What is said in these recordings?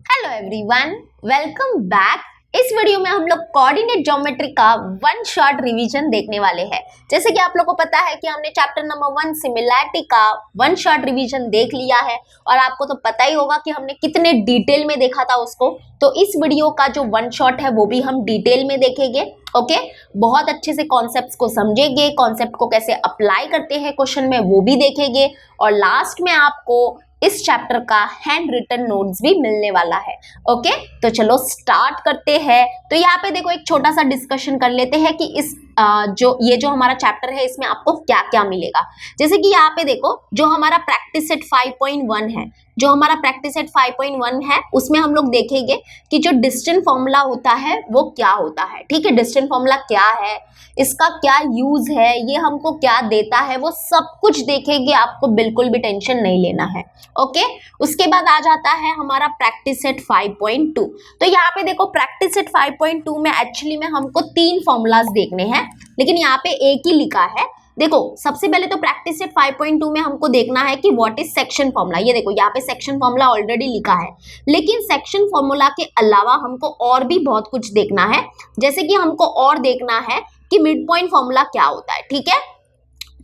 Hello everyone, welcome back. इस video में हम लोग कोऑर्डिनेट ज्योमेट्री का वन शॉट रिवीजन देखने वाले हैं। जैसे कि आप लोगों को पता है कि हमने चैप्टर नंबर 1 सिमिलैरिटी का वन शॉट रिवीजन देख लिया है और आपको तो पता ही होगा कि हमने कितने डिटेल में देखा था उसको। तो इस वीडियो का जो वन शॉट है वो भी हम डिटेल में देखेंगे। ओके, बहुत अच्छे से कॉन्सेप्ट्स को समझेंगे, कॉन्सेप्ट को कैसे अप्लाई करते हैं क्वेश्चन में वो भी देखेंगे और लास्ट में आपको इस चैप्टर का हैंड रिटन नोट्स भी मिलने वाला है। ओके, तो चलो स्टार्ट करते हैं। तो यहाँ पे देखो एक छोटा सा डिस्कशन कर लेते हैं कि इस जो हमारा चैप्टर है इसमें आपको क्या क्या मिलेगा। जैसे कि यहाँ पे देखो जो हमारा प्रैक्टिस सेट 5.1 है, जो हमारा प्रैक्टिस सेट 5.1 है उसमें हम लोग देखेंगे कि जो डिस्टेंस फॉर्मूला होता है वो क्या होता है। ठीक है, डिस्टेंस फॉर्मूला क्या है, इसका क्या यूज है, ये हमको क्या देता है, वो सब कुछ देखेंगे। आपको बिल्कुल भी टेंशन नहीं लेना है। ओके, उसके बाद आ जाता है हमारा प्रैक्टिस सेट 5.2। तो यहाँ पे देखो प्रैक्टिस सेट 5.2 में एक्चुअली में हमको 3 फॉर्मूलाज देखने हैं, लेकिन यहाँ पे एक ही लिखा है। देखो सबसे पहले तो प्रैक्टिस सेट 5.2 में हमको देखना है कि व्हाट इज सेक्शन फॉर्मूला। ये देखो यहाँ पे सेक्शन फॉर्मूला ऑलरेडी लिखा है, लेकिन सेक्शन फॉर्मूला के अलावा हमको और भी बहुत कुछ देखना है। जैसे कि हमको और देखना है कि मिड पॉइंट फॉर्मूला क्या होता है। ठीक है,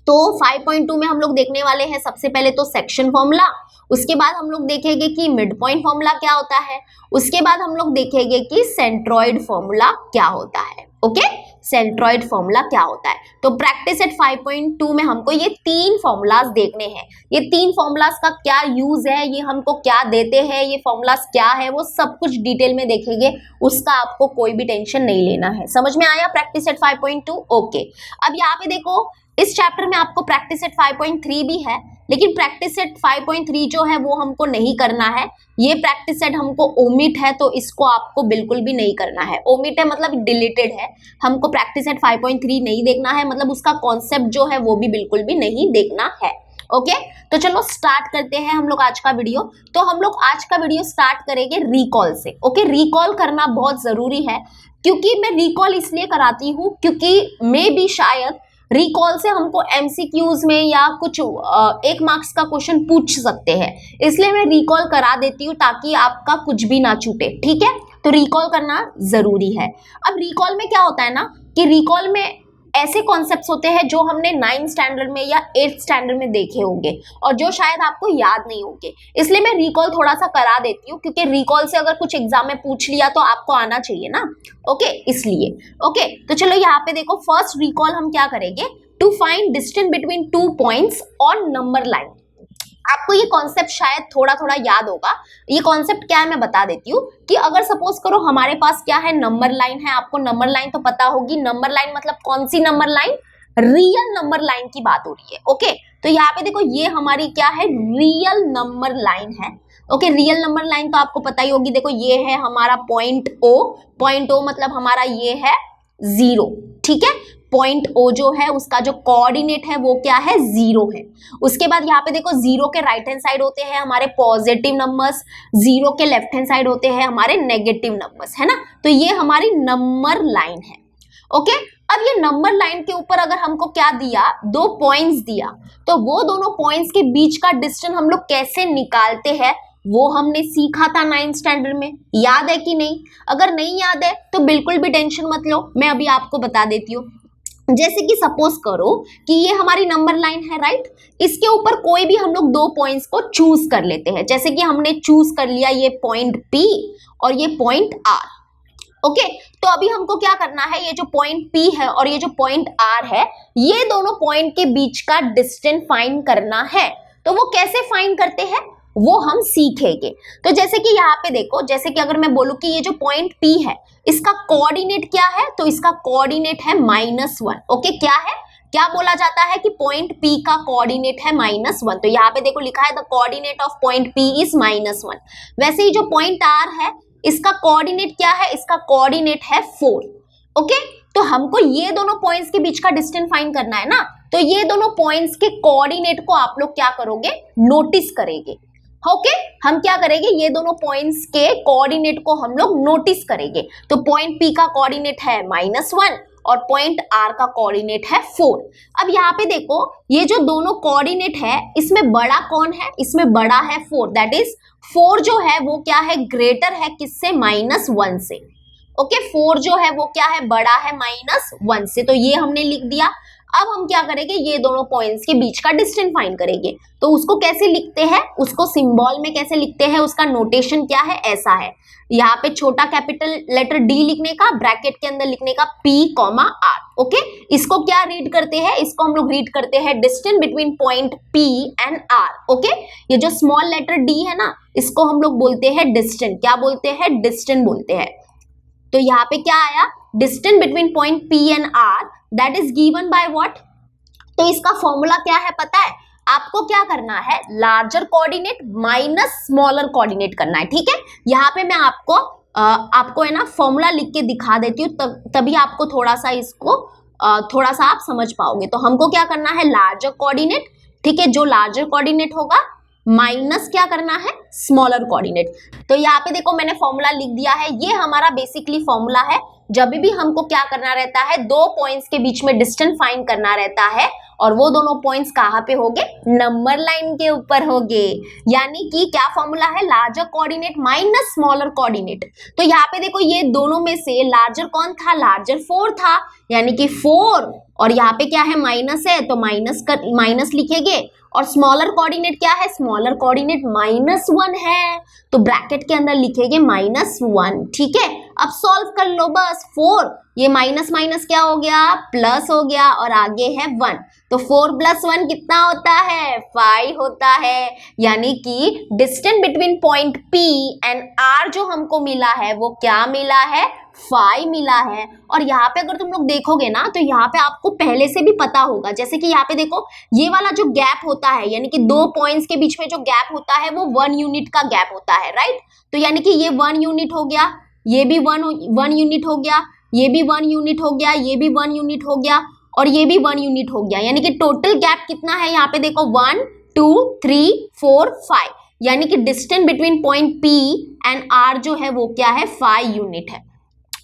तो 5.2 में हम लोग देखने वाले हैं सबसे पहले तो सेक्शन फॉर्मूला, उसके बाद हम लोग देखेंगे कि मिड पॉइंट फॉर्मूला क्या होता है, उसके बाद हम लोग देखेंगे कि सेंट्रॉइड फॉर्मूला क्या होता है। ओके, सेंट्रॉइड फॉर्मूला क्या होता है। तो प्रैक्टिस एट 5.2 में हमको ये 3 फॉर्मूलाज देखने हैं। ये 3 फॉर्मूलाज का क्या यूज है, ये हमको क्या देते हैं, ये फॉर्मूलाज क्या है, वो सब कुछ डिटेल में देखेंगे। उसका आपको कोई भी टेंशन नहीं लेना है। समझ में आया प्रैक्टिस एट 5.2? ओके, अब यहाँ पे देखो इस चैप्टर में आपको प्रैक्टिस सेट 5.3 भी है, लेकिन प्रैक्टिस सेट 5.3 जो है वो हमको नहीं करना है। ये प्रैक्टिस सेट हमको ओमिट है, तो इसको आपको बिल्कुल भी नहीं करना है। ओमिट है मतलब डिलीटेड है, हमको प्रैक्टिस सेट 5.3 नहीं देखना है, मतलब उसका कॉन्सेप्ट जो है वो भी बिल्कुल भी नहीं देखना है। ओके, तो चलो स्टार्ट करते हैं हम लोग आज का वीडियो। तो हम लोग आज का वीडियो स्टार्ट करेंगे रिकॉल से। ओके, रिकॉल करना बहुत जरूरी है, क्योंकि मैं रिकॉल इसलिए कराती हूँ क्योंकि मे भी शायद रिकॉल से हमको एमसीक्यूज में या कुछ 1 मार्क्स का क्वेश्चन पूछ सकते हैं, इसलिए मैं रिकॉल करा देती हूँ ताकि आपका कुछ भी ना छूटे। ठीक है, तो रिकॉल करना जरूरी है। अब रिकॉल में क्या होता है ना कि रिकॉल में ऐसे कॉन्सेप्ट्स होते हैं जो हमने 9th स्टैंडर्ड में या 8th स्टैंडर्ड में देखे होंगे और जो शायद आपको याद नहीं होंगे, इसलिए मैं रिकॉल थोड़ा सा करा देती हूँ, क्योंकि रिकॉल से अगर कुछ एग्जाम में पूछ लिया तो आपको आना चाहिए ना। ओके, इसलिए ओके, तो चलो यहाँ पे देखो फर्स्ट रिकॉल हम क्या करेंगे, to find distance between 2 points on number line. आपको ये कॉन्सेप्ट शायद थोड़ा थोड़ा याद होगा। ये कॉन्सेप्ट क्या है मैं बता देती हूँ कि अगर सपोज करो हमारे पास क्या है, नंबर लाइन है। आपको नंबर लाइन तो पता होगी, नंबर लाइन मतलब कौन सी number line, real number line की बात हो रही है। ओके, तो यहाँ पे देखो ये हमारी क्या है, रियल नंबर लाइन है। ओके, रियल नंबर लाइन तो आपको पता ही होगी। देखो ये है हमारा पॉइंट ओ मतलब हमारा ये है 0। ठीक है, पॉइंट ओ जो है उसका जो कोऑर्डिनेट है वो क्या है, 0 है। उसके बाद यहाँ पे देखो 0 के राइट हैंड साइड होते हैं हमारे पॉजिटिव नंबर्स, 0 के लेफ्ट हैंड साइड होते हैं हमारे नेगेटिव नंबर्स, है ना। तो ये हमारी नंबर लाइन है। ओके, अब ये नंबर लाइन के ऊपर अगर हमको क्या दिया, 2 पॉइंट्स दिया, तो वो दोनों पॉइंट्स के बीच का डिस्टेंस हम लोग कैसे निकालते हैं वो हमने सीखा था 9th स्टैंडर्ड में। याद है कि नहीं? अगर नहीं याद है तो बिल्कुल भी टेंशन मत लो, मैं अभी आपको बता देती हूँ। जैसे कि सपोज करो कि ये हमारी नंबर लाइन है, राइट। इसके ऊपर कोई भी हम लोग 2 पॉइंट्स को चूज कर लेते हैं। जैसे कि हमने चूज कर लिया ये पॉइंट P और ये पॉइंट R। ओके, तो अभी हमको क्या करना है, ये जो पॉइंट P है और ये जो पॉइंट R है, ये दोनों पॉइंट के बीच का डिस्टेंस फाइंड करना है। तो वो कैसे फाइंड करते हैं वो हम सीखेंगे। तो जैसे कि यहाँ पे देखो, जैसे कि अगर मैं बोलूं कि ये जो पॉइंट P है इसका कोऑर्डिनेट क्या है, तो इसका कोऑर्डिनेट है -1। ओके, क्या है, क्या बोला जाता है कि पॉइंट P का कोऑर्डिनेट है -1। तो यहाँ पे देखो लिखा है the coordinate of point P is -1। वैसे ही जो पॉइंट R है इसका कोऑर्डिनेट क्या है, इसका कोऑर्डिनेट है 4। ओके, तो हमको ये दोनों पॉइंट्स के बीच का डिस्टेंस फाइंड करना है ना, तो ये दोनों पॉइंट्स के कोऑर्डिनेट को आप लोग क्या करोगे, नोटिस करेंगे। ओके, हम क्या करेंगे, ये दोनों पॉइंट्स के कोऑर्डिनेट को हम लोग नोटिस करेंगे। तो पॉइंट P का कोऑर्डिनेट है -1 और पॉइंट R का कोऑर्डिनेट है 4। अब यहाँ पे देखो ये जो दोनों कोऑर्डिनेट है इसमें बड़ा कौन है, इसमें बड़ा है 4, दैट इज 4 जो है वो क्या है, ग्रेटर है किससे, -1 से। ओके 4 जो है वो क्या है, बड़ा है -1 से, तो ये हमने लिख दिया। अब हम क्या करेंगे, ये दोनों पॉइंट्स के बीच का डिस्टेंस फाइंड करेंगे। तो उसको कैसे लिखते हैं, उसको सिंबल में कैसे लिखते हैं, उसका नोटेशन क्या है, ऐसा है। यहाँ पे छोटा कैपिटल लेटर डी लिखने का, ब्रैकेट के अंदर लिखने का P, R। ओके इसको क्या रीड करते हैं, इसको हम लोग रीड करते हैं distance between point P and R। Okay ये जो स्मॉल लेटर D है ना, इसको हम लोग बोलते हैं डिस्टेंस। क्या बोलते हैं, डिस्टेंस बोलते हैं। तो यहाँ पे क्या आया, distance between point P and R that is given by what. तो इसका फॉर्मूला क्या है पता है आपको, क्या करना है, larger coordinate minus smaller coordinate करना है। ठीक है यहाँ पे मैं आपको है ना फॉर्मूला लिख के दिखा देती हूँ, तभी आपको थोड़ा सा इसको थोड़ा सा आप समझ पाओगे। तो हमको क्या करना है, लार्जर कोऑर्डिनेट, ठीक है जो लार्जर कोऑर्डिनेट होगा माइनस क्या करना है, स्मॉलर कोऑर्डिनेट। तो यहाँ पे देखो मैंने फॉर्मूला लिख दिया है, ये हमारा बेसिकली फॉर्मूला है। जब भी हमको क्या करना रहता है, दो पॉइंट्स के बीच में डिस्टेंस फाइंड करना रहता है, और वो दोनों पॉइंट्स कहाँ पे होंगे, नंबर लाइन के ऊपर होंगे। यानी कि क्या फॉर्मूला है, larger coordinate minus smaller coordinate. तो यहाँ पे देखो ये दोनों में से लार्जर कौन था, लार्जर 4 था, यानी कि 4, और यहाँ पे क्या है, माइनस है तो माइनस लिखेंगे, और स्मॉलर कोऑर्डिनेट क्या है, स्मॉलर कोऑर्डिनेट -1 है, तो ब्रैकेट के अंदर लिखेंगे -1। ठीक है अब सॉल्व कर लो बस, 4 ये माइनस माइनस क्या हो गया, प्लस हो गया, और आगे है 1, तो 4 + 1 कितना होता है, 5 होता है। यानी कि distance between point P and R जो हमको मिला है वो क्या मिला है, 5 मिला है। और यहाँ पे अगर तुम लोग देखोगे ना, तो यहाँ पे आपको पहले से भी पता होगा, जैसे कि यहाँ पे देखो ये वाला जो गैप होता है, यानी कि दो पॉइंट्स के बीच में जो गैप होता है वो 1 यूनिट का गैप होता है, राइट। तो यानी कि ये 1 यूनिट हो गया, ये भी 1 यूनिट हो गया, ये भी 1 यूनिट हो गया, ये भी 1 यूनिट हो गया, और ये भी 1 यूनिट हो गया। यानी कि टोटल गैप कितना है, यहाँ पे देखो 1 2 3 4 5, यानी कि distance between point P and R जो है वो क्या है, 5 यूनिट है।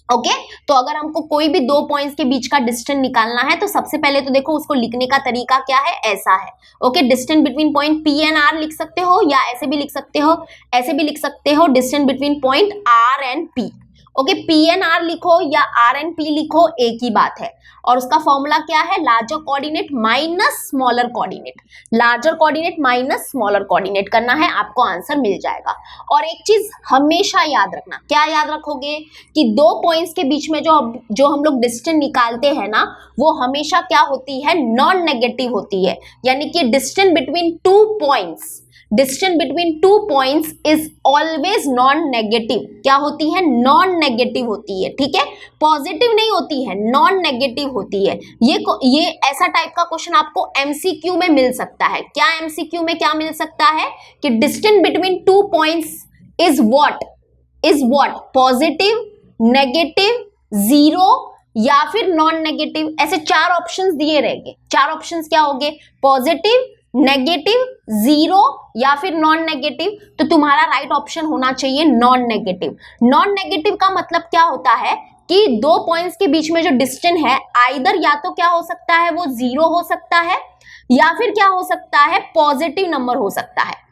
ओके तो अगर हमको कोई भी दो पॉइंट्स के बीच का डिस्टेंस निकालना है, तो सबसे पहले तो देखो उसको लिखने का तरीका क्या है, ऐसा है। Okay distance between point P and R लिख सकते हो, या ऐसे भी लिख सकते हो, ऐसे भी लिख सकते हो, distance between point R and P। Okay P and R लिखो या R एंड P लिखो, एक ही बात है। और उसका फॉर्मूला क्या है, larger coordinate minus smaller coordinate, larger coordinate minus smaller coordinate करना है, आपको आंसर मिल जाएगा। और एक चीज हमेशा याद रखना, क्या याद रखोगे, कि दो पॉइंट्स के बीच में जो हम लोग डिस्टेंस निकालते हैं ना, वो हमेशा क्या होती है, नॉन नेगेटिव होती है। यानी कि distance between two points, distance between two points is always non negative. क्या होती है, नॉन नेगेटिव होती है। ठीक है पॉजिटिव नहीं होती है, नॉन नेगेटिव होती है। ये ऐसा टाइप का क्वेश्चन आपको एमसीक्यू में मिल सकता है। क्या एमसीक्यू में क्या मिल सकता है, कि distance between two points is what positive, negative, zero या फिर नॉन नेगेटिव, ऐसे 4 ऑप्शंस दिए रहेंगे। 4 ऑप्शंस क्या होंगे, पॉजिटिव, नेगेटिव, जीरो या फिर नॉन नेगेटिव। तो तुम्हारा राइट ऑप्शन होना चाहिए नॉन नेगेटिव। नॉन नेगेटिव का मतलब क्या होता है, कि दो पॉइंट्स के बीच में जो डिस्टेंस है, आइदर या तो क्या हो सकता है, वो जीरो हो सकता है, या फिर क्या हो सकता है, पॉजिटिव नंबर हो सकता है।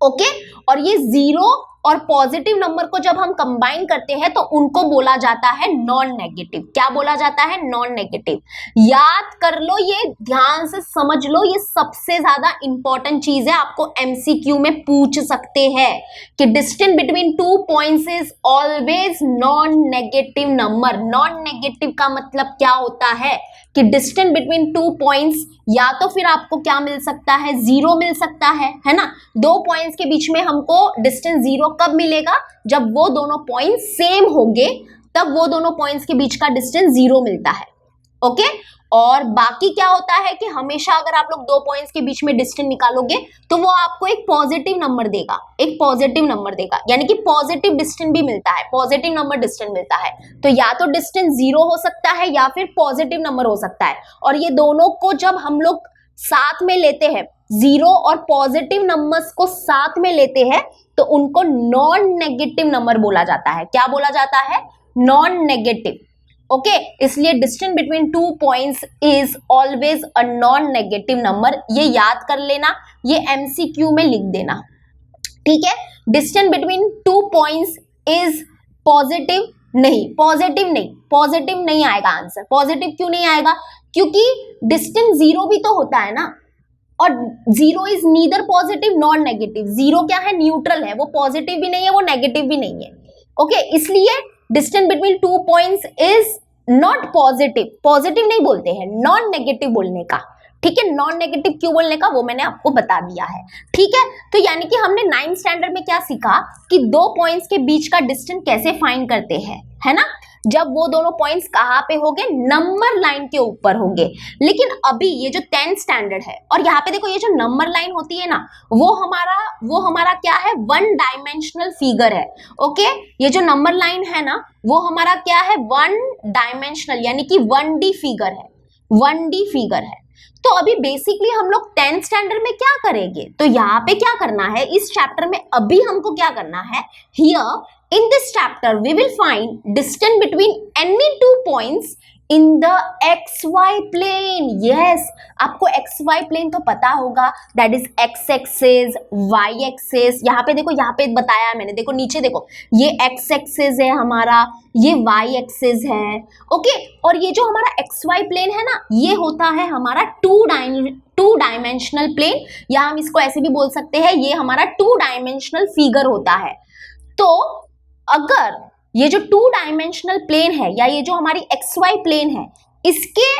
ओके और ये जीरो और पॉजिटिव नंबर को जब हम कंबाइन करते हैं तो उनको बोला जाता है नॉन नेगेटिव। क्या बोला जाता है, नॉन नेगेटिव। याद कर लो, ये ध्यान से समझ लो, ये सबसे ज्यादा इंपॉर्टेंट चीज है, आपको एमसीक्यू में पूछ सकते हैं कि distance between two points is always non negative number. Non negative का मतलब क्या होता है, कि डिस्टेंस बिटवीन टू पॉइंट्स या तो फिर आपको क्या मिल सकता है, जीरो मिल सकता है ना। दो पॉइंट्स के बीच में हमको डिस्टेंस जीरो कब मिलेगा, जब वो दोनों पॉइंट्स सेम होंगे, तब वो दोनों पॉइंट्स के बीच का डिस्टेंस जीरो मिलता है। ओके और बाकी क्या होता है कि हमेशा अगर आप लोग दो पॉइंट्स के बीच में डिस्टेंस निकालोगे तो वो आपको एक पॉजिटिव नंबर देगा, एक पॉजिटिव नंबर देगा, यानी कि पॉजिटिव डिस्टेंस भी मिलता है, पॉजिटिव नंबर डिस्टेंस मिलता है। तो या तो डिस्टेंस जीरो हो सकता है या फिर पॉजिटिव नंबर हो सकता है। और ये दोनों को जब हम लोग साथ में लेते हैं, जीरो और पॉजिटिव नंबर्स को साथ में लेते हैं, तो उनको नॉन नेगेटिव नंबर बोला जाता है। क्या बोला जाता है, नॉन नेगेटिव। ओके इसलिए distance between 2 points is always a non negative number, ये याद कर लेना, ये एमसीक्यू में लिख देना, ठीक है। Distance between 2 points is positive नहीं, पॉजिटिव नहीं आएगा आंसर। पॉजिटिव क्यों नहीं आएगा? क्योंकि डिस्टेंस 0 भी तो होता है ना, और 0 is neither positive nor negative. 0 क्या है? न्यूट्रल है, वो पॉजिटिव भी नहीं है, वो नेगेटिव भी नहीं है। ओके इसलिए distance between 2 points is not positive, positive नहीं बोलते हैं, नॉन नेगेटिव बोलने का, ठीक है। नॉन नेगेटिव क्यों बोलने का वो मैंने आपको बता दिया है, ठीक है। तो यानी कि हमने 9th स्टैंडर्ड में क्या सीखा कि 2 पॉइंट्स के बीच का डिस्टेंस कैसे फाइंड करते हैं, है ना। जब वो दोनों पॉइंट्स कहाँ पे होंगे? नंबर लाइन के ऊपर होंगे। लेकिन अभी ये जो 10th स्टैंडर्ड है, और यहाँ पे देखो ये जो नंबर लाइन होती है ना, वो हमारा क्या है? 1 डायमेंशनल फिगर है। ओके ये जो नंबर लाइन है ना, वो हमारा क्या है? 1 डायमेंशनल यानी कि 1D फिगर है, 1D फिगर है। तो अभी बेसिकली हम लोग 10th स्टैंडर्ड में क्या करेंगे? तो यहाँ पे क्या करना है इस चैप्टर में? अभी हमको क्या करना है? Here in this chapter we will find distance between any 2 points in the XY plane. Yes आपको XY प्लेन तो पता होगा, that is X axis, Y axis. यहाँ पे देखो, यहाँ पे बताया है मैंने, देखो नीचे देखो, ये X एक्सिस है हमारा, ये Y एक्सिस है। ओके और ये जो हमारा XY प्लेन है ना, ये होता है हमारा 2 डायमेंशनल प्लेन, या हम इसको ऐसे भी बोल सकते हैं, ये हमारा 2 डायमेंशनल फिगर होता है। तो अगर ये जो 2 डायमेंशनल प्लेन है, या ये जो हमारी XY प्लेन है, इसके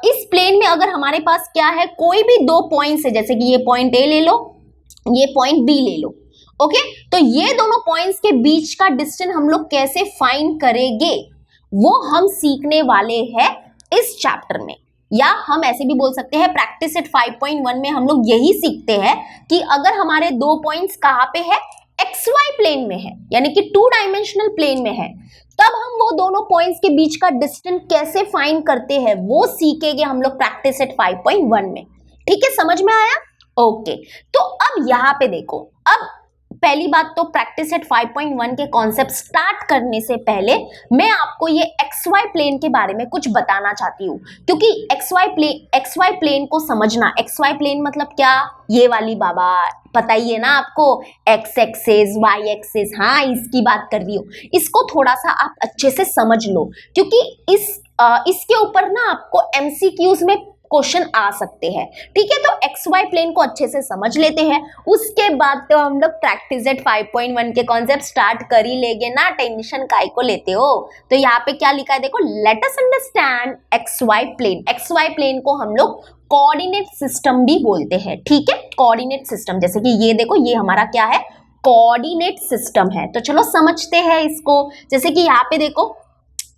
इस प्लेन में अगर हमारे पास क्या है? कोई भी 2 पॉइंट्स है, जैसे कि ये पॉइंट A ले लो, ये पॉइंट B ले लो। ओके तो ये दोनों पॉइंट्स के बीच का डिस्टेंस हम लोग कैसे फाइंड करेंगे, वो हम सीखने वाले हैं इस चैप्टर में। या हम ऐसे भी बोल सकते हैं, प्रैक्टिस एट 5.1 में हम लोग यही सीखते हैं कि अगर हमारे 2 पॉइंट्स कहाँ पे है? XY प्लेन में है, यानी कि 2 डायमेंशनल प्लेन में है, तब हम वो दोनों पॉइंट्स के बीच का डिस्टेंस कैसे फाइंड करते हैं, वो सीखेंगे हम लोग प्रैक्टिस एट 5.1 में। ठीक है, समझ में आया? ओके तो अब यहाँ पे देखो, अब पहली बात तो प्रैक्टिस एट 5.1 के कॉन्सेप्ट स्टार्ट करने से पहले मैं आपको ये XY प्लेन के बारे में कुछ बताना चाहती हूँ, क्योंकि XY प्लेन को समझना, XY प्लेन मतलब क्या? ये वाली बाबा पता ही है ना आपको, X एक्सिस, Y एक्सिस, हाँ इसकी बात कर रही हूँ। इसको थोड़ा सा आप अच्छे से समझ लो, क्योंकि इसके ऊपर ना आपको MCQs में क्वेश्चन आ सकते हैं। ठीक है, तो XY प्लेन को अच्छे से समझ लेते हैं, उसके बाद तो हम लोग प्रैक्टिस एट 5.1 के कॉन्सेप्ट स्टार्ट कर ही लेंगे ना, टेंशन काय को लेते हो। तो यहाँ पे क्या लिखा है देखो, let us understand XY plane. XY plane को हम लोग कोऑर्डिनेट सिस्टम भी बोलते हैं। ठीक है, कोऑर्डिनेट सिस्टम, जैसे कि ये देखो, ये हमारा क्या है? कोऑर्डिनेट सिस्टम है। तो चलो समझते हैं इसको। जैसे कि यहाँ पे देखो,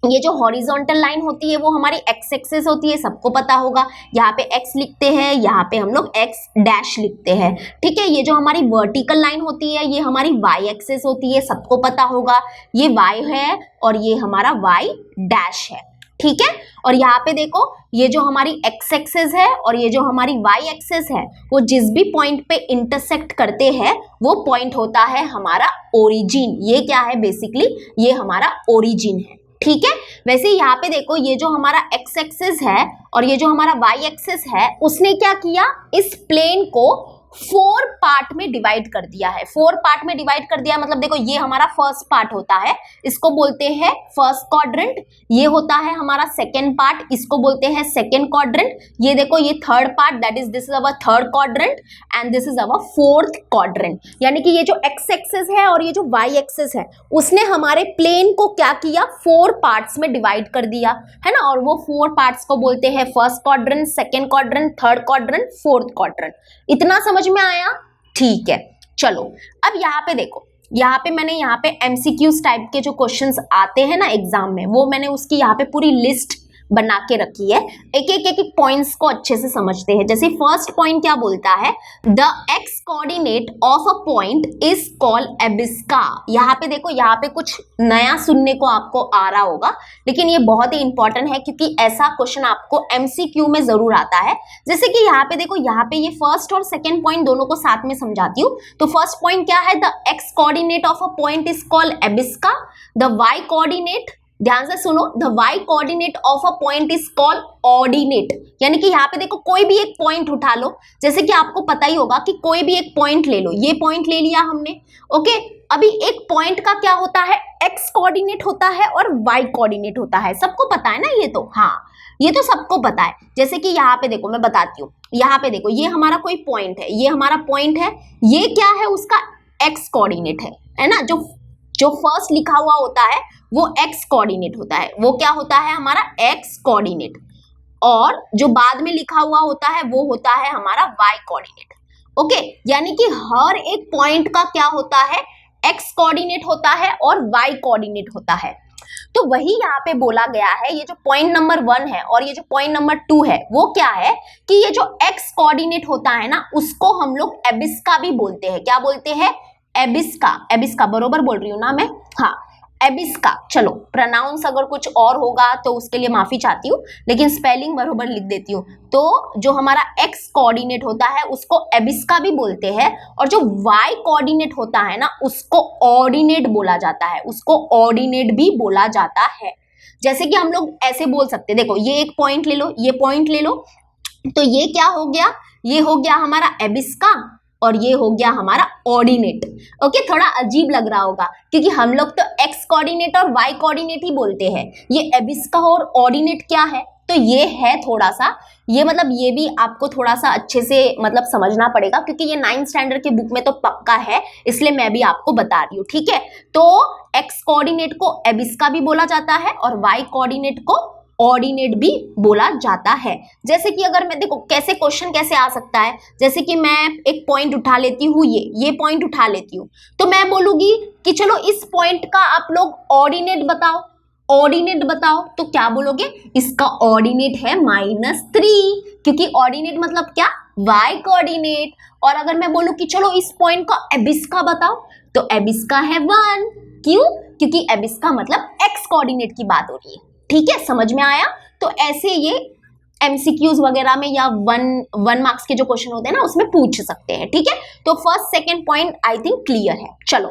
ये जो हॉरिजॉन्टल लाइन होती है वो हमारी X एक्सिस होती है, सबको पता होगा। यहाँ पे X लिखते हैं, यहाँ पे हम लोग X डैश लिखते हैं। ठीक है, ये जो हमारी वर्टिकल लाइन होती है ये हमारी Y एक्सिस होती है, सबको पता होगा। ये Y है और ये हमारा Y डैश है। ठीक है, और यहाँ पे देखो, ये जो हमारी X एक्सिस है और ये जो हमारी Y एक्सिस है, वो जिस भी पॉइंट पे इंटरसेक्ट करते हैं वो पॉइंट होता है हमारा ओरिजिन। ये क्या है? बेसिकली ये हमारा ओरिजिन है। ठीक है, वैसे यहाँ पे देखो, ये जो हमारा X एक्सिस है और ये जो हमारा Y एक्सिस है, उसने क्या किया? इस प्लेन को 4 पार्ट में डिवाइड कर दिया है। 4 पार्ट में डिवाइड कर दिया मतलब देखो, ये हमारा फर्स्ट पार्ट होता है, इसको बोलते हैं फर्स्ट क्वाड्रेंट। ये होता है हमारा सेकेंड पार्ट, इसको बोलते हैं सेकेंड क्वाड्रेंट। ये देखो, ये third part, that is this is our third quadrant and this is our fourth quadrant. यानी कि ये जो X एक्सिस है और ये जो Y एक्सिस है, उसने हमारे प्लेन को क्या किया? 4 पार्ट्स में डिवाइड कर दिया है ना, और वो 4 पार्ट्स को बोलते हैं first quadrant, second quadrant, third quadrant, fourth quadrant. इतना समझ में आया? ठीक है, चलो अब यहाँ पे देखो, यहाँ पे मैंने यहाँ पे MCQs टाइप के जो क्वेश्चंस आते हैं ना एग्जाम में, वो मैंने उसकी यहाँ पे पूरी लिस्ट बना के रखी है। एक पॉइंट्स को अच्छे से समझते हैं। जैसे फर्स्ट पॉइंट क्या बोलता है? The X coordinate of a point is called abscissa. यहाँ पे देखो, यहाँ पे कुछ नया सुनने को आपको आ रहा होगा, लेकिन ये बहुत ही इंपॉर्टेंट है, क्योंकि ऐसा क्वेश्चन आपको MCQ में जरूर आता है। जैसे कि यहाँ पे देखो, यहाँ पे ये फर्स्ट और सेकेंड पॉइंट दोनों को साथ में समझाती हूँ। तो फर्स्ट पॉइंट क्या है? The X coordinate of a point is called abscissa. The Y coordinate ध्यान से सुनो, the Y coordinate of a point is called ordinate. यानी कि यहाँ पे देखो कोई भी एक पॉइंट उठा लो, जैसे कि आपको पता ही होगा कि कोई भी एक पॉइंट ले लो, ये पॉइंट ले लिया हमने, ओके। अभी एक पॉइंट का क्या होता है, एक्स कोऑर्डिनेट होता है और वाई कोऑर्डिनेट होता है, सबको पता है ना ये तो, हाँ ये तो सबको पता है। जैसे कि यहाँ पे देखो मैं बताती हूँ, यहाँ पे देखो ये हमारा कोई पॉइंट है, ये हमारा पॉइंट है, ये क्या है उसका एक्स कोऑर्डिनेट है ना। जो फर्स्ट लिखा हुआ होता है वो एक्स कोऑर्डिनेट होता है, वो क्या होता है हमारा एक्स कोऑर्डिनेट, और जो बाद में लिखा हुआ होता है वो होता है हमारा वाई कोऑर्डिनेट, ओके। यानी कि हर एक पॉइंट का क्या होता है, एक्स कोऑर्डिनेट होता है और वाई कोऑर्डिनेट होता है। तो वही यहाँ पे बोला गया है, ये जो पॉइंट नंबर 1 है और ये जो पॉइंट नंबर 2 है वो क्या है कि ये जो एक्स कोऑर्डिनेट होता है ना उसको हम लोग एबिस्का भी बोलते हैं। क्या बोलते हैं, एबिस्का। एबिस्का बरोबर बोल रही हूँ ना मैं, हाँ एबिस्का। चलो प्रोनाउंस अगर कुछ और होगा तो उसके लिए माफी चाहती हूँ, लेकिन स्पेलिंग बरोबर लिख देती हूँ। तो जो हमारा एक्स कोऑर्डिनेट होता है उसको एबिस्का भी बोलते हैं, और जो वाई कोऑर्डिनेट होता है ना उसको ऑर्डिनेट बोला जाता है, उसको ऑर्डिनेट भी बोला जाता है। जैसे कि हम लोग ऐसे बोल सकते हैं, देखो ये एक पॉइंट ले लो, ये पॉइंट ले लो, तो ये क्या हो गया, ये हो गया हमारा एबिस्का और ये हो गया हमारा ऑर्डिनेट, ओके। थोड़ा अजीब लग रहा होगा क्योंकि हम लोग तो एक्स कोऑर्डिनेट और वाई कोऑर्डिनेट ही बोलते हैं, ये एबिस्का और ऑर्डिनेट क्या है, तो ये है थोड़ा सा, ये मतलब ये भी आपको थोड़ा सा अच्छे से मतलब समझना पड़ेगा क्योंकि ये 9th स्टैंडर्ड के बुक में तो पक्का है, इसलिए मैं भी आपको बता रही हूँ, ठीक है। तो एक्स कोऑर्डिनेट को एबिस्का भी बोला जाता है और वाई कोऑर्डिनेट को ऑर्डिनेट भी बोला जाता है। जैसे कि अगर मैं देखो कैसे क्वेश्चन कैसे आ सकता है, जैसे कि मैं एक पॉइंट उठा लेती हूँ, ये पॉइंट उठा लेती हूँ, तो मैं बोलूंगी कि चलो इस पॉइंट का आप लोग ऑर्डिनेट बताओ, ऑर्डिनेट बताओ, तो क्या बोलोगे, इसका ऑर्डिनेट है -3, क्योंकि ऑर्डिनेट मतलब क्या, वाई कोऑर्डिनेट। और अगर मैं बोलूं कि चलो इस पॉइंट का एबिस्का बताओ, तो एबिस्का है 1, क्यों, क्योंकि एबिस्का मतलब एक्स कोऑर्डिनेट की बात हो रही है, ठीक है, समझ में आया। तो ऐसे ये एमसीक्यूज वगैरह में या वन मार्क्स के जो क्वेश्चन होते हैं ना उसमें पूछ सकते हैं, ठीक है। तो first second point I think clear है। चलो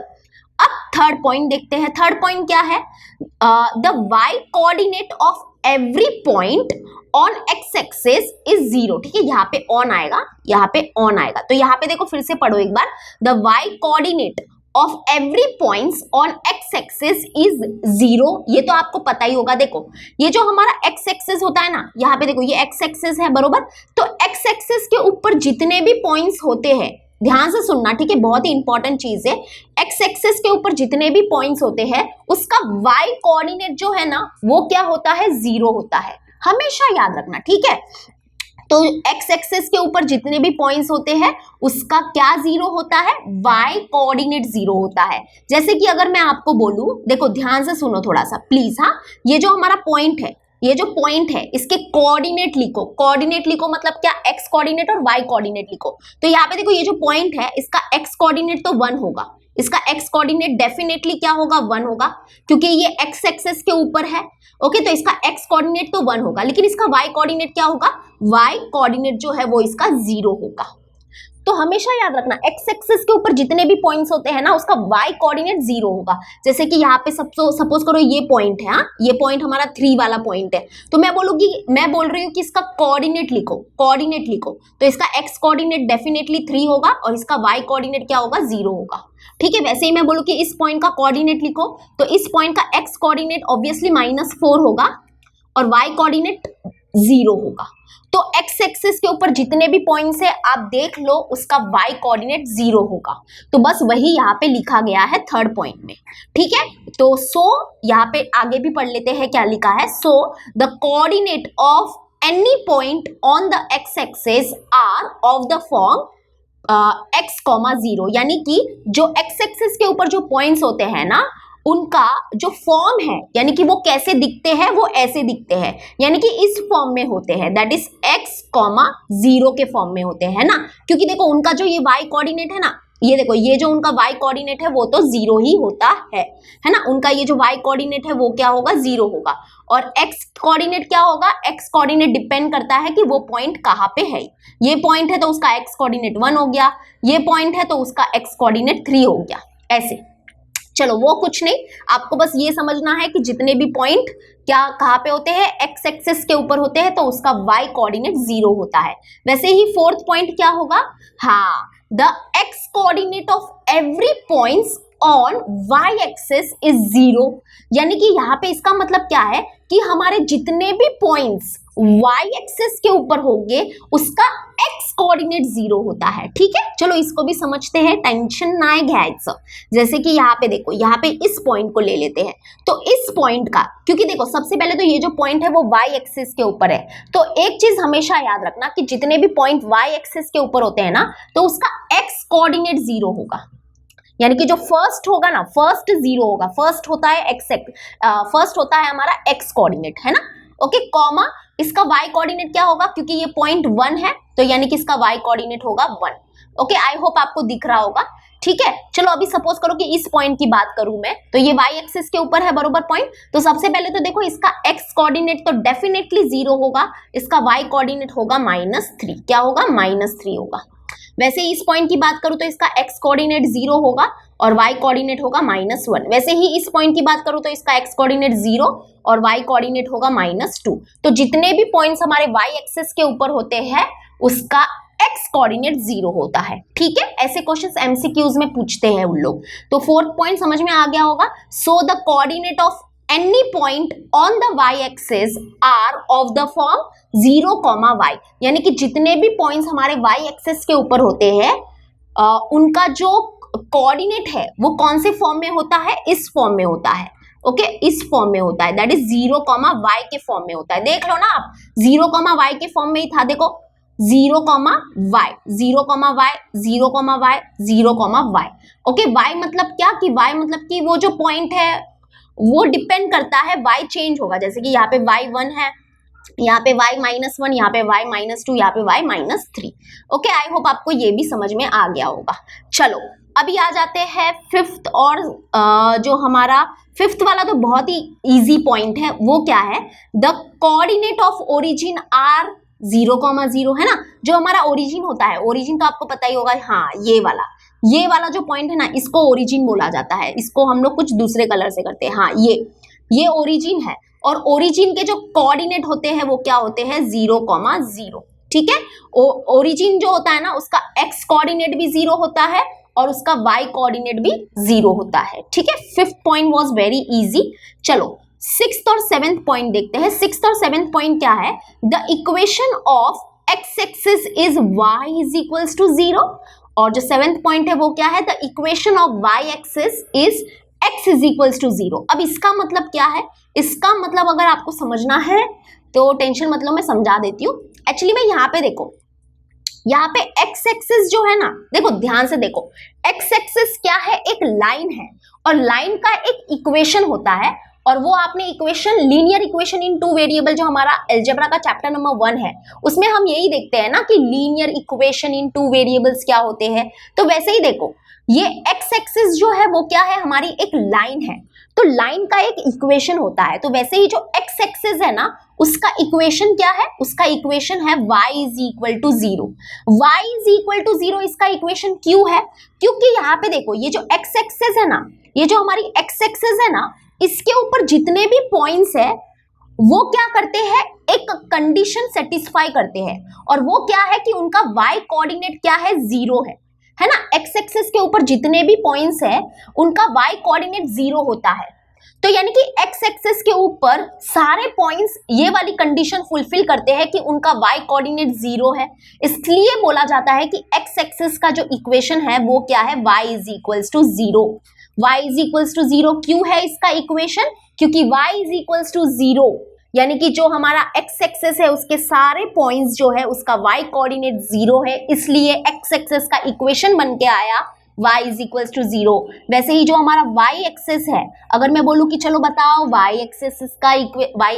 अब थर्ड पॉइंट देखते हैं। थर्ड पॉइंट क्या है, the Y coordinate of every point on x axis is 0, ठीक है। यहाँ पे ऑन आएगा, यहाँ पे ऑन आएगा, तो यहाँ पे देखो फिर से पढ़ो एक बार, the Y coordinate of every points on x axis is 0। ये तो आपको पता ही होगा। देखो ये जो हमारा एक्स एक्सिस होता है ना, यहाँ पे देखो ये एक्स एक्सिस है बरोबर, तो एक्स एक्सिस के ऊपर जितने भी पॉइंट्स होते हैं, ध्यान से सुनना, ठीक है, बहुत ही इंपॉर्टेंट चीज है। एक्स एक्सिस के ऊपर जितने भी पॉइंट्स होते हैं उसका वाई कोऑर्डिनेट जो है ना वो क्या होता है, 0 होता है, हमेशा याद रखना, ठीक है। तो एक्स एक्सिस के ऊपर जितने भी पॉइंट्स होते हैं उसका क्या 0 होता है, वाई कोऑर्डिनेट 0 होता है। जैसे कि अगर मैं आपको बोलूं, देखो ध्यान से सुनो थोड़ा सा प्लीज, हाँ, ये जो हमारा पॉइंट है, ये जो पॉइंट है इसके कोऑर्डिनेट लिखो, कोऑर्डिनेट लिखो मतलब क्या, एक्स कोऑर्डिनेट और वाई कोऑर्डिनेट लिखो। तो यहाँ पे देखो ये जो पॉइंट है इसका एक्स कोऑर्डिनेट तो 1 होगा, इसका एक्स कोऑर्डिनेट डेफिनेटली क्या होगा, 1 होगा, क्योंकि ये एक्स एक्सिस के ऊपर है, ओके। तो इसका एक्स कोऑर्डिनेट तो 1 होगा, लेकिन इसका वाई कोऑर्डिनेट क्या होगा, वाई कोऑर्डिनेट जो है वो इसका 0 होगा। तो हमेशा याद रखना एक्स एक्सिस के ऊपर जितने भी पॉइंट्स होते हैं ना उसका वाई कोऑर्डिनेट 0 होगा। जैसे कि यहाँ पे सपोज करो ये पॉइंट है, हाँ, ये पॉइंट हमारा 3 वाला पॉइंट है, तो मैं बोल रही हूँ कि इसका कोऑर्डिनेट लिखो, कोऑर्डिनेट लिखो, तो इसका एक्स कोऑर्डिनेट डेफिनेटली 3 होगा और इसका वाई कोऑर्डिनेट क्या होगा, 0 होगा, ठीक है। वैसे ही मैं बोलूँ कि इस पॉइंट का कोऑर्डिनेट लिखो, तो इस पॉइंट का एक्स कोऑर्डिनेट ऑब्वियसली -4 होगा और वाई कोऑर्डिनेट 0 होगा। तो एक्स एक्सिस के ऊपर जितने भी पॉइंट्स है आप देख लो उसका वाई कोऑर्डिनेट 0 होगा। तो बस वही यहाँ पे लिखा गया है थर्ड पॉइंट में, ठीक है। तो सो यहाँ पे आगे भी पढ़ लेते हैं क्या लिखा है। So the coordinate of any point on the x axis are of the form x, 0, यानी कि जो एक्स एक्सिस के ऊपर जो पॉइंट्स होते हैं ना उनका जो फॉर्म है, यानी कि वो कैसे दिखते हैं, वो ऐसे दिखते हैं, यानी कि इस फॉर्म में होते हैं, दैट इज x, 0 के फॉर्म में होते हैं ना। क्योंकि देखो उनका जो ये y कोऑर्डिनेट है ना, ये देखो ये जो उनका y कोऑर्डिनेट है वो तो 0 ही होता है ना। उनका ये जो y कोऑर्डिनेट है वो क्या होगा, 0 होगा। और x कोऑर्डिनेट क्या होगा, x कोऑर्डिनेट डिपेंड करता है कि वो पॉइंट कहाँ पे है। ये पॉइंट है तो उसका x कोऑर्डिनेट 1 हो गया, ये पॉइंट है तो उसका x कोऑर्डिनेट 3 हो गया, ऐसे, चलो वो कुछ नहीं, आपको बस ये समझना है कि जितने भी पॉइंट क्या कहाँ पे होते हैं, एक्स एक्सिस के ऊपर होते हैं, तो उसका वाई कोऑर्डिनेट 0 होता है। वैसे ही फोर्थ पॉइंट क्या होगा, हाँ, the x coordinate of every points on y axis is 0, यानी कि यहाँ पे इसका मतलब क्या है कि हमारे जितने भी पॉइंट्स वाई एक्सिस के ऊपर होंगे उसका एक्स कोऑर्डिनेट 0 होता है। ठीक है, चलो इसको भी समझते हैं, टेंशन ना घ्यायचं। जैसे कि यहाँ पे देखो, यहाँ पे इस पॉइंट को ले लेते हैं, तो इस पॉइंट का, क्योंकि देखो सबसे पहले तो ये जो पॉइंट है वो वाई एक्सिस के ऊपर है, तो एक चीज हमेशा याद रखना कि जितने भी पॉइंट वाई एक्सिस के ऊपर होते हैं ना, तो उसका एक्स कोऑर्डिनेट 0 होगा, यानी कि जो फर्स्ट होगा ना, फर्स्ट 0 होगा, फर्स्ट होता है फर्स्ट होता है हमारा एक्स कोऑर्डिनेट, है ना, ओके, कॉमा इसका y कोऑर्डिनेट क्या होगा, क्योंकि ये पॉइंट 1 है तो यानी कि इसका y कोऑर्डिनेट होगा 1। ओके, आई होप आपको दिख रहा होगा। ठीक है, चलो अभी सपोज करो कि इस पॉइंट की बात करूं मैं, तो ये y एक्सिस के ऊपर है बरोबर पॉइंट, तो सबसे पहले तो देखो इसका x कोऑर्डिनेट तो डेफिनेटली 0 होगा, इसका y कोऑर्डिनेट होगा -3, क्या होगा, -3 होगा। वैसे ही इस पॉइंट की बात करूं तो इसका x कोऑर्डिनेट 0 होगा और y कोऑर्डिनेट होगा -1। वैसे ही इस पॉइंट की बात करूं तो इसका x कोऑर्डिनेट 0 और y कोऑर्डिनेट होगा -2। तो जितने भी पॉइंट्स हमारे y एक्सिस के ऊपर होते हैं उसका x कोऑर्डिनेट 0 होता है। ठीक है, ऐसे क्वेश्चंस एमसीक्यूज में पूछते हैं उन लोग। तो फोर्थ पॉइंट समझ में आ गया होगा। सो the coordinate of any point on the y axis are of the form 0, y, यानी कि जितने भी पॉइंट्स हमारे y एक्सिस के ऊपर होते हैं उनका जो कोऑर्डिनेट है वो कौन से फॉर्म में होता है, इस फॉर्म में होता है। ओके, इस फॉर्म में होता है, दैट इज 0, y के फॉर्म में होता है। देख लो ना आप, 0, y के फॉर्म में ही था, देखो 0, y, 0, y, 0, y, 0, y। Okay, y मतलब क्या, कि y मतलब कि वो जो पॉइंट है वो डिपेंड करता है, y चेंज होगा, जैसे कि यहाँ पे y1 है, यहाँ पे y -1, यहाँ पे y -2, यहाँ पे y -3। ओके, आई होप आपको ये भी समझ में आ गया होगा। चलो अभी आ जाते हैं फिफ्थ, और जो हमारा फिफ्थ वाला तो बहुत ही इजी पॉइंट है, वो क्या है, the coordinate of origin are 0, 0, है ना, जो हमारा ओरिजिन होता है, ओरिजिन तो आपको पता ही होगा, हाँ ये वाला जो पॉइंट है ना, इसको ओरिजिन बोला जाता है, इसको हम लोग कुछ दूसरे कलर से करते हैं, हाँ ये ओरिजिन है, और ओरिजिन के जो कोऑर्डिनेट होते हैं वो क्या होते हैं, 0, 0। ठीक है, ओरिजिन जो होता है ना उसका एक्स कोऑर्डिनेट भी 0 होता है और उसका वाई कोऑर्डिनेट भी 0 होता है। ठीक है, fifth point was very easy. चलो सिक्स्थ और सेवेंथ पॉइंट देखते हैं। सिक्स्थ और सेवेंथ पॉइंट क्या है, the equation of x axis is y is equals to 0, और जो सेवेंथ पॉइंट है वो क्या है, the equation of y axis is x is equals to 0। अब इसका मतलब क्या है, इसका मतलब अगर आपको समझना है तो टेंशन मतलब मैं समझा देती हूँ। एक्चुअली में यहाँ पे देखो, यहाँ पे x एक्सिस जो है ना, देखो ध्यान से देखो, x एक्सिस क्या है, एक लाइन है, और लाइन का एक इक्वेशन होता है, और वो आपने equation, linear equation in 2 variable, जो हमारा अलजेब्रा का चैप्टर नंबर 1 है उसमें हम यही देखते हैं ना कि लीनियर इक्वेशन इन 2 वेरिएबल्स क्या होते हैं। तो वैसे ही देखो, ये x एक्सिस जो है वो क्या है, हमारी एक लाइन है, तो लाइन का एक इक्वेशन होता है। तो वैसे ही जो x एक्सिस है ना उसका इक्वेशन क्या है, उसका इक्वेशन है y is equal to 0। y is equal to 0 इसका इक्वेशन क्यों है, क्योंकि यहाँ पे देखो ये जो x एक्सिस है ना, ये जो हमारी x एक्सिस है ना, इसके ऊपर जितने भी पॉइंट्स है वो क्या करते हैं, एक कंडीशन सेटिस्फाई करते हैं, और वो क्या है कि उनका y कोऑर्डिनेट क्या है, 0 है ना। x एक्सिस के ऊपर जितने भी पॉइंट्स है उनका y कोऑर्डिनेट 0 होता है, तो यानी कि x एक्सिस के ऊपर सारे पॉइंट्स ये वाली कंडीशन फुलफिल करते हैं कि उनका y कोऑर्डिनेट 0 है, इसलिए बोला जाता है कि x एक्सिस का जो इक्वेशन है वो क्या है, y is equals to 0। y is equals to 0 क्यों है इसका इक्वेशन, क्योंकि y इज इक्वल्स टू 0 यानी कि जो हमारा x एक्सिस है उसके सारे पॉइंट्स जो है उसका y कोऑर्डिनेट 0 है, इसलिए x एक्सिस का इक्वेशन बन के आया y इज इक्वल्स टू 0। वैसे ही जो हमारा y एक्सिस है, अगर मैं बोलूं कि चलो बताओ y एक्सिस का y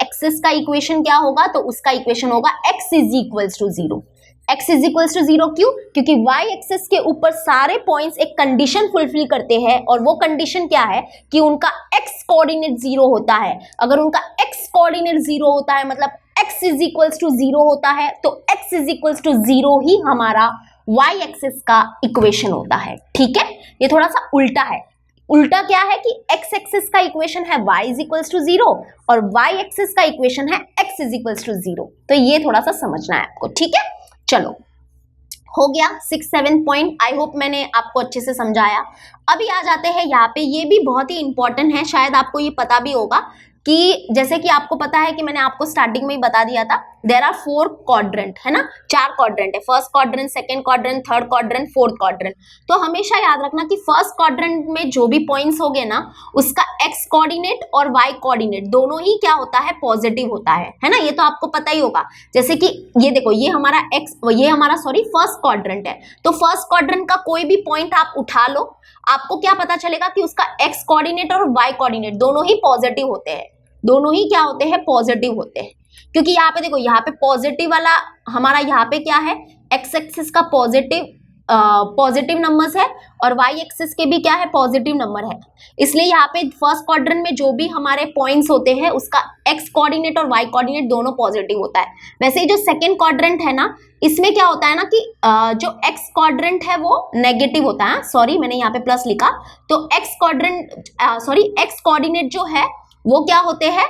एक्सिस का इक्वेशन क्या होगा, तो उसका इक्वेशन होगा x is equals to 0। x is equals to 0 क्यों, क्योंकि y एक्सिस के ऊपर सारे पॉइंट्स एक कंडीशन फुलफिल करते हैं, और वो कंडीशन क्या है कि उनका x कोऑर्डिनेट 0 होता है। अगर उनका x कोऑर्डिनेट 0 होता है मतलब x इज इक्वल्स टू 0 होता है, तो x इज इक्वल्स टू 0 ही हमारा y एक्सिस का इक्वेशन होता है। ठीक है, ये थोड़ा सा उल्टा है। उल्टा क्या है कि x एक्सिस का इक्वेशन है y इज इक्वल्स टू 0 और y एक्सिस का इक्वेशन है x इज इक्वल्स टू 0। तो ये थोड़ा सा समझना है आपको। ठीक है, चलो हो गया 6-7 पॉइंट। आई होप मैंने आपको अच्छे से समझाया। अभी आ जाते हैं यहाँ पे, ये भी बहुत ही इंपॉर्टेंट है, शायद आपको ये पता भी होगा कि जैसे कि आपको पता है कि मैंने आपको स्टार्टिंग में ही बता दिया था, देयर आर 4 क्वाड्रेंट, है ना, 4 क्वाड्रेंट है, first quadrant, second quadrant, third quadrant, fourth quadrant. तो हमेशा याद रखना कि फर्स्ट क्वाड्रेंट में जो भी पॉइंट्स होंगे ना, उसका एक्स कोऑर्डिनेट और वाई कोऑर्डिनेट दोनों ही क्या होता है, पॉजिटिव होता है ना, ये तो आपको पता ही होगा। जैसे कि ये देखो, ये हमारा फर्स्ट क्वाड्रेंट है, तो फर्स्ट क्वाड्रेंट का कोई भी पॉइंट आप उठा लो, आपको क्या पता चलेगा कि उसका एक्स कोऑर्डिनेट और वाई कोऑर्डिनेट दोनों ही पॉजिटिव होते हैं, दोनों ही क्या होते हैं, पॉजिटिव होते हैं। क्योंकि यहाँ पे देखो, यहाँ पे पॉजिटिव वाला हमारा यहाँ पे क्या है, एक्स एक्सिस का पॉजिटिव नंबर्स है और वाई एक्सिस के भी क्या है, पॉजिटिव नंबर है। इसलिए यहाँ पे फर्स्ट क्वाड्रेंट में जो भी हमारे पॉइंट्स होते हैं, उसका एक्स कोऑर्डिनेट और वाई कोऑर्डिनेट दोनों पॉजिटिव होता है। वैसे ही जो सेकेंड क्वाड्रेंट है ना, इसमें क्या होता है ना कि जो एक्स क्वाड्रेंट है वो नेगेटिव होता है। सॉरी, मैंने यहाँ पे प्लस लिखा, तो एक्स कोऑर्डिनेट जो है वो क्या होते हैं,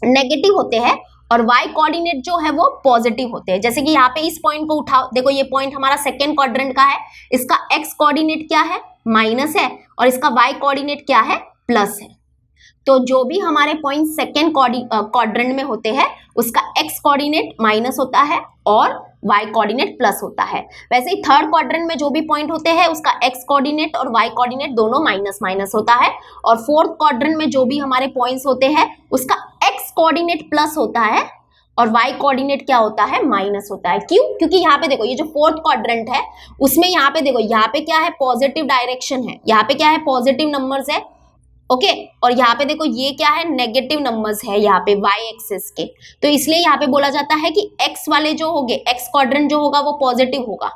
नेगेटिव होते हैं, और y कोऑर्डिनेट जो है वो पॉजिटिव होते हैं। जैसे कि यहाँ पे इस पॉइंट को उठाओ, देखो ये पॉइंट हमारा सेकेंड क्वाड्रेंट का है, इसका x कोऑर्डिनेट क्या है, माइनस है, और इसका y कोऑर्डिनेट क्या है, प्लस है। तो जो भी हमारे पॉइंट सेकेंड क्वाड्रेंट में होते हैं, उसका x कोऑर्डिनेट माइनस होता है और y कोऑर्डिनेट प्लस होता है। वैसे ही थर्ड क्वाड्रेंट में जो भी पॉइंट होते हैं, उसका x कोऑर्डिनेट और y कोऑर्डिनेट दोनों माइनस माइनस होता है, और फोर्थ क्वाड्रेंट में जो भी हमारे पॉइंट्स होते हैं, उसका x कोऑर्डिनेट प्लस होता है और y कोऑर्डिनेट क्या होता है, माइनस होता है। क्यों? क्योंकि यहाँ पे देखो, ये जो फोर्थ क्वाड्रेंट है, उसमें यहाँ पे देखो, यहाँ पे क्या है, पॉजिटिव डायरेक्शन है, यहाँ पे क्या है, पॉजिटिव नंबर्स है, ओके, और यहाँ पे देखो ये क्या है, नेगेटिव नंबर्स है यहाँ पे y एक्सिस के। तो इसलिए यहाँ पे बोला जाता है कि x वाले जो होंगे, x क्वाड्रेंट जो होगा वो पॉजिटिव होगा।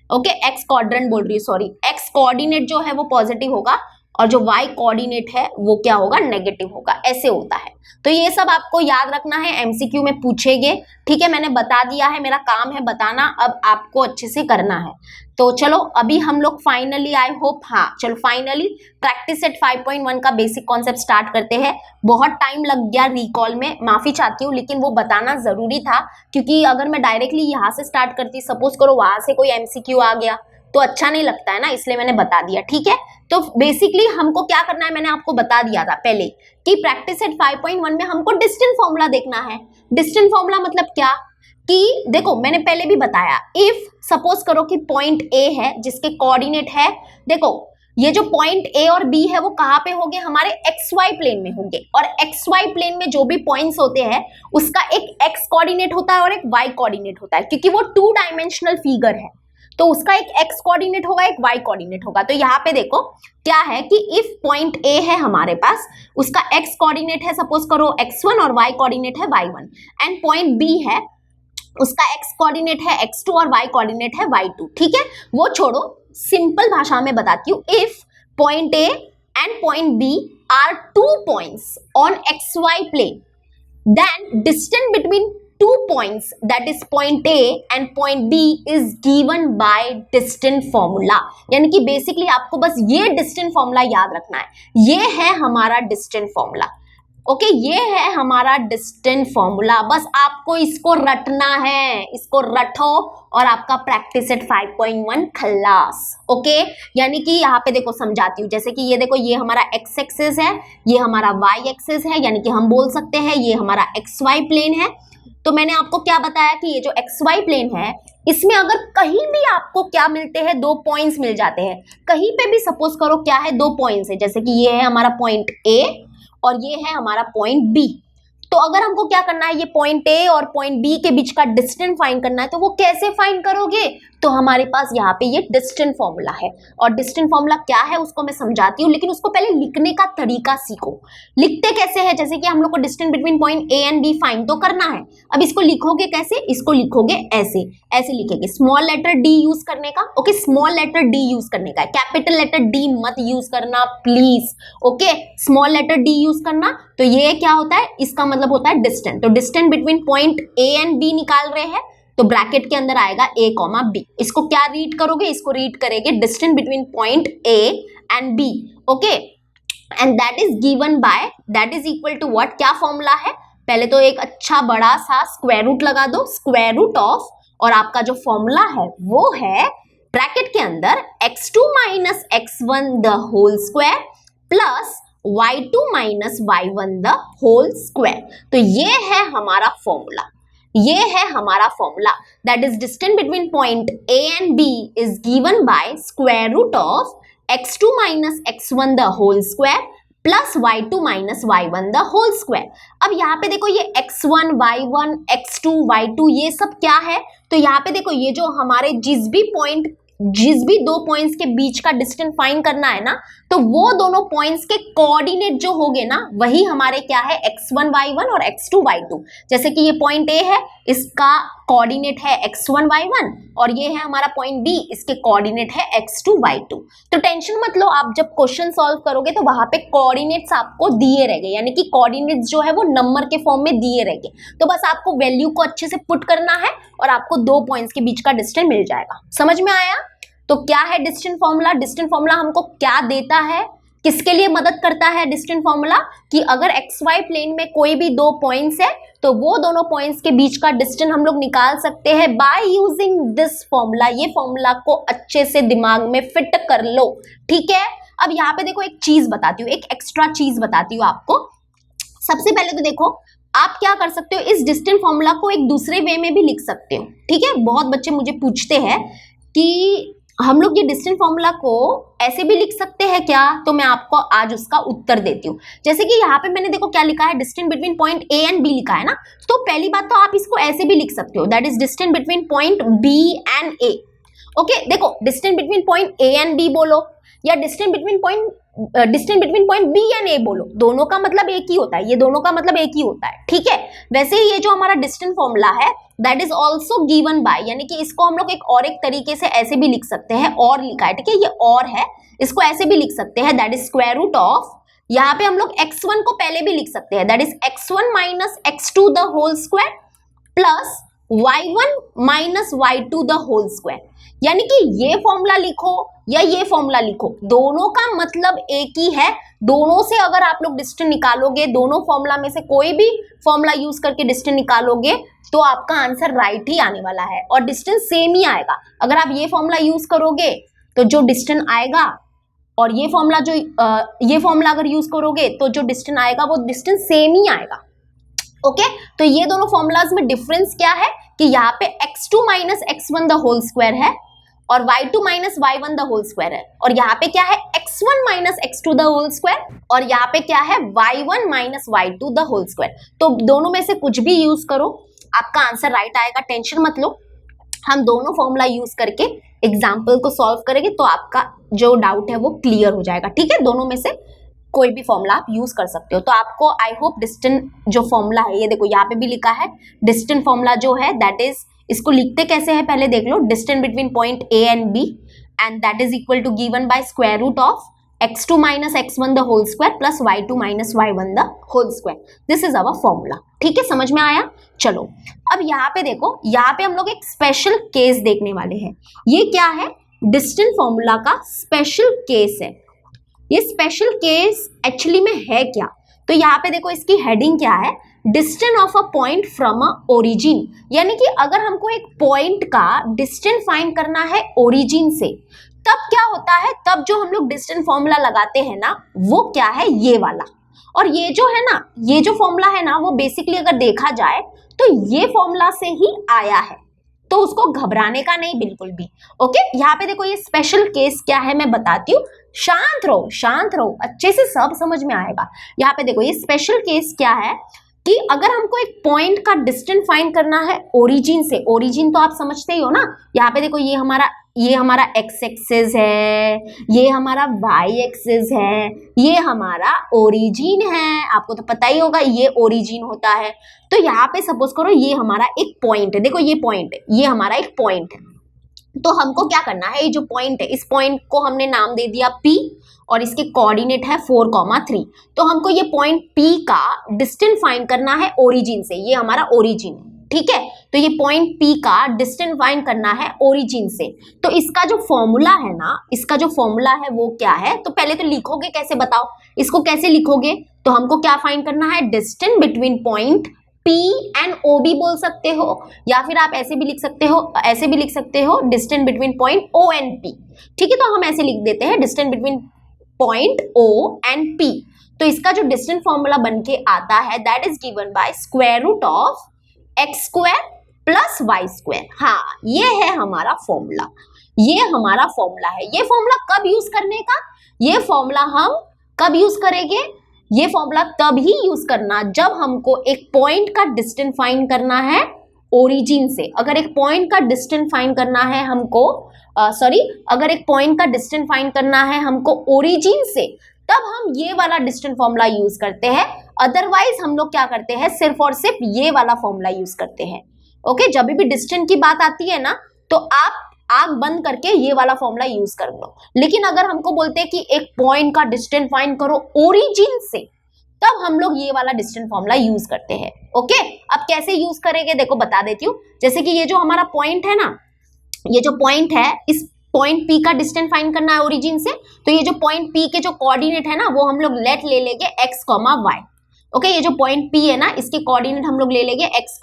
ओके, x क्वाड्रेंट बोल रही हूँ, सॉरी, x कोऑर्डिनेट जो है वो पॉजिटिव होगा और जो y कोऑर्डिनेट है वो क्या होगा, नेगेटिव होगा। ऐसे होता है। तो ये सब आपको याद रखना है, एमसीक्यू में पूछेंगे। ठीक है, मैंने बता दिया है, मेरा काम है बताना, अब आपको अच्छे से करना है। तो चलो अभी हम लोग फाइनली, आई होप, हाँ चलो फाइनली प्रैक्टिस सेट 5.1 का बेसिक कॉन्सेप्ट स्टार्ट करते हैं। बहुत टाइम लग गया रिकॉल में, माफी चाहती हूँ, लेकिन वो बताना जरूरी था, क्योंकि अगर मैं डायरेक्टली यहाँ से स्टार्ट करती, सपोज करो वहां से कोई एमसीक्यू आ गया तो अच्छा नहीं लगता है ना, इसलिए मैंने बता दिया। ठीक है, तो बेसिकली हमको क्या करना है, मैंने आपको बता दिया था पहले कि प्रैक्टिस सेट 5.1 में हमको डिस्टेंस फॉर्मूला देखना है। डिस्टेंस फॉर्मूला मतलब क्या कि देखो, मैंने पहले भी बताया, इफ सपोज करो कि पॉइंट ए है जिसके कोऑर्डिनेट है, देखो ये जो पॉइंट ए और बी है वो कहाँ पे होंगे, हमारे एक्स वाई प्लेन में होंगे, और एक्स वाई प्लेन में जो भी पॉइंट्स होते हैं उसका एक एक्स कोऑर्डिनेट होता है और एक वाई कोऑर्डिनेट होता है, क्योंकि वो 2 डायमेंशनल फिगर है, तो उसका एक x कोऑर्डिनेट होगा, एक y कोऑर्डिनेट होगा। तो यहाँ पे देखो क्या है कि इफ पॉइंट A है हमारे पास, उसका x कोऑर्डिनेट है सपोज करो x1 और y कोऑर्डिनेट है y1, एंड पॉइंट B है, उसका x कोऑर्डिनेट है x2 और y कोऑर्डिनेट है y2। ठीक है, वो छोड़ो, सिंपल भाषा में बताती हूँ। If point A and point B are 2 points on xy plane, then distance between 2 points, that is point A and point B, is given by distance formula। यानी कि बेसिकली आपको बस ये distance formula याद रखना है, ये है हमारा distance formula। ओके, ये है हमारा distance formula, बस आपको इसको रटना है, इसको रटो और आपका प्रैक्टिस सेट 5.1 खल्लास। ओके, यानी कि यहाँ पे देखो समझाती हूँ, जैसे कि ये देखो, ये हमारा x एक्सिस है, ये हमारा y एक्सिस है, यानी कि हम बोल सकते हैं ये हमारा xy प्लेन है। तो मैंने आपको क्या बताया कि ये जो xy प्लेन है, इसमें अगर कहीं भी आपको क्या मिलते हैं, 2 पॉइंट्स मिल जाते हैं, कहीं पे भी सपोज करो क्या है, 2 पॉइंट्स है, जैसे कि ये है हमारा पॉइंट A और ये है हमारा पॉइंट B। तो अगर हमको क्या करना है, ये पॉइंट A और पॉइंट B के बीच का डिस्टेंस फाइंड करना है, तो वो कैसे फाइंड करोगे, तो हमारे पास यहाँ पे ये डिस्टेंस फॉर्मूला है, और डिस्टेंस फॉर्मूला क्या है उसको मैं समझाती हूँ, लेकिन उसको पहले लिखने का तरीका सीखो। लिखते कैसे है, जैसे कि हम लोग को distance between point A and B find तो करना है, अब इसको लिखोगे कैसे, इसको लिखोगे ऐसे, ऐसे लिखेंगे, स्मॉल लेटर D यूज करने का। Okay, small letter D use करने का है, कैपिटल लेटर D मत यूज करना please. Okay, small letter D use करना। तो ये क्या होता है, इसका मतलब होता है डिस्टेंस। तो distance between point A and B निकाल रहे हैं, तो ब्रैकेट के अंदर आएगा a कॉमा b। इसको क्या रीड करोगे, इसको रीड करेंगे distance between point a and b। Okay, and that is given by, that is equal to what, क्या फॉर्मूला है, पहले तो एक अच्छा बड़ा सा स्क्वायर रूट लगा दो, स्क्वायर रूट ऑफ, और आपका जो फॉर्मूला है वो है ब्रैकेट के अंदर x2 minus x1 the whole square plus y2 minus y1 the whole square. तो ये है हमारा फॉर्मूला, ये है हमारा formula, that is distance between point a and b is given by square root of x2 minus x1 the whole square plus y2 minus y1 the whole square. अब यहाँ पे देखो ये x1 y1 x2 y2 ये सब क्या है, तो यहाँ पे देखो ये जो हमारे जिस भी दो पॉइंट्स के बीच का डिस्टेंस फाइंड करना है ना, तो वो दोनों पॉइंट्स के कोऑर्डिनेट जो होंगे ना वही हमारे क्या है x1 y1 और x2 y2। जैसे कि ये पॉइंट A है, इसका कोऑर्डिनेट है x1 y1, और ये है हमारा पॉइंट B, इसके कोऑर्डिनेट है x2 y2। तो टेंशन मत लो, आप जब क्वेश्चन सॉल्व करोगे तो वहां पे कोऑर्डिनेट्स आपको दिए रहेंगे, यानी कि कोऑर्डिनेट्स जो है वो नंबर के फॉर्म में दिए रहेंगे, तो बस आपको वैल्यू को अच्छे से पुट करना है और आपको दो पॉइंट्स के बीच का डिस्टेंस मिल जाएगा। समझ में आया? तो क्या है डिस्टेंस फॉर्मूला? डिस्टेंस फॉर्मूला हमको क्या देता है, किसके लिए मदद करता है डिस्टेंस फॉर्मूला, कि अगर XY प्लेन में कोई भी दो पॉइंट्स है तो वो दोनों पॉइंट्स के बीच का डिस्टेंस हम लोग निकाल सकते हैं बाय यूजिंग दिस फॉर्मूला। ये फॉर्मूला को अच्छे से दिमाग में फिट कर लो, ठीक है। अब यहाँ पे देखो एक चीज बताती हूँ, एक एक्स्ट्रा चीज बताती हूँ आपको। सबसे पहले तो देखो आप क्या कर सकते हो, इस डिस्टेंस फॉर्मूला को एक दूसरे वे में भी लिख सकते हो, ठीक है। बहुत बच्चे मुझे पूछते हैं कि हम लोग ये डिस्टेंस फॉर्मूला को ऐसे भी लिख सकते हैं क्या, तो मैं आपको आज उसका उत्तर देती हूँ। जैसे कि यहाँ पे मैंने देखो क्या लिखा है, distance between point A and B लिखा है ना, तो पहली बात तो आप इसको ऐसे भी लिख सकते हो, that is distance between point B and A। Okay, देखो distance between point A and B बोलो, या distance between point B and A बोलो, दोनों का मतलब एक ही होता है, ये दोनों का मतलब एक ही होता है, ठीक है। वैसे ही ये जो हमारा डिस्टेंस फॉर्मूला है that is also given by, यानी कि इसको हम लोग एक तरीके से ऐसे भी लिख सकते हैं, और लिखा है, ठीक है, ये और है, इसको ऐसे भी लिख सकते हैं, that is square root of, यहाँ पे हम लोग x1 को पहले भी लिख सकते हैं, that is x1 minus x2 the whole square plus y1 minus y2 the whole square. यानी कि ये फॉर्मूला लिखो या ये फॉर्मूला लिखो, दोनों का मतलब एक ही है। दोनों से अगर आप लोग डिस्टेंस निकालोगे, दोनों फॉर्मूला में से कोई भी फॉर्मूला यूज करके डिस्टेंस निकालोगे तो आपका आंसर राइट ही आने वाला है और डिस्टेंस सेम ही आएगा। अगर आप ये फॉर्मूला यूज करोगे तो जो डिस्टेंस आएगा, और ये फॉर्मूला अगर यूज करोगे तो जो डिस्टेंस आएगा वो डिस्टेंस सेम ही आएगा। ओके, तो ये दोनों फॉर्मूलाज में डिफरेंस क्या है कि यहाँ पे x2 minus x1 the whole square है और y2 minus y1 the whole square है, और यहाँ पे क्या है x1 minus x2 the whole square, और यहाँ पे क्या है y1 minus y2 the whole square. तो दोनों में से कुछ भी यूज करो, आपका आंसर राइट आएगा, टेंशन मत लो। हम दोनों फॉर्मूला यूज करके एग्जाम्पल को सॉल्व करेंगे तो आपका जो डाउट है वो क्लियर हो जाएगा, ठीक है। दोनों में से कोई भी फॉर्मूला आप यूज कर सकते हो। तो आपको आई होप डिस्टेंस जो फॉर्मूला है, ये देखो यहाँ पे भी लिखा है डिस्टेंस फॉर्मूला जो है दैट इज, इसको लिखते कैसे है पहले देख लो, distance between point A and B and that is equal to given by square root of x2 minus x1 the whole square plus y2 minus y1 the whole square. This is our formula, ठीक है, समझ में आया। चलो अब यहाँ पे देखो, यहाँ पे हम लोग एक स्पेशल केस देखने वाले हैं। ये क्या है, डिस्टेंस फॉर्मूला का स्पेशल केस है। ये स्पेशल केस एक्चुअली में है क्या, तो यहाँ पे देखो इसकी हेडिंग क्या है, distance of a point from a origin. यानी कि अगर हमको एक पॉइंट का डिस्टेंस फाइंड करना है ओरिजिन से, तब क्या होता है, तब जो हम लोग डिस्टेंस फॉर्मूला लगाते हैं ना वो क्या है, ये वाला। और ये जो है ना, ये जो फॉर्मूला है ना वो बेसिकली अगर देखा जाए तो ये फॉर्मूला से ही आया है, तो उसको घबराने का नहीं बिल्कुल भी। ओके, यहाँ पे देखो ये स्पेशल केस क्या है मैं बताती हूँ, शांत रहो, अच्छे से सब समझ में आएगा। यहाँ पे देखो ये स्पेशल केस क्या है कि अगर हमको एक पॉइंट का डिस्टेंस फाइंड करना है ओरिजिन से, ओरिजिन तो आप समझते ही हो ना, यहाँ पे देखो ये हमारा x एक्सिस है, ये हमारा y एक्सिस है, ये हमारा ओरिजिन है, आपको तो पता ही होगा ये ओरिजिन होता है। तो यहाँ पे सपोज करो ये हमारा एक पॉइंट है, देखो ये पॉइंट है, ये हमारा एक पॉइंट है। तो हमको क्या करना है, ये जो पॉइंट है इस पॉइंट को हमने नाम दे दिया P और इसके कोऑर्डिनेट है 4,3। तो हमको ये पॉइंट P का डिस्टेंस फाइंड करना है ओरिजिन से, ये हमारा ओरिजिन है। ठीक है। तो ये पॉइंट P का डिस्टेंस फाइंड करना है ओरिजिन से। तो इसका जो फॉर्मूला है ना, इसका जो फॉर्मूला है वो क्या है, तो पहले तो लिखोगे कैसे बताओ, इसको कैसे लिखोगे, तो हमको क्या फाइंड करना है, distance between point P and O भी बोल सकते हो, या फिर आप ऐसे भी लिख सकते हो, ऐसे भी लिख सकते हो, distance between point O and P, ठीक है। तो हम ऐसे लिख देते हैं distance between point O and P। तो इसका जो डिस्टेंस फॉर्मूला बन के आता है that is given by square root of x square plus y square. हाँ, ये है हमारा फॉर्मूला, ये हमारा फॉर्मूला है। ये फॉर्मूला कब यूज करने का, ये फॉर्मूला हम कब यूज करेंगे, ये फॉर्मूला तब ही यूज करना जब हमको एक पॉइंट का डिस्टेंस फाइंड करना है ओरिजिन से। अगर एक पॉइंट का डिस्टेंस फाइंड करना है हमको, अगर एक पॉइंट का डिस्टेंस फाइंड करना है हमको ओरिजिन से, तब हम ये वाला डिस्टेंस फॉर्मूला यूज करते हैं। अदरवाइज हम लोग क्या करते हैं, सिर्फ और सिर्फ ये वाला फॉर्मूला यूज करते हैं। ओके, जब भी डिस्टेंस की बात आती है ना, तो आप आंख बंद करके ये वाला फॉर्मूला यूज कर लो। लेकिन अगर हमको बोलते हैं कि एक पॉइंट का डिस्टेंस फाइंड करो ओरिजिन से, तब हम लोग ये वाला डिस्टेंस फॉर्मूला यूज करते हैं। ओके, अब कैसे यूज करेंगे देखो बता देती हूँ। जैसे कि ये जो हमारा पॉइंट है ना, ये जो पॉइंट है, इस पॉइंट P का डिस्टेंस फाइंड करना है ओरिजिन से। तो ये जो पॉइंट P के जो कोऑर्डिनेट है ना, वो हम लोग लेट ले लेंगे x, y। ओके, ये जो पॉइंट P है ना, इसके कोऑर्डिनेट हम लोग ले लेंगे x,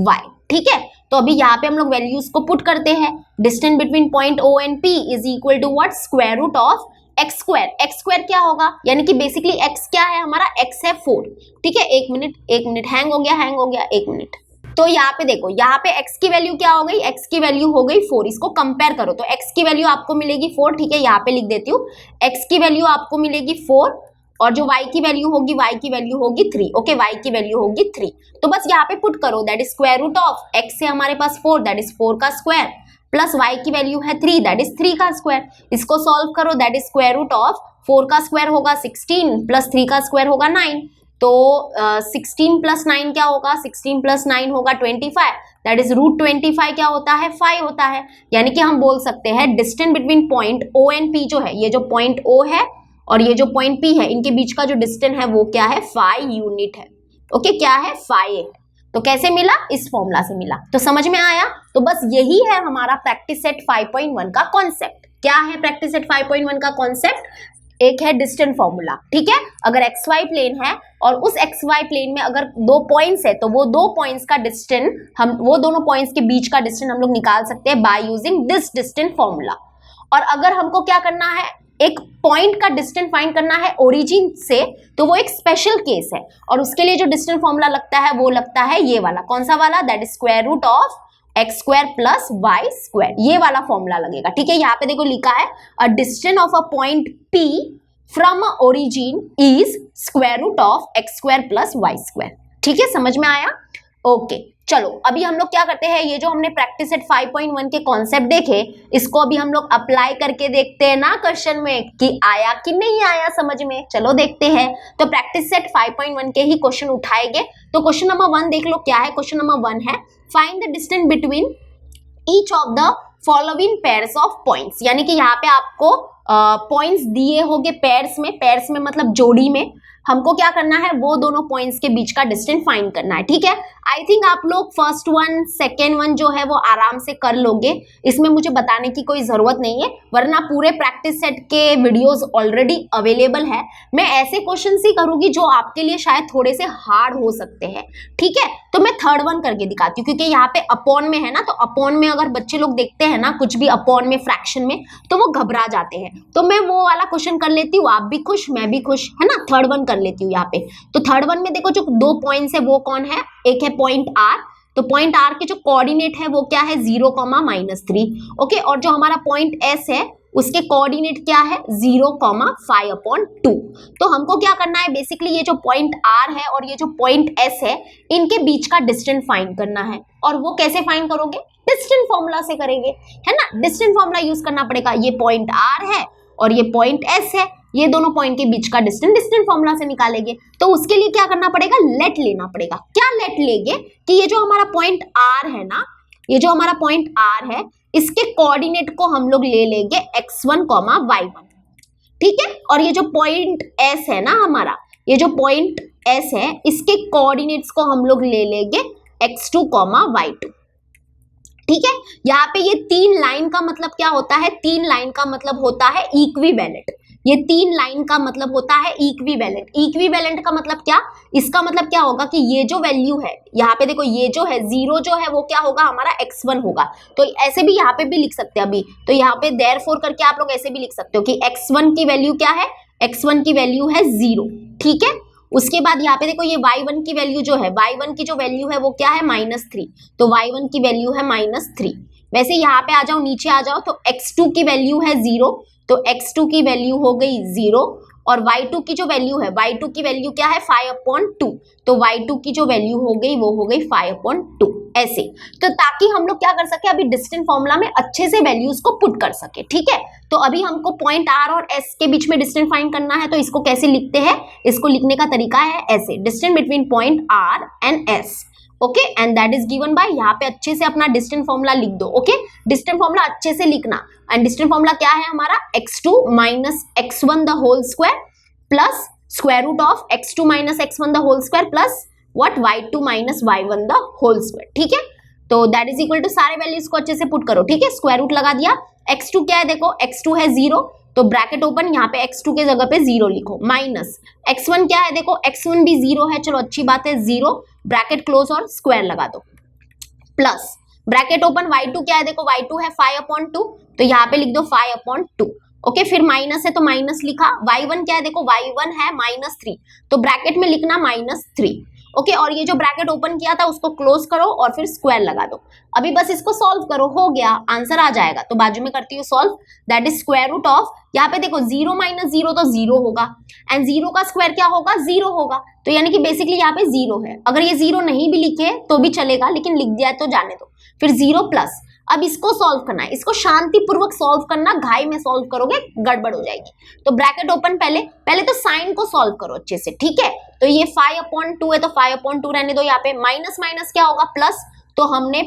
y, ठीक है। तो अभी यहाँ पे हम लोग वैल्यूज को पुट करते हैं। Distance between point O and P is equal to what, square root of x square. X square क्या होगा, यानी कि बेसिकली x क्या है हमारा, x है 4, ठीक है। एक मिनट हैंग हो गया, एक मिनट। तो यहाँ पे देखो, यहाँ पे x की वैल्यू क्या हो गई, x की वैल्यू हो गई 4। इसको कंपेयर करो तो x की वैल्यू आपको मिलेगी 4, ठीक है। यहाँ पे लिख देती हूँ, x की वैल्यू आपको मिलेगी 4, और जो y की वैल्यू होगी, y की वैल्यू होगी 3। ओके, y की वैल्यू होगी 3। तो बस यहाँ पे पुट करो, that is square root of x है हमारे पास 4, दैट इज 4 का स्क्वायर, प्लस y की वैल्यू है 3, दैट इज 3 का स्क्वायर। इसको सॉल्व करो, that is square root of 4 का स्क्वायर होगा 16, प्लस 3 का स्क्वायर होगा 9। तो 16 प्लस 9 क्या होगा, 16 प्लस 9 होगा 25, दैट इज रूट 25 क्या होता है, 5 होता है। यानी कि हम बोल सकते हैं distance between point O and P जो है, ये जो पॉइंट O है और ये जो पॉइंट P है, इनके बीच का जो डिस्टेंस है वो क्या है, 5 यूनिट है। ओके, क्या है, 5 है। तो कैसे मिला, इस फॉर्मूला से मिला। तो समझ में आया। तो बस यही है हमारा प्रैक्टिस सेट 5.1 का कॉन्सेप्ट। क्या है प्रैक्टिस सेट 5.1 का कॉन्सेप्ट, एक है डिस्टेंस फॉर्मूला, ठीक है। अगर XY प्लेन है और उस XY प्लेन में अगर 2 पॉइंट्स है, तो वो 2 पॉइंट्स का डिस्टेंस, हम वो दोनों पॉइंट्स के बीच का डिस्टेंस हम लोग निकाल सकते हैं by using this distance formula. और अगर हमको क्या करना है, एक पॉइंट का डिस्टेंस फाइंड करना है ओरिजिन से, तो वो एक स्पेशल केस है, और उसके लिए जो डिस्टेंस फॉर्मूला लगता है वो लगता है ये वाला। कौन सा वाला, that is square root of x square plus y square, ये वाला फॉर्मूला लगेगा, ठीक है। यहाँ पे देखो लिखा है a distance of a point P from origin is square root of x square plus y square, ठीक है। समझ में आया। ओके, चलो अभी हम लोग क्या करते हैं, ये जो हमने प्रैक्टिस सेट 5.1 के कॉन्सेप्ट देखे, इसको अभी हम लोग अप्लाई करके देखते हैं ना क्वेश्चन में कि आया कि नहीं आया समझ में। चलो देखते हैं। तो प्रैक्टिस सेट 5.1 के ही क्वेश्चन उठाएंगे। तो क्वेश्चन नंबर 1 देख लो क्या है। क्वेश्चन नंबर 1 है, find the distance between each of the following pairs of points. यानी कि यहाँ पे आपको पॉइंट्स दिए होंगे पेयर्स में मतलब जोड़ी में। हमको क्या करना है, वो दोनों पॉइंट्स के बीच का डिस्टेंस फाइंड करना है, ठीक है। आई थिंक आप लोग फर्स्ट वन सेकेंड वन जो है वो आराम से कर लोगे, इसमें मुझे बताने की कोई जरूरत नहीं है, वरना पूरे प्रैक्टिस सेट के वीडियोस ऑलरेडी अवेलेबल है। मैं ऐसे क्वेश्चन ही करूंगी जो आपके लिए शायद थोड़े से हार्ड हो सकते हैं, ठीक है। तो मैं थर्ड वन करके दिखाती हूँ, क्योंकि यहाँ पे अपॉन में है ना, तो अपॉन में अगर बच्चे लोग देखते हैं ना कुछ भी अपॉन में फ्रैक्शन में, तो वो घबरा जाते हैं। तो मैं वो वाला क्वेश्चन कर लेती हूँ, आप भी खुश मैं भी खुश, है ना। थर्ड वन कर लेती हूँ यहाँ पे। तो थर्ड वन में देखो जो 2 पॉइंट्स है वो कौन है, एक है पॉइंट R। तो पॉइंट R के जो कोऑर्डिनेट है वो क्या है, 0, -3। ओके, और जो हमारा पॉइंट S है उसके कोऑर्डिनेट क्या है, 0, 5/2। तो हमको क्या करना है, बेसिकली ये जो पॉइंट R है और ये जो पॉइंट S है, इनके बीच का डिस्टेंस फाइंड करना है। और वो कैसे फाइंड करोगे, डिस्टेंस फॉर्मूला से करेंगे, है ना। डिस्टेंस फॉर्मूला यूज करना पड़ेगा। ये पॉइंट R है और ये पॉइंट S है, ये दोनों पॉइंट के बीच का डिस्टेंस फॉर्मूला से निकालेंगे। तो उसके लिए क्या करना पड़ेगा, लेट लेना पड़ेगा। क्या लेट लेंगे कि ये जो हमारा पॉइंट R है ना, ये जो हमारा पॉइंट R है, इसके कोऑर्डिनेट को हम लोग ले लेंगे x1, y1, ठीक है। और ये जो पॉइंट S है ना हमारा, ये जो पॉइंट S है, इसके कोऑर्डिनेट्स को हम लोग ले लेंगे x2, y2। ठीक है, यहाँ पे ये 3 लाइन का मतलब क्या होता है? 3 लाइन का मतलब होता है इक्विवेलेंट। ये 3 लाइन का मतलब होता है इक्विवेलेंट। इक्विवेलेंट का मतलब क्या? इसका मतलब क्या होगा कि ये जो वैल्यू है यहाँ पे देखो, ये जो है 0 जो है वो क्या होगा? हमारा x1 होगा। तो ऐसे भी यहाँ पे भी लिख सकते हैं अभी, तो यहाँ पे देयरफॉर करके आप लोग ऐसे भी लिख सकते हो कि x1 की वैल्यू क्या है? x1 की वैल्यू है 0। ठीक है, उसके बाद यहाँ पे देखो ये y1 की वैल्यू जो है, y1 की जो वैल्यू है वो क्या है? -3। तो y1 की वैल्यू है -3। वैसे यहाँ पे आ जाओ, नीचे आ जाओ, तो x2 की वैल्यू है 0, तो x2 की वैल्यू हो गई 0। और y2 की जो वैल्यू है, y2 की वैल्यू क्या है? 5/2। तो y2 की जो वैल्यू हो गई वो हो गई 5/2। ऐसे तो ताकि हम लोग क्या कर सके, अभी डिस्टेंस फॉर्मूला में अच्छे से वैल्यूज को पुट कर सके। ठीक है, तो अभी हमको पॉइंट r और s के बीच में डिस्टेंस फाइंड करना है। तो इसको कैसे लिखते हैं? इसको लिखने का तरीका है ऐसे, distance between point r and s। Okay, and that is given bye, यहाँ पे अच्छे से अपना डिस्टेंस फॉर्मूला लिख दो। ओके, डिस्टेंस फॉर्मूला अच्छे से लिखना। एंड डिस्टेंस फॉर्मूला क्या है हमारा? x2 minus x1 the whole square plus square root of x2 minus x1 the whole square plus what? y2 minus y1 the whole square. ठीक है, तो दैट इज इक्वल टू, सारे values को अच्छे से पुट करो। ठीक है, स्क्वायर रूट लगा दिया। x2 क्या है? देखो x2 है 0, तो ब्रैकेट ओपन, यहाँ पे x2 के जगह पे 0 लिखो, माइनस x1 क्या है? देखो x1 भी 0 है, चलो अच्छी बात है, 0, ब्रैकेट क्लोज और स्क्वायर लगा दो, प्लस ब्रैकेट ओपन, y2 क्या है? देखो y2 है 5/2, तो यहाँ पे लिख दो 5/2। ओके, फिर माइनस है तो माइनस लिखा। y1 क्या है? देखो y1 है -3, तो ब्रैकेट में लिखना -3। ओके, और ये जो ब्रैकेट ओपन किया था उसको क्लोज करो और फिर स्क्वायर लगा दो। अभी बस इसको सॉल्व करो, हो गया, आंसर आ जाएगा। तो बाजू में करती हूँ solve, that is square root of, यहाँ पे देखो 0 माइनस 0 तो 0 होगा, एंड 0 का स्क्वायर क्या होगा? 0 होगा। तो यानी कि बेसिकली यहाँ पे 0 है। अगर ये 0 नहीं भी लिखे तो भी चलेगा, लेकिन लिख दिया है तो जाने दो। फिर 0 प्लस, अब इसको सॉल्व करना है, इसको शांतिपूर्वक सॉल्व करना, घाई में सॉल्व करोगे गड़बड़ हो जाएगी। तो ब्रैकेट ओपन, पहले तो साइन को सॉल्व करो अच्छे से। ठीक है, तो ये 5/2 है, तो 5/2 रहने दो। यहाँ पे माइनस माइनस क्या होगा? प्लस, तो हमने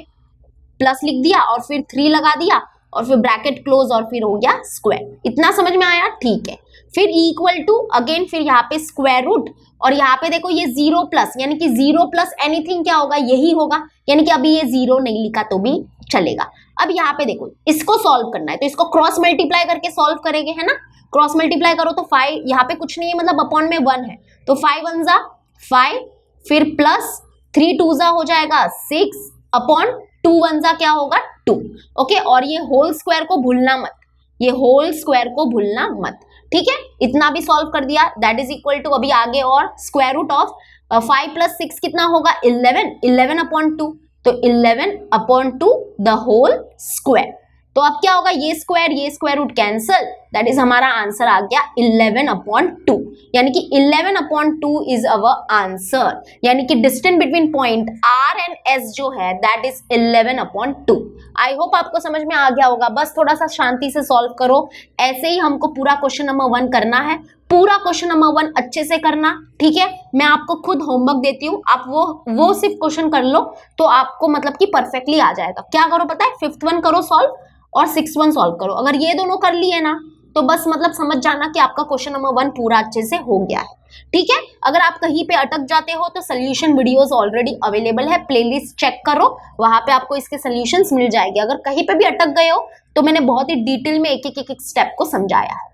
प्लस लिख दिया और फिर 3 लगा दिया और फिर ब्रैकेट क्लोज और फिर हो गया स्क्वायर। इतना समझ में आया? ठीक है, फिर इक्वल टू अगेन, फिर यहाँ पे स्क्वायर रूट, और यहाँ पे देखो ये 0 प्लस, यानी कि 0 प्लस एनीथिंग क्या होगा? यही होगा, यानी कि अभी ये 0 नहीं लिखा तो भी चलेगा। अब यहाँ पे देखो, इसको सॉल्व करना है, तो इसको क्रॉस मल्टीप्लाई करके सॉल्व करेंगे, है ना? क्रॉस मल्टीप्लाई करो तो 5, यहाँ पे कुछ नहीं है, मतलब अपॉन में 1 है, तो 5 1 जा 5, फिर प्लस 3 2 जा हो जाएगा 6, अपॉन 2 1 जा क्या होगा? 2। ओके, और ये होल स्क्वायर को भूलना मत, ये होल स्क्वायर को भूलना मत। ठीक है, इतना भी सॉल्व कर दिया, दैट इज इक्वल टू, अभी आगे और स्क्वायर रूट ऑफ 5 प्लस 6 कितना होगा? 11, 11/2, तो 11/2 द होल स्क्वायर। तो अब क्या होगा? ये square root cancel, that is हमारा आंसर आ गया 11/2, यानी कि 11/2 इज अवर आंसर, यानी कि distance between point R and S जो है दैट इज 11/2। आई होप आपको समझ में आ गया होगा, बस थोड़ा सा शांति से सॉल्व करो। ऐसे ही हमको पूरा क्वेश्चन नंबर 1 करना है, पूरा क्वेश्चन नंबर 1 अच्छे से करना। ठीक है, मैं आपको खुद होमवर्क देती हूँ, आप वो सिर्फ क्वेश्चन कर लो तो आपको मतलब कि परफेक्टली आ जाएगा। क्या करो पता है? 5th 1 करो सॉल्व और 6th 1 सॉल्व करो। अगर ये दोनों कर लिए ना तो बस मतलब समझ जाना कि आपका क्वेश्चन नंबर 1 पूरा अच्छे से हो गया है। ठीक है, अगर आप कहीं पे अटक जाते हो तो सोल्यूशन वीडियोस ऑलरेडी अवेलेबल है, प्लेलिस्ट चेक करो, वहां पे आपको इसके सोल्यूशंस मिल जाएंगे। अगर कहीं पे भी अटक गए हो तो मैंने बहुत ही डिटेल में एक एक स्टेप को समझाया है।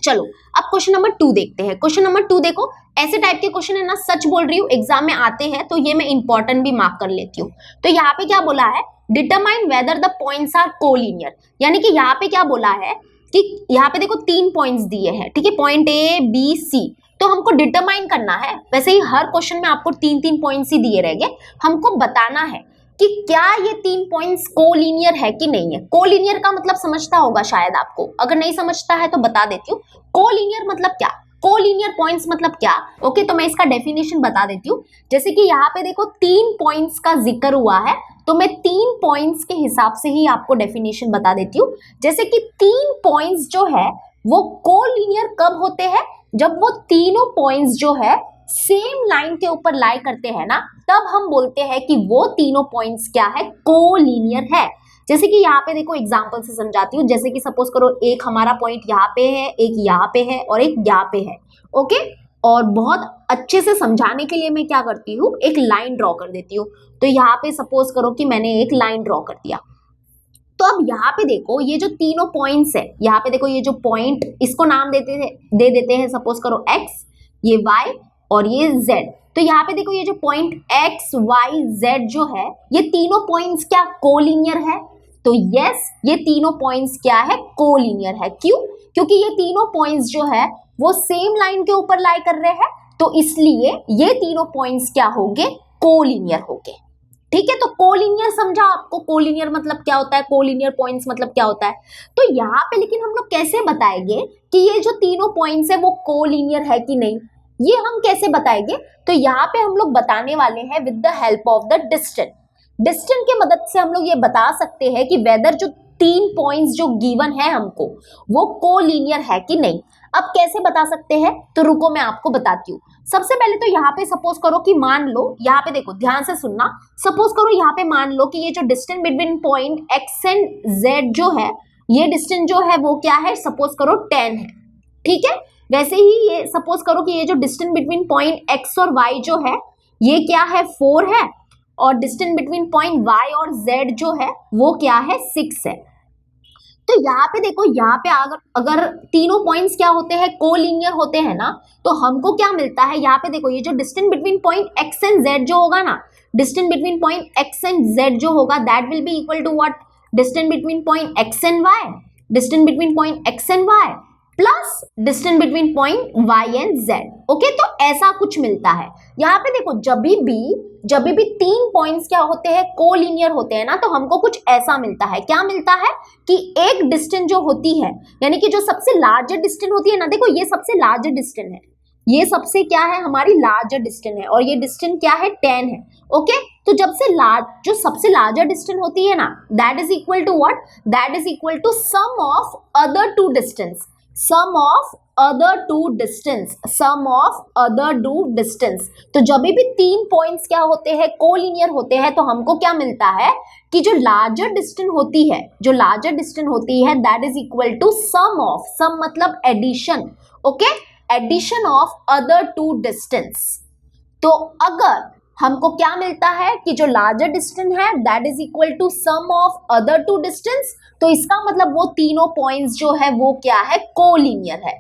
चलो अब क्वेश्चन नंबर 2 देखते हैं। क्वेश्चन नंबर 2 देखो, ऐसे टाइप के क्वेश्चन है ना, सच बोल रही हूँ, एग्जाम में आते हैं, तो ये मैं इंपॉर्टेंट भी मार्क कर लेती हूँ। तो यहाँ पे क्या बोला है? Determine whether the points are collinear, यानी कि यहाँ पे क्या बोला है कि यहाँ पे देखो 3 पॉइंट्स दिए हैं, ठीक है, पॉइंट A B C, तो हमको डिटरमाइन करना है। वैसे ही हर क्वेश्चन में आपको 3 पॉइंट्स ही दिए रहेंगे, हमको बताना है कि क्या ये 3 पॉइंट्स कोलिनियर है कि नहीं है। कोलिनियर का मतलब समझता होगा शायद आपको, अगर नहीं समझता है तो बता देती हूँ। कोलिनियर मतलब क्या, कोलिनियर पॉइंट्स मतलब क्या? ओके, तो मैं इसका डेफिनेशन बता देती हूँ। जैसे कि यहाँ पे देखो 3 पॉइंट्स का जिक्र हुआ है, तो मैं 3 पॉइंट्स के हिसाब से ही आपको डेफिनेशन बता देती हूँ। जैसे कि 3 पॉइंट्स जो है वो कोलिनियर कब होते हैं? जब वो तीनों पॉइंट्स जो है सेम लाइन के ऊपर लाई करते हैं ना, तब हम बोलते हैं कि वो तीनों पॉइंट्स क्या है? कोलिनियर है। जैसे कि यहाँ पे देखो एग्जांपल से समझाती हूँ। जैसे कि सपोज करो एक हमारा पॉइंट यहाँ पे है, एक यहाँ पे है और एक यहाँ पे है। ओके, और बहुत अच्छे से समझाने के लिए मैं क्या करती हूँ, एक लाइन ड्रॉ कर देती हूँ। तो यहाँ पे सपोज करो कि मैंने एक लाइन ड्रॉ कर दिया, तो अब यहाँ पे देखो ये जो तीनों पॉइंट्स है, यहाँ पे देखो ये जो पॉइंट, इसको नाम दे देते हैं सपोज करो x, ये y और ये z। तो यहाँ पे देखो ये जो पॉइंट x, y, z जो है, ये तीनों पॉइंट्स क्या कोलिनियर है? तो यस, ये तीनों पॉइंट्स क्या है, कोलिनियर है। क्यों? क्योंकि ये तीनों पॉइंट्स जो है वो सेम लाइन के ऊपर लाई कर रहे हैं, तो इसलिए ये तीनों पॉइंट्स क्या होंगे, कोलिनियर होंगे। ठीक है, तो कोलिनियर समझा आपको, कोलिनियर मतलब क्या होता है, कोलिनियर पॉइंट्स मतलब क्या होता है। तो यहाँ पे लेकिन हम लोग कैसे बताएंगे कि ये जो तीनों पॉइंट्स है वो कोलिनियर है कि नहीं, ये हम कैसे बताएंगे? तो यहाँ पे हम लोग बताने वाले हैं with the help of the distance. Distance की मदद से हम लोग ये बता सकते हैं कि वेदर जो तीन पॉइंट्स जो गिवन है हमको वो कोलिनियर है कि नहीं। अब कैसे बता सकते हैं, तो रुको मैं आपको बताती हूँ। सबसे पहले तो यहाँ पे सपोज करो कि मान लो, यहाँ पे देखो ध्यान से सुनना, सपोज करो यहाँ पे मान लो कि ये जो distance between point x and z जो है, ये डिस्टेंस जो है वो क्या है, सपोज करो 10 है। ठीक है, वैसे ही ये सपोज करो कि ये जो डिस्टेंस बिटवीन पॉइंट x और y जो है ये क्या है, 4 है, और डिस्टेंस बिटवीन पॉइंट y और z जो है वो क्या है, 6 है। तो यहाँ पे देखो, यहाँ पे अगर तीनों पॉइंट्स क्या होते हैं, कोलिनियर होते हैं ना, तो हमको क्या मिलता है, यहाँ पे देखो ये जो distance between point x and z जो होगा ना, distance between point x and z जो होगा that will be equal to what, distance between point x and y, distance between point x and y plus distance between point y and z। Okay, तो ऐसा कुछ मिलता है। यहाँ पे देखो जब भी तीन पॉइंट्स क्या होते हैं, कोलिनियर होते हैं ना, तो हमको कुछ ऐसा मिलता है। क्या मिलता है कि एक डिस्टेंस जो होती है, यानी कि जो सबसे लार्जर डिस्टेंस होती है ना, देखो ये सबसे लार्जर डिस्टेंस है, ये सबसे क्या है, हमारी लार्जर डिस्टेंस है, और ये डिस्टेंस क्या है, 10 है। ओके, तो जो सबसे लार्जर डिस्टेंस होती है ना, that is equal to what, that is equal to sum of other two distance, sum of other two distance, sum of other two distance. तो जब भी तीन पॉइंट्स क्या होते हैं, कोलिनियर होते हैं, तो हमको क्या मिलता है कि जो लार्जर डिस्टेंस होती है, जो लार्जर डिस्टेंस होती है that is equal to sum of, sum मतलब addition, okay, addition of other two distance. तो अगर हमको क्या मिलता है कि जो लार्जर डिस्टेंस है that is equal to sum of other two distance, तो इसका मतलब वो तीनों पॉइंट्स जो है वो क्या है, कोलिनियर है।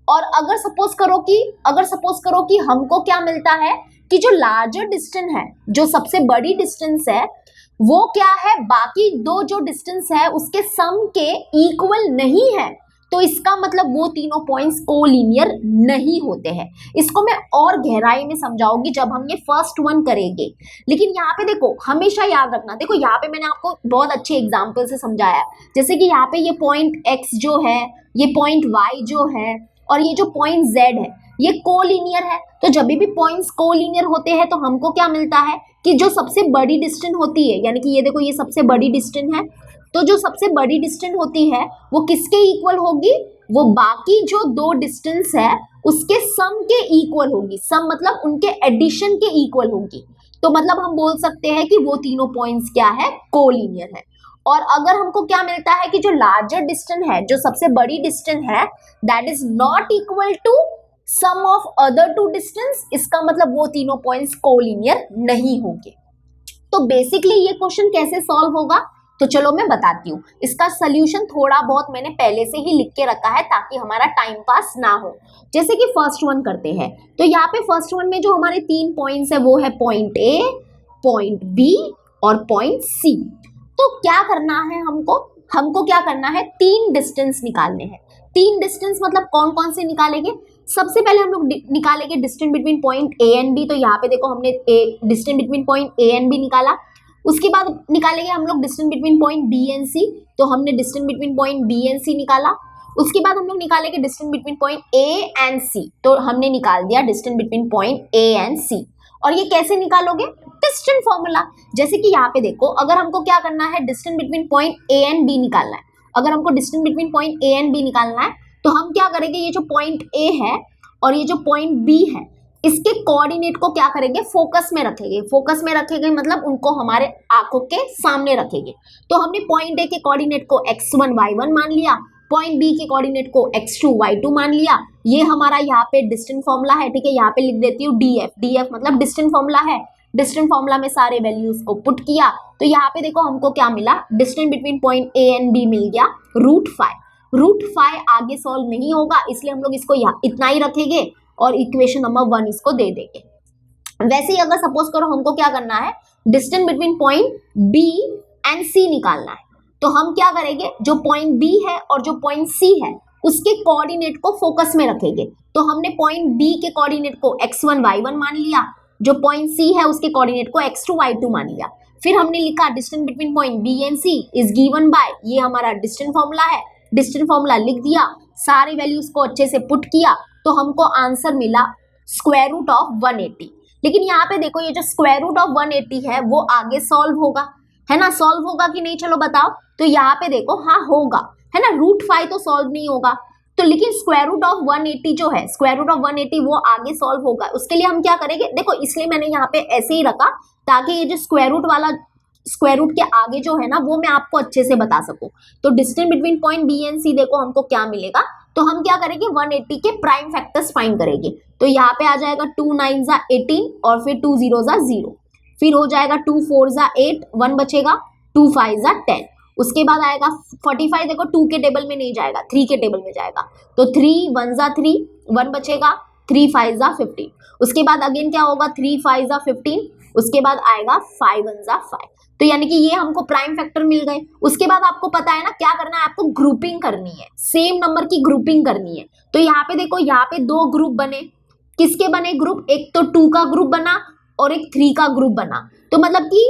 और अगर सपोज करो कि हमको क्या मिलता है कि जो लार्जर डिस्टेंस है, जो सबसे बड़ी डिस्टेंस है, वो क्या है, बाकी दो जो डिस्टेंस है उसके सम के इक्वल नहीं है, तो इसका मतलब वो तीनों पॉइंट्स कोलिनियर नहीं होते हैं। इसको मैं और गहराई में समझाऊंगी जब हम ये फर्स्ट वन करेंगे, लेकिन यहाँ पे देखो हमेशा याद रखना, देखो यहाँ पे मैंने आपको बहुत अच्छे एग्जांपल से समझाया, जैसे कि यहाँ पे ये पॉइंट x जो है, ये पॉइंट y जो है, और ये जो पॉइंट z है ये कोलिनियर है। तो जब भी पॉइंट्स कोलिनियर होते हैं तो हमको क्या मिलता है कि जो सबसे बड़ी डिस्टेंस होती है, यानी कि ये देखो ये सबसे बड़ी डिस्टेंस है, तो जो सबसे बड़ी डिस्टेंस होती है वो किसके इक्वल होगी, वो बाकी जो दो डिस्टेंस है उसके सम के इक्वल होगी, सम मतलब उनके एडिशन के इक्वल होगी। तो मतलब हम बोल सकते हैं कि वो तीनों पॉइंट्स क्या है, कोलिनियर है। और अगर हमको क्या मिलता है कि जो लार्जर डिस्टेंस है, जो सबसे बड़ी डिस्टेंस है that is not equal to sum of other two distance, इसका मतलब वो तीनों पॉइंट्स कोलिनियर नहीं होंगे। तो बेसिकली ये क्वेश्चन कैसे सॉल्व होगा, तो चलो मैं बताती हूँ। इसका सोल्यूशन थोड़ा बहुत मैंने पहले से ही लिख के रखा है ताकि हमारा टाइम पास ना हो। जैसे कि फर्स्ट वन करते हैं, तो यहाँ पे फर्स्ट वन में जो हमारे तीन पॉइंट्स है वो है पॉइंट ए, पॉइंट बी और पॉइंट सी। तो क्या करना है हमको क्या करना है, तीन डिस्टेंस निकालने हैं। तीन डिस्टेंस मतलब कौन कौन से निकालेंगे, सबसे पहले हम लोग निकालेंगे distance between point A and B. तो यहाँ पे देखो हमने distance between point A and B निकाला। उसके बाद निकालेंगे हम लोग distance between point B and C, तो हमने distance between point B and C निकाला। उसके बाद हम लोग निकालेंगे distance between point A and C, तो हमने निकाल दिया distance between point A and C. और ये कैसे निकालोगे, डिस्टेंस फॉर्मूला। जैसे कि यहाँ पे देखो, अगर हमको क्या करना है, distance between point A and B निकालना है, अगर हमको distance between point A and B निकालना है तो हम क्या करेंगे, ये जो पॉइंट ए है और ये जो पॉइंट बी है इसके कोऑर्डिनेट को क्या करेंगे, फोकस में रखेंगे। फोकस में रखेंगे मतलब उनको हमारे आंखों के सामने रखेंगे। तो हमने पॉइंट ए के कोऑर्डिनेट को x1 y1 मान लिया, पॉइंट बी के कोऑर्डिनेट को x2 y2 मान लिया। ये हमारा यहाँ पे डिस्टेंस फॉर्मूला है, ठीक है, यहाँ पे लिख देती हूँ df मतलब डिस्टेंस फॉर्मूला है। डिस्टेंस फॉर्मूला में सारे वैल्यूज को पुट किया तो यहाँ पे देखो हमको क्या मिला, distance between point A and B मिल गया √5। आगे सॉल्व नहीं होगा इसलिए हम लोग इसको यहाँ इतना ही रखेंगे और इक्वेशन नंबर 1 इसको दे देंगे। वैसे ही अगर सपोज करो हमको क्या करना है, distance between point B and C निकालना है, तो हम क्या करेंगे, जो पॉइंट बी है और जो पॉइंट सी है उसके कोऑर्डिनेट को फोकस में रखेंगे। तो हमने पॉइंट बी के कोऑर्डिनेट को x1 y1 मान लिया, जो पॉइंट सी है उसके कोऑर्डिनेट को x2 y2 मान लिया। फिर हमने लिखा distance between point B and C is given by, ये हमारा डिस्टेंस फॉर्मूला है, डिस्टेंस फॉर्मूला लिख दिया, सारे वैल्यूज को अच्छे से पुट किया तो हमको आंसर मिला स्क्वायर रूट ऑफ 180। लेकिन यहाँ पे देखो ये जो स्क्वायर रूट ऑफ 180 है वो आगे सॉल्व होगा, है ना, सॉल्व होगा कि नहीं, चलो बताओ। तो यहाँ पे देखो हाँ होगा, है ना, √5 तो सॉल्व नहीं होगा, तो लेकिन स्क्वायर रूट ऑफ 180 जो है, स्क्वायर रूट ऑफ 180 वो आगे सॉल्व होगा। उसके लिए हम क्या करेंगे, देखो इसलिए मैंने यहाँ पे ऐसे ही रखा ताकि ये जो स्क्वायर रूट वाला, स्क्वायर रूट के आगे जो है ना वो मैं आपको अच्छे से बता सकूं। तो distance between point B and C देखो हमको क्या मिलेगा, तो हम क्या करेंगे 180 के प्राइम फैक्टर्स फाइंड करेंगे। तो यहाँ पे आ जाएगा 2 9 18 और फिर 2 0 0, फिर हो जाएगा 2 4 8, 1 बचेगा, 2 5 10, उसके बाद आएगा 45, देखो 2 के टेबल में नहीं जाएगा, 3 के टेबल में जाएगा, तो 3 1 3, 1 बचेगा, 3 5 15, उसके बाद अगेन क्या होगा 3 5 15, उसके बाद आएगा 5 1 5। तो यानी कि ये हमको प्राइम फैक्टर मिल गए। उसके बाद आपको पता है ना क्या करना है, आपको ग्रुपिंग करनी है, सेम नंबर की ग्रुपिंग करनी है। तो यहाँ पे देखो यहाँ पे 2 ग्रुप बने, किसके बने ग्रुप, एक तो 2 का ग्रुप बना और एक 3 का ग्रुप बना। तो मतलब कि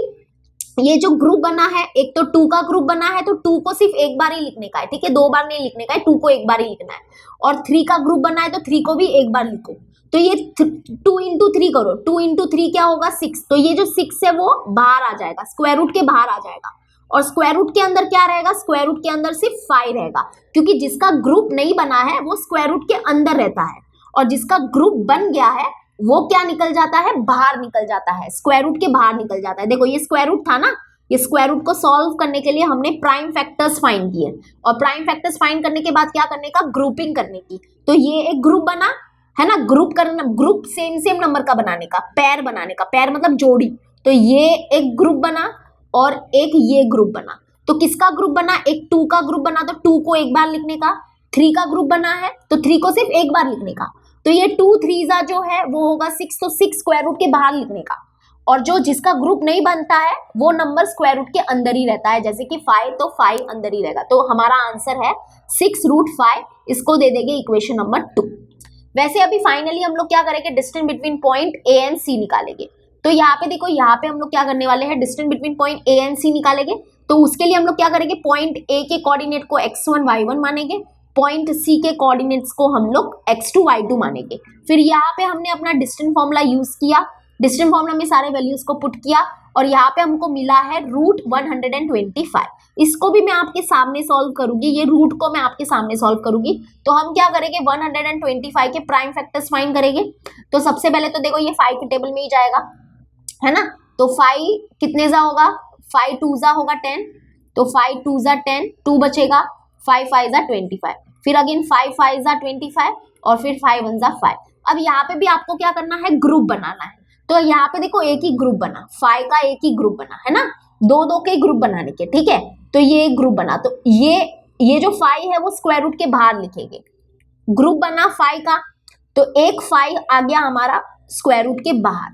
ये जो ग्रुप बना है, एक तो 2 का ग्रुप बना है, तो 2 को सिर्फ एक बार ही लिखने का है, ठीक है, 2 बार नहीं लिखने का है, 2 को एक बार ही लिखना है। और 3 का ग्रुप बना है तो 3 को भी एक बार लिखो। तो ये 2 into 3 करो, 2 into 3 क्या होगा 6, तो ये जो 6 है वो बाहर आ जाएगा, स्क्वायर रूट के बाहर आ जाएगा। और स्क्वायर रूट के अंदर क्या रहेगा, स्क्वायर रूट के अंदर सिर्फ 5 रहेगा, क्योंकि जिसका ग्रुप नहीं बना है वो स्क्वायर रूट के अंदर रहता है, और जिसका ग्रुप बन गया है वो क्या निकल जाता है, बाहर निकल जाता है, स्क्वायर रूट के बाहर निकल जाता है। देखो ये स्क्वायर रूट था ना, ये स्क्वायर रूट को सॉल्व करने के लिए हमने प्राइम फैक्टर्स फाइंड किए, और प्राइम फैक्टर्स फाइंड करने के बाद क्या करने का, ग्रुपिंग करने की। तो ये एक ग्रुप बना है ना, ग्रुप करना, ग्रुप सेम नंबर का बनाने का, पैर बनाने का, पैर मतलब जोड़ी। तो ये एक ग्रुप बना और एक ये ग्रुप बना। तो किसका ग्रुप बना, एक 2 का ग्रुप बना, तो 2 को एक बार लिखने का, 3 का ग्रुप बना है तो 3 को सिर्फ एक बार लिखने का। तो ये 2 3 जो है वो होगा 6, तो 6 स्क्वायर रूट के बाहर लिखने का। और जो जिसका ग्रुप नहीं बनता है वो नंबर स्क्वायर रूट के अंदर ही रहता है, जैसे कि 5, तो 5 अंदर ही रहेगा। तो हमारा आंसर है 6√5, इसको दे देंगे इक्वेशन नंबर 2। वैसे अभी फाइनली हम लोग क्या करेंगे, distance between point A and C निकालेंगे। तो यहाँ पे देखो यहाँ पे हम लोग क्या करने वाले हैं, distance between point A and C निकालेंगे। तो उसके लिए हम लोग क्या करेंगे, पॉइंट ए के कोऑर्डिनेट को x1 y1 मानेंगे, पॉइंट सी के कोऑर्डिनेट्स को हम लोग x2 y2 मानेंगे। फिर यहाँ पे हमने अपना डिस्टेंस फॉर्मूला यूज किया, डिस्टेंस फॉर्मूला में सारे वैल्यूज को पुट किया और यहाँ पे हमको मिला है √125। इसको भी मैं आपके सामने सॉल्व करूंगी, ये रूट को मैं आपके सामने सॉल्व करूंगी। तो हम क्या करेंगे, 125 के प्राइम फैक्टर्स फाइंड करेंगे। तो सबसे पहले तो देखो ये 5 के टेबल में ही जाएगा, है ना, तो 5 कितने जा होगा, 5 2 जा होगा 10, तो 5 2 जा 10, 2 बचेगा, 5 5 जा 25, फिर अगेन 5 5 जा 25 और फिर 5 1 जा 5। अब यहाँ पे भी आपको क्या करना है, ग्रुप बनाना है। तो यहाँ पे देखो एक ही ग्रुप बना, 5 का एक ही ग्रुप बना, है ना, 2 के ग्रुप बनाने के, ठीक है। तो ये एक ग्रुप बना, तो ये जो 5 है वो स्क्वायर रूट के बाहर लिखेंगे। ग्रुप बना 5 का, तो एक 5 आ गया हमारा स्क्वायर रूट के बाहर।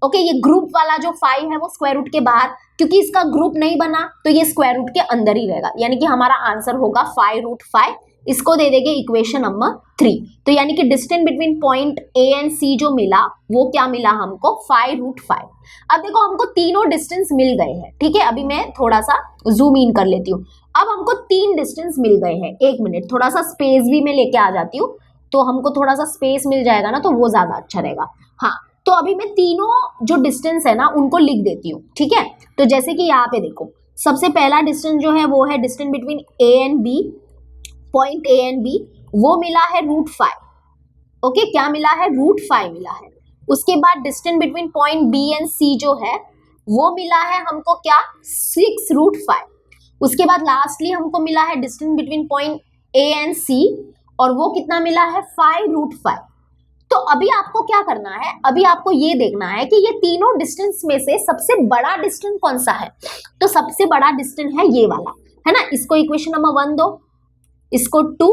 ओके, ये ग्रुप वाला जो 5 है वो स्क्वायर रूट के बाहर, क्योंकि इसका ग्रुप नहीं बना तो ये स्क्वायर रूट के अंदर ही रहेगा, यानी कि हमारा आंसर होगा 5√5। इसको दे देंगे इक्वेशन नंबर 3। तो यानी कि distance between point A and C जो मिला वो क्या मिला हमको, 5√5। अब देखो हमको तीनों डिस्टेंस मिल गए हैं, ठीक है। अभी मैं थोड़ा सा जूम इन कर लेती हूँ। अब हमको 3 डिस्टेंस मिल गए हैं। 1 मिनट, थोड़ा सा स्पेस भी मैं लेके आ जाती हूँ, तो हमको थोड़ा सा स्पेस मिल जाएगा ना, तो वो ज्यादा अच्छा रहेगा। हाँ, तो अभी मैं तीनों जो डिस्टेंस है ना उनको लिख देती हूँ, ठीक है। तो जैसे कि यहाँ पे देखो, सबसे पहला डिस्टेंस जो है वो है distance between A and B, point A and B, वो मिला है √5। ओके, क्या मिला है, √5 मिला है। उसके बाद distance between point B and C जो है वो मिला है हमको क्या, 6√5। उसके बाद लास्टली हमको मिला है distance between point A and C, और वो कितना मिला है 5√5। तो अभी आपको क्या करना है, अभी आपको ये देखना है कि ये तीनों डिस्टेंस में से सबसे बड़ा डिस्टेंस कौन सा है। तो सबसे बड़ा डिस्टेंस है ये वाला, है ना। इसको इक्वेशन नंबर 1 दो, इसको 2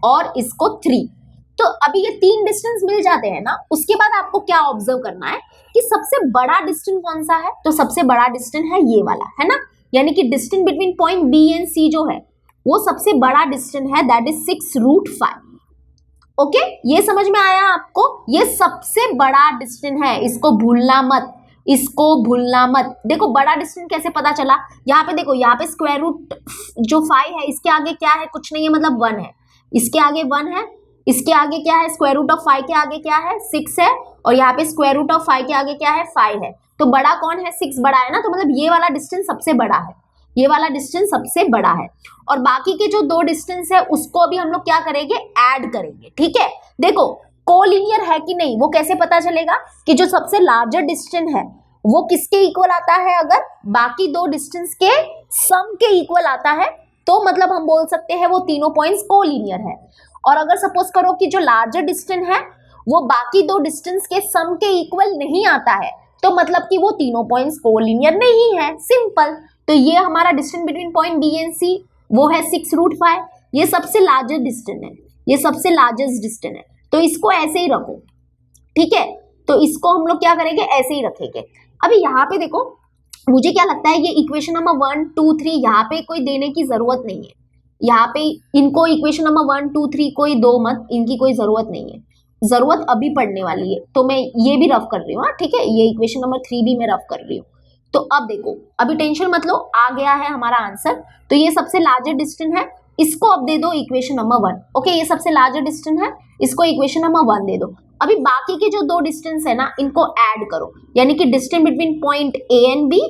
और इसको 3। तो अभी ये 3 डिस्टेंस मिल जाते हैं ना, उसके बाद आपको क्या ऑब्जर्व करना है कि सबसे बड़ा डिस्टेंस कौन सा है। तो सबसे बड़ा डिस्टेंस है ये वाला, है ना, यानी कि distance between point B and C जो है वो सबसे बड़ा डिस्टेंस है, दैट इज 6√5। ओके, ये समझ में आया आपको, ये सबसे बड़ा डिस्टेंस है, इसको भूलना मत, इसको भूलना मत। देखो बड़ा डिस्टेंस कैसे पता चला, यहाँ पे देखो, यहाँ पे स्क्वायर रूट जो 5 है इसके आगे क्या है, कुछ नहीं है, मतलब 1 है, इसके आगे 1 है, इसके आगे क्या है, स्क्वायर रूट ऑफ 5 के आगे क्या है 6 है, और यहाँ पे स्क्वायर रूट ऑफ 5 के आगे क्या है 5 है। तो बड़ा कौन है, 6 बड़ा है ना, तो मतलब ये वाला डिस्टेंस सबसे बड़ा है, ये वाला डिस्टेंस सबसे बड़ा है। और बाकी के जो 2 डिस्टेंस है उसको अभी हम लोग क्या करेंगे, ऐड करेंगे, ठीक है। देखो कोलिनियर है कि नहीं वो कैसे पता चलेगा, कि जो सबसे लार्जर डिस्टेंस है वो किसके इक्वल आता है, अगर बाकी 2 डिस्टेंस के सम के इक्वल आता है तो मतलब हम बोल सकते हैं वो तीनों पॉइंट्स कोलिनियर है। और अगर सपोज करो कि जो लार्जर डिस्टेंस है वो बाकी 2 डिस्टेंस के सम के इक्वल नहीं आता है तो मतलब कि वो तीनों पॉइंट्स कोलिनियर नहीं है, सिंपल। तो ये हमारा distance between point B and C वो है 6√5, ये सबसे लार्जेस्ट डिस्टेंस है, ये सबसे लार्जेस्ट डिस्टेंस है, तो इसको ऐसे ही रखो, ठीक है। तो इसको हम लोग क्या करेंगे, ऐसे ही रखेंगे। अभी यहाँ पे देखो, मुझे क्या लगता है ये इक्वेशन नंबर 1, 2, 3 यहाँ पे कोई देने की जरूरत नहीं है, यहाँ पे इनको इक्वेशन नंबर 1, 2, 3 कोई दो मत, इनकी कोई जरूरत नहीं है, जरूरत अभी पड़ने वाली है, तो मैं ये भी रफ कर रही हूँ, ठीक है, ये इक्वेशन नंबर 3 भी मैं रफ कर रही हूँ। तो अब देखो, अभी टेंशन मत लो, आ गया है हमारा आंसर। तो ये सबसे लार्जेस्ट डिस्टेंस है, इसको अब दे दो इक्वेशन नंबर 1। ओके, ये सबसे लार्जेस्ट डिस्टेंस है, इसको इक्वेशन नंबर 1 दे दो। अभी बाकी के जो 2 डिस्टेंस है ना इनको ऐड करो, यानी कि distance between point A and B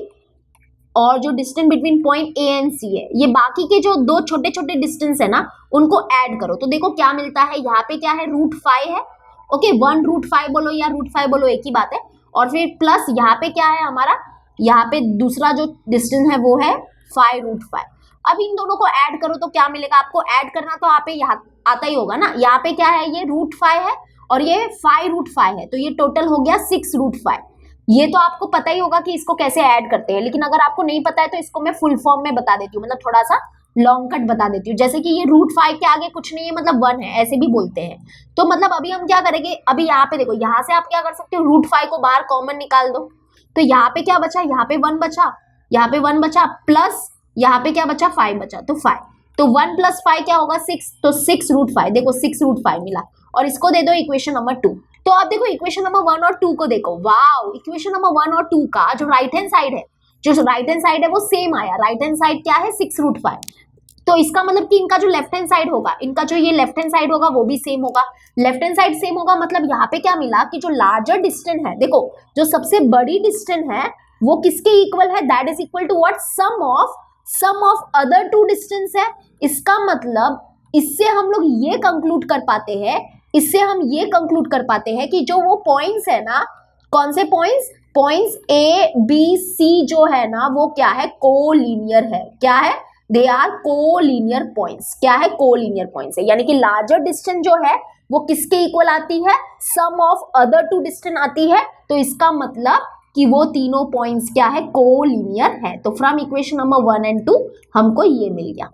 और जो distance between point A and C है, ये बाकी के जो 2 छोटे छोटे डिस्टेंस है ना उनको ऐड करो। तो देखो क्या मिलता है, यहाँ पे क्या है √5 है, ओके, 1√5 बोलो या √5 बोलो एक ही बात है, और फिर प्लस यहाँ पे क्या है हमारा, यहाँ पे दूसरा जो डिस्टेंस है वो है 5√5। अब इन दोनों को ऐड करो तो क्या मिलेगा, आपको ऐड करना तो यहाँ पे यहाँ आता ही होगा ना, यहाँ पे क्या है ये √5 है और ये 5√5 है, तो ये टोटल हो गया 6√5। ये तो आपको पता ही होगा कि इसको कैसे ऐड करते हैं, लेकिन अगर आपको नहीं पता है तो इसको मैं फुल फॉर्म में बता देती हूँ, मतलब थोड़ा सा लॉन्ग कट बता देती हूँ। जैसे कि ये √5 के आगे कुछ नहीं है, मतलब 1 है, ऐसे भी बोलते हैं। तो मतलब अभी हम क्या करेंगे, अभी यहाँ पे देखो, यहाँ से आप क्या कर सकते हो, √5 को बाहर कॉमन निकाल दो, तो यहाँ पे क्या बचा, यहाँ पे 1 बचा, यहाँ पे 1 बचा, प्लस यहाँ पे क्या बचा 5 बचा, तो 5, तो 1 + 5 क्या होगा 6, तो 6√5, देखो 6√5 मिला, और इसको दे दो इक्वेशन नंबर 2। तो अब देखो इक्वेशन नंबर 1 और 2 को देखो, वाओ, इक्वेशन नंबर 1 और 2 का जो राइट हैंड साइड है, जो राइट हैंड साइड है वो सेम आया, राइट हैंड साइड क्या है 6√5, तो इसका मतलब कि इनका जो लेफ्ट हैंड साइड होगा, इनका जो ये लेफ्ट हैंड साइड होगा वो भी सेम होगा, लेफ्ट हैंड साइड सेम होगा, मतलब यहाँ पे क्या मिला कि जो लार्जर डिस्टेंस है, देखो जो सबसे बड़ी डिस्टेंस है वो किसके इक्वल है, that is equal to what, sum of other 2 distance है। इसका मतलब इससे हम लोग ये कंक्लूड कर पाते हैं, इससे हम ये कंक्लूड कर पाते हैं कि जो वो पॉइंट्स है ना, कौन से पॉइंट्स ए बी सी जो है ना वो क्या है, कोलिनियर है, क्या है, दे आर कोलिनियर पॉइंट्स, क्या है, कोलिनियर पॉइंट्स है, यानी कि लार्जर डिस्टेंस जो है वो किसके इक्वल आती है, सम ऑफ अदर 2 डिस्टेंस आती है, तो इसका मतलब कि वो तीनों पॉइंट्स क्या है, कोलिनियर है। तो फ्रॉम इक्वेशन नंबर 1 एंड 2 हमको ये मिल गया,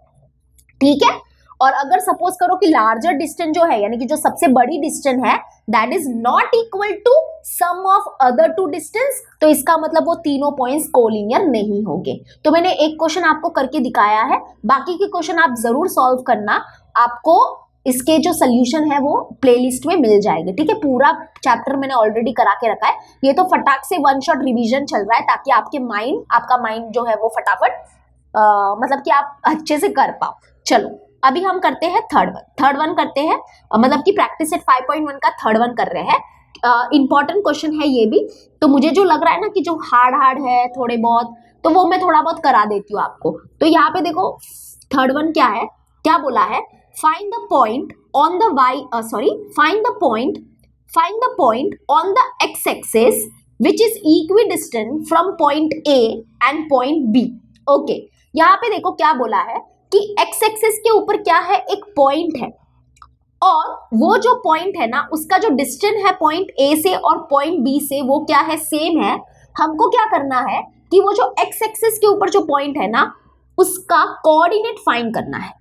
ठीक है। और अगर सपोज करो कि लार्जर डिस्टेंस जो है, यानी कि जो सबसे बड़ी डिस्टेंस है, that is not equal to sum of other 2 distance, तो इसका मतलब वो तीनों पॉइंट्स कोलिनियर नहीं होंगे। तो मैंने एक क्वेश्चन आपको करके दिखाया है, बाकी के क्वेश्चन आप जरूर सॉल्व करना, आपको इसके जो सोल्यूशन है वो प्लेलिस्ट में मिल जाएंगे, ठीक है। पूरा चैप्टर मैंने ऑलरेडी करा के रखा है, ये तो फटाक से 1 शॉट रिवीजन चल रहा है, ताकि आपका माइंड जो है वो फटाफट मतलब कि आप अच्छे से कर पाओ। चलो अभी हम करते हैं थर्ड वन करते हैं, मतलब कि प्रैक्टिस सेट 5.1 का थर्ड वन कर रहे हैं। इंपॉर्टेंट क्वेश्चन है ये भी, तो मुझे जो लग रहा है ना कि जो हार्ड है थोड़े बहुत, तो वो मैं थोड़ा बहुत करा देती हूँ आपको। तो यहाँ पे देखो थर्ड वन क्या है, क्या बोला है, find the point on the x-axis which is equidistant from point A and point B. Okay, यहाँ पे देखो क्या बोला है कि एक्स एक्सिस के ऊपर क्या है, एक पॉइंट है, और वो जो पॉइंट है ना उसका जो डिस्टेंस है पॉइंट ए से और पॉइंट बी से वो क्या है, सेम है। हमको क्या करना है कि वो जो एक्स एक्सिस के ऊपर जो पॉइंट है ना उसका कोऑर्डिनेट फाइंड करना है।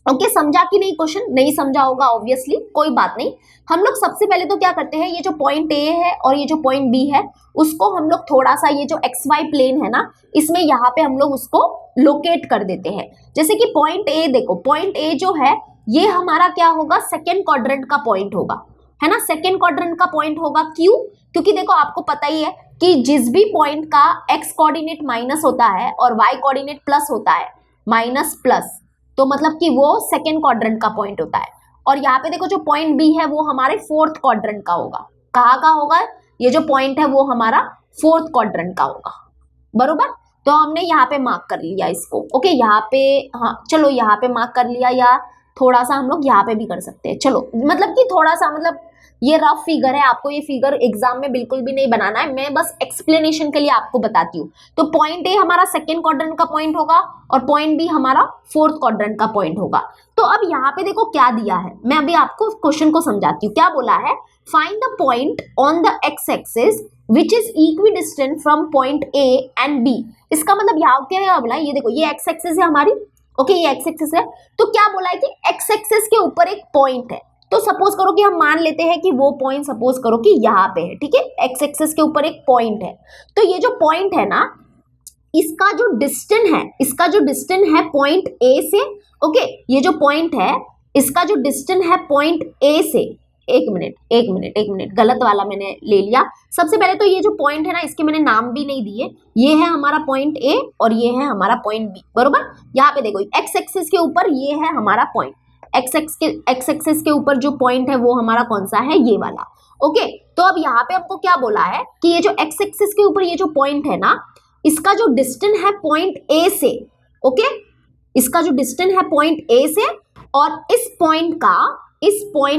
ओके, समझा कि नहीं? क्वेश्चन नहीं समझा होगा ऑब्वियसली, कोई बात नहीं। हम लोग सबसे पहले तो क्या करते हैं, ये जो पॉइंट ए है और ये जो पॉइंट बी है उसको हम लोग थोड़ा सा, ये जो एक्स वाई प्लेन है ना इसमें यहाँ पे हम लोग उसको लोकेट कर देते हैं। जैसे कि पॉइंट ए देखो, पॉइंट ए जो है ये हमारा क्या होगा, सेकेंड क्वाड्रेंट का पॉइंट होगा, है ना, सेकेंड क्वाड्रेंट का पॉइंट होगा। क्यों? क्योंकि देखो आपको पता ही है कि जिस भी पॉइंट का एक्स कोऑर्डिनेट माइनस होता है और वाई कोऑर्डिनेट प्लस होता है, माइनस प्लस, तो मतलब कि वो सेकेंड क्वाड्रेंट का पॉइंट होता है। और यहाँ पे देखो जो पॉइंट बी है वो हमारे फोर्थ क्वाड्रेंट का होगा। कहाँ का होगा? ये जो पॉइंट है वो हमारा फोर्थ क्वाड्रेंट का होगा, बरोबर। तो हमने यहाँ पे मार्क कर लिया इसको। ओके, यहाँ पे, हाँ चलो यहाँ पे मार्क कर लिया, या थोड़ा सा हम लोग यहाँ पे भी कर सकते हैं। चलो मतलब कि थोड़ा सा, मतलब ये रफ फिगर है, आपको ये फिगर एग्जाम में बिल्कुल भी नहीं बनाना है, मैं बस एक्सप्लेनेशन के लिए आपको बताती हूँ। तो पॉइंट ए हमारा सेकेंड क्वाड्रेंट का पॉइंट होगा और पॉइंट बी हमारा फोर्थ क्वाड्रेंट का पॉइंट होगा। तो अब यहाँ पे देखो क्या दिया है, मैं अभी आपको क्वेश्चन को समझाती हूँ। क्या बोला है, find the point on the x axis which is equidistant from point A and B. इसका मतलब यहाँ क्या बोला है, ये देखो ये एक्स एक्सिस है हमारी, ओके ये एक्स एक्सिस है। तो क्या बोला है कि एक्स एक्सिस के ऊपर एक पॉइंट है। तो सपोज करो कि हम मान लेते हैं कि वो पॉइंट सपोज करो कि यहाँ पे है, ठीक है, एक्स एक्सिस के ऊपर एक पॉइंट है। तो ये जो पॉइंट है ना इसका जो डिस्टेंस है, इसका जो डिस्टेंस है पॉइंट ए से, ओके ये जो पॉइंट है इसका जो डिस्टेंस है पॉइंट ए से, एक मिनट गलत वाला मैंने ले लिया। सबसे पहले तो ये जो पॉइंट है ना इसके मैंने नाम भी नहीं दिए, ये है हमारा पॉइंट ए और ये है हमारा पॉइंट बी, बरोबर। यहाँ पे देखो एक्स एक्सिस के ऊपर ये है हमारा पॉइंट, एक्स एक्सिस के ऊपर जो पॉइंट है वो हमारा कौन सा है, ये वाला। ओके, तो अब यहाँ पे हमको क्या बोला है कि ये जो एक्स एक्सिस के ऊपर ये जो पॉइंट है ना इसका जो डिस्टेंस है पॉइंट ए से, ओके इसका जो डिस्टेंस है पॉइंट ए से, और इस पॉइंट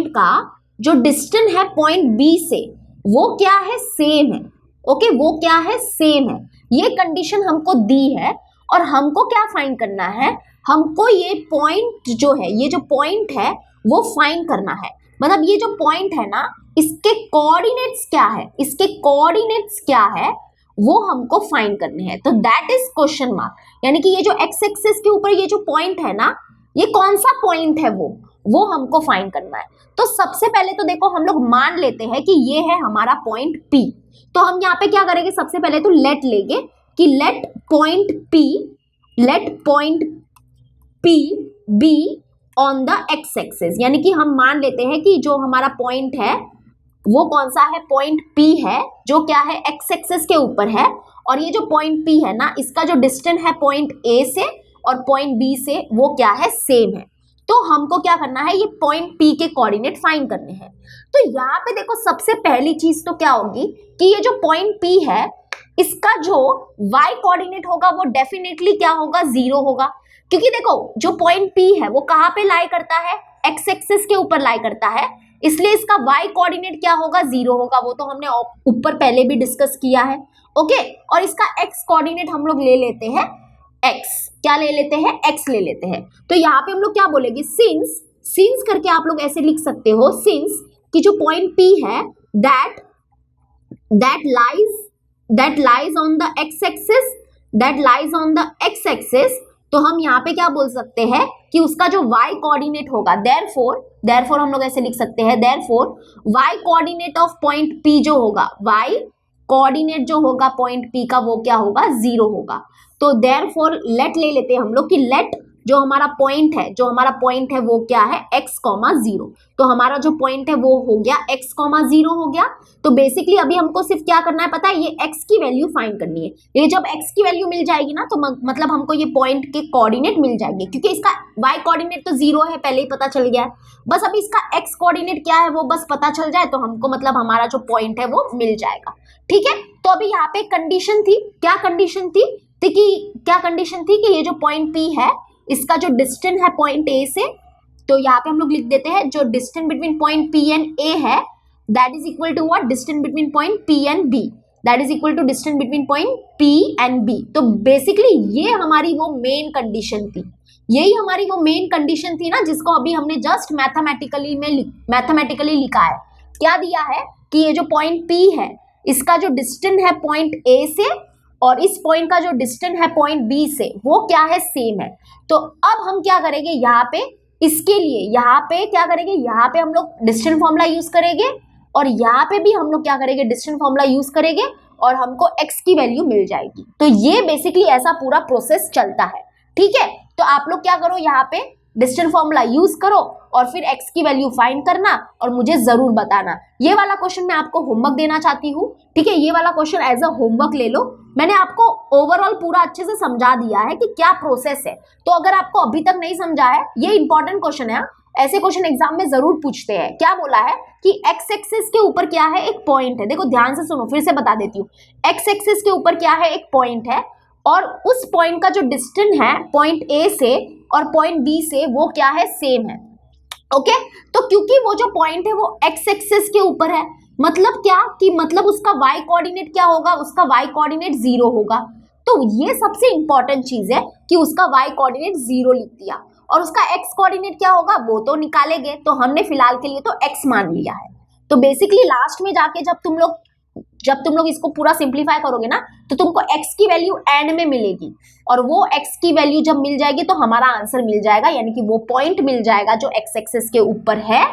का जो डिस्टेंस है पॉइंट बी से वो क्या है, सेम है। ओके, वो क्या है, सेम है। ये कंडीशन हमको दी है और हमको क्या फाइंड करना है, हमको ये पॉइंट जो है, ये जो पॉइंट है वो फाइंड करना है। मतलब ये जो पॉइंट है ना इसके कोऑर्डिनेट्स क्या है, इसके कोऑर्डिनेट्स क्या है वो हमको फाइंड करने हैं। तो दैट इज क्वेश्चन मार्क, यानी कि ये जो एक्स एक्सिस के ऊपर ये जो पॉइंट है ना ये कौन सा पॉइंट है वो हमको फाइंड करना है। तो सबसे पहले तो देखो हम लोग मान लेते हैं कि ये है हमारा पॉइंट P। तो हम यहाँ पे क्या करेंगे, सबसे पहले तो लेट लेंगे कि let point P be on the x axis, यानी कि हम मान लेते हैं कि जो हमारा पॉइंट है वो कौन सा है, पॉइंट P है जो क्या है एक्स एक्सिस के ऊपर है। और ये जो पॉइंट P है ना इसका जो डिस्टेंस है पॉइंट A से और पॉइंट B से वो क्या है, सेम है। तो हमको क्या करना है, ये पॉइंट P के कोऑर्डिनेट फाइंड करने हैं। तो यहाँ पे देखो सबसे पहली चीज तो क्या होगी कि ये जो पॉइंट P है इसका जो y कोऑर्डिनेट होगा वो डेफिनेटली क्या होगा, 0 होगा। क्योंकि देखो जो पॉइंट P है वो कहाँ पे लाई करता है, एक्स एक्सिस के ऊपर लाई करता है, इसलिए इसका y कोऑर्डिनेट क्या होगा, 0 होगा। वो तो हमने ऊपर पहले भी डिस्कस किया है, ओके। और इसका x कोऑर्डिनेट हम लोग ले लेते हैं x, क्या ले लेते हैं, x ले लेते हैं। तो यहाँ पे हम लोग क्या बोलेंगे, सिंस करके आप लोग ऐसे लिख सकते हो, सिंस कि जो पॉइंट P है that lies on the x axis, तो हम यहाँ पे क्या बोल सकते हैं कि उसका जो y कोऑर्डिनेट होगा, therefore हम लोग ऐसे लिख सकते हैं, therefore y coordinate of point P जो होगा, y कोऑर्डिनेट जो होगा पॉइंट P का वो क्या होगा, 0 होगा। तो therefore लेट ले लेते हैं हम लोग कि लेट जो हमारा पॉइंट है वो क्या है, x, 0। तो हमारा जो पॉइंट है वो हो गया x, 0 हो गया। तो बेसिकली अभी हमको सिर्फ क्या करना है पता है, ये x की वैल्यू फाइंड करनी है। ये जब x की वैल्यू मिल जाएगी ना तो मतलब हमको ये पॉइंट के कोऑर्डिनेट मिल जाएंगे, क्योंकि इसका y कोऑर्डिनेट तो 0 है, पहले ही पता चल गया है। बस अभी इसका x कोऑर्डिनेट क्या है वो बस पता चल जाए तो हमको मतलब हमारा जो पॉइंट है वो मिल जाएगा, ठीक है। तो अभी यहाँ पे कंडीशन थी, क्या कंडीशन थी कि ये जो पॉइंट P है इसका जो डिस्टेंस है पॉइंट A से, तो यहाँ पे हम लोग लिख देते हैं जो distance between point P and A है that is equal to what, distance between point P and B, that is equal to distance between point P and B। तो बेसिकली ये हमारी वो मेन कंडीशन थी, यही हमारी वो मेन कंडीशन थी ना, जिसको अभी हमने जस्ट मैथमेटिकली लिखा है। क्या दिया है कि ये जो पॉइंट P है इसका जो डिस्टेंस है पॉइंट A से और इस पॉइंट का जो डिस्टेंस है पॉइंट B से वो क्या है, सेम है। तो अब हम क्या करेंगे यहाँ पे, इसके लिए यहाँ पे क्या करेंगे, यहाँ पे हम लोग डिस्टेंस फॉर्मूला यूज करेंगे और यहाँ पे भी हम लोग क्या करेंगे, डिस्टेंस फॉर्मूला यूज करेंगे और हमको x की वैल्यू मिल जाएगी। तो ये बेसिकली ऐसा पूरा प्रोसेस चलता है, ठीक है। तो आप लोग क्या करो, यहाँ पे डिस्टेंस फॉर्मूला यूज करो और फिर x की वैल्यू फाइंड करना और मुझे जरूर बताना। ये वाला क्वेश्चन मैं आपको होमवर्क देना चाहती हूँ, ठीक है। ये वाला क्वेश्चन एज अ होमवर्क ले लो। मैंने आपको ओवरऑल पूरा अच्छे से समझा दिया है कि क्या प्रोसेस है। तो अगर आपको अभी तक नहीं समझा है, ये इंपॉर्टेंट क्वेश्चन है, ऐसे क्वेश्चन एग्जाम में जरूर पूछते हैं। क्या बोला है कि एक्स एक्सिस के ऊपर क्या है, एक पॉइंट है। देखो ध्यान से सुनो, फिर से बता देती हूँ। एक्स एक्सिस के ऊपर क्या है, एक पॉइंट है और उस पॉइंट का जो डिस्टेंस है पॉइंट A से और पॉइंट B से वो क्या है, सेम है। ओके, तो क्योंकि वो जो पॉइंट है वो एक्स एक्सिस के ऊपर है, मतलब क्या कि मतलब उसका y कोऑर्डिनेट क्या होगा, उसका y कोऑर्डिनेट 0 होगा। तो ये सबसे इंपॉर्टेंट चीज है कि उसका y कोऑर्डिनेट 0 लिख दिया और उसका x कोऑर्डिनेट क्या होगा वो तो निकालेंगे। तो हमने फिलहाल के लिए तो x मान लिया है। तो बेसिकली लास्ट में जाके जब तुम लोग इसको पूरा सिंप्लीफाई करोगे ना, तो तुमको x की वैल्यू एंड में मिलेगी और वो x की वैल्यू जब मिल जाएगी तो हमारा आंसर मिल जाएगा, यानी कि वो पॉइंट मिल जाएगा जो x एक्सिस के ऊपर है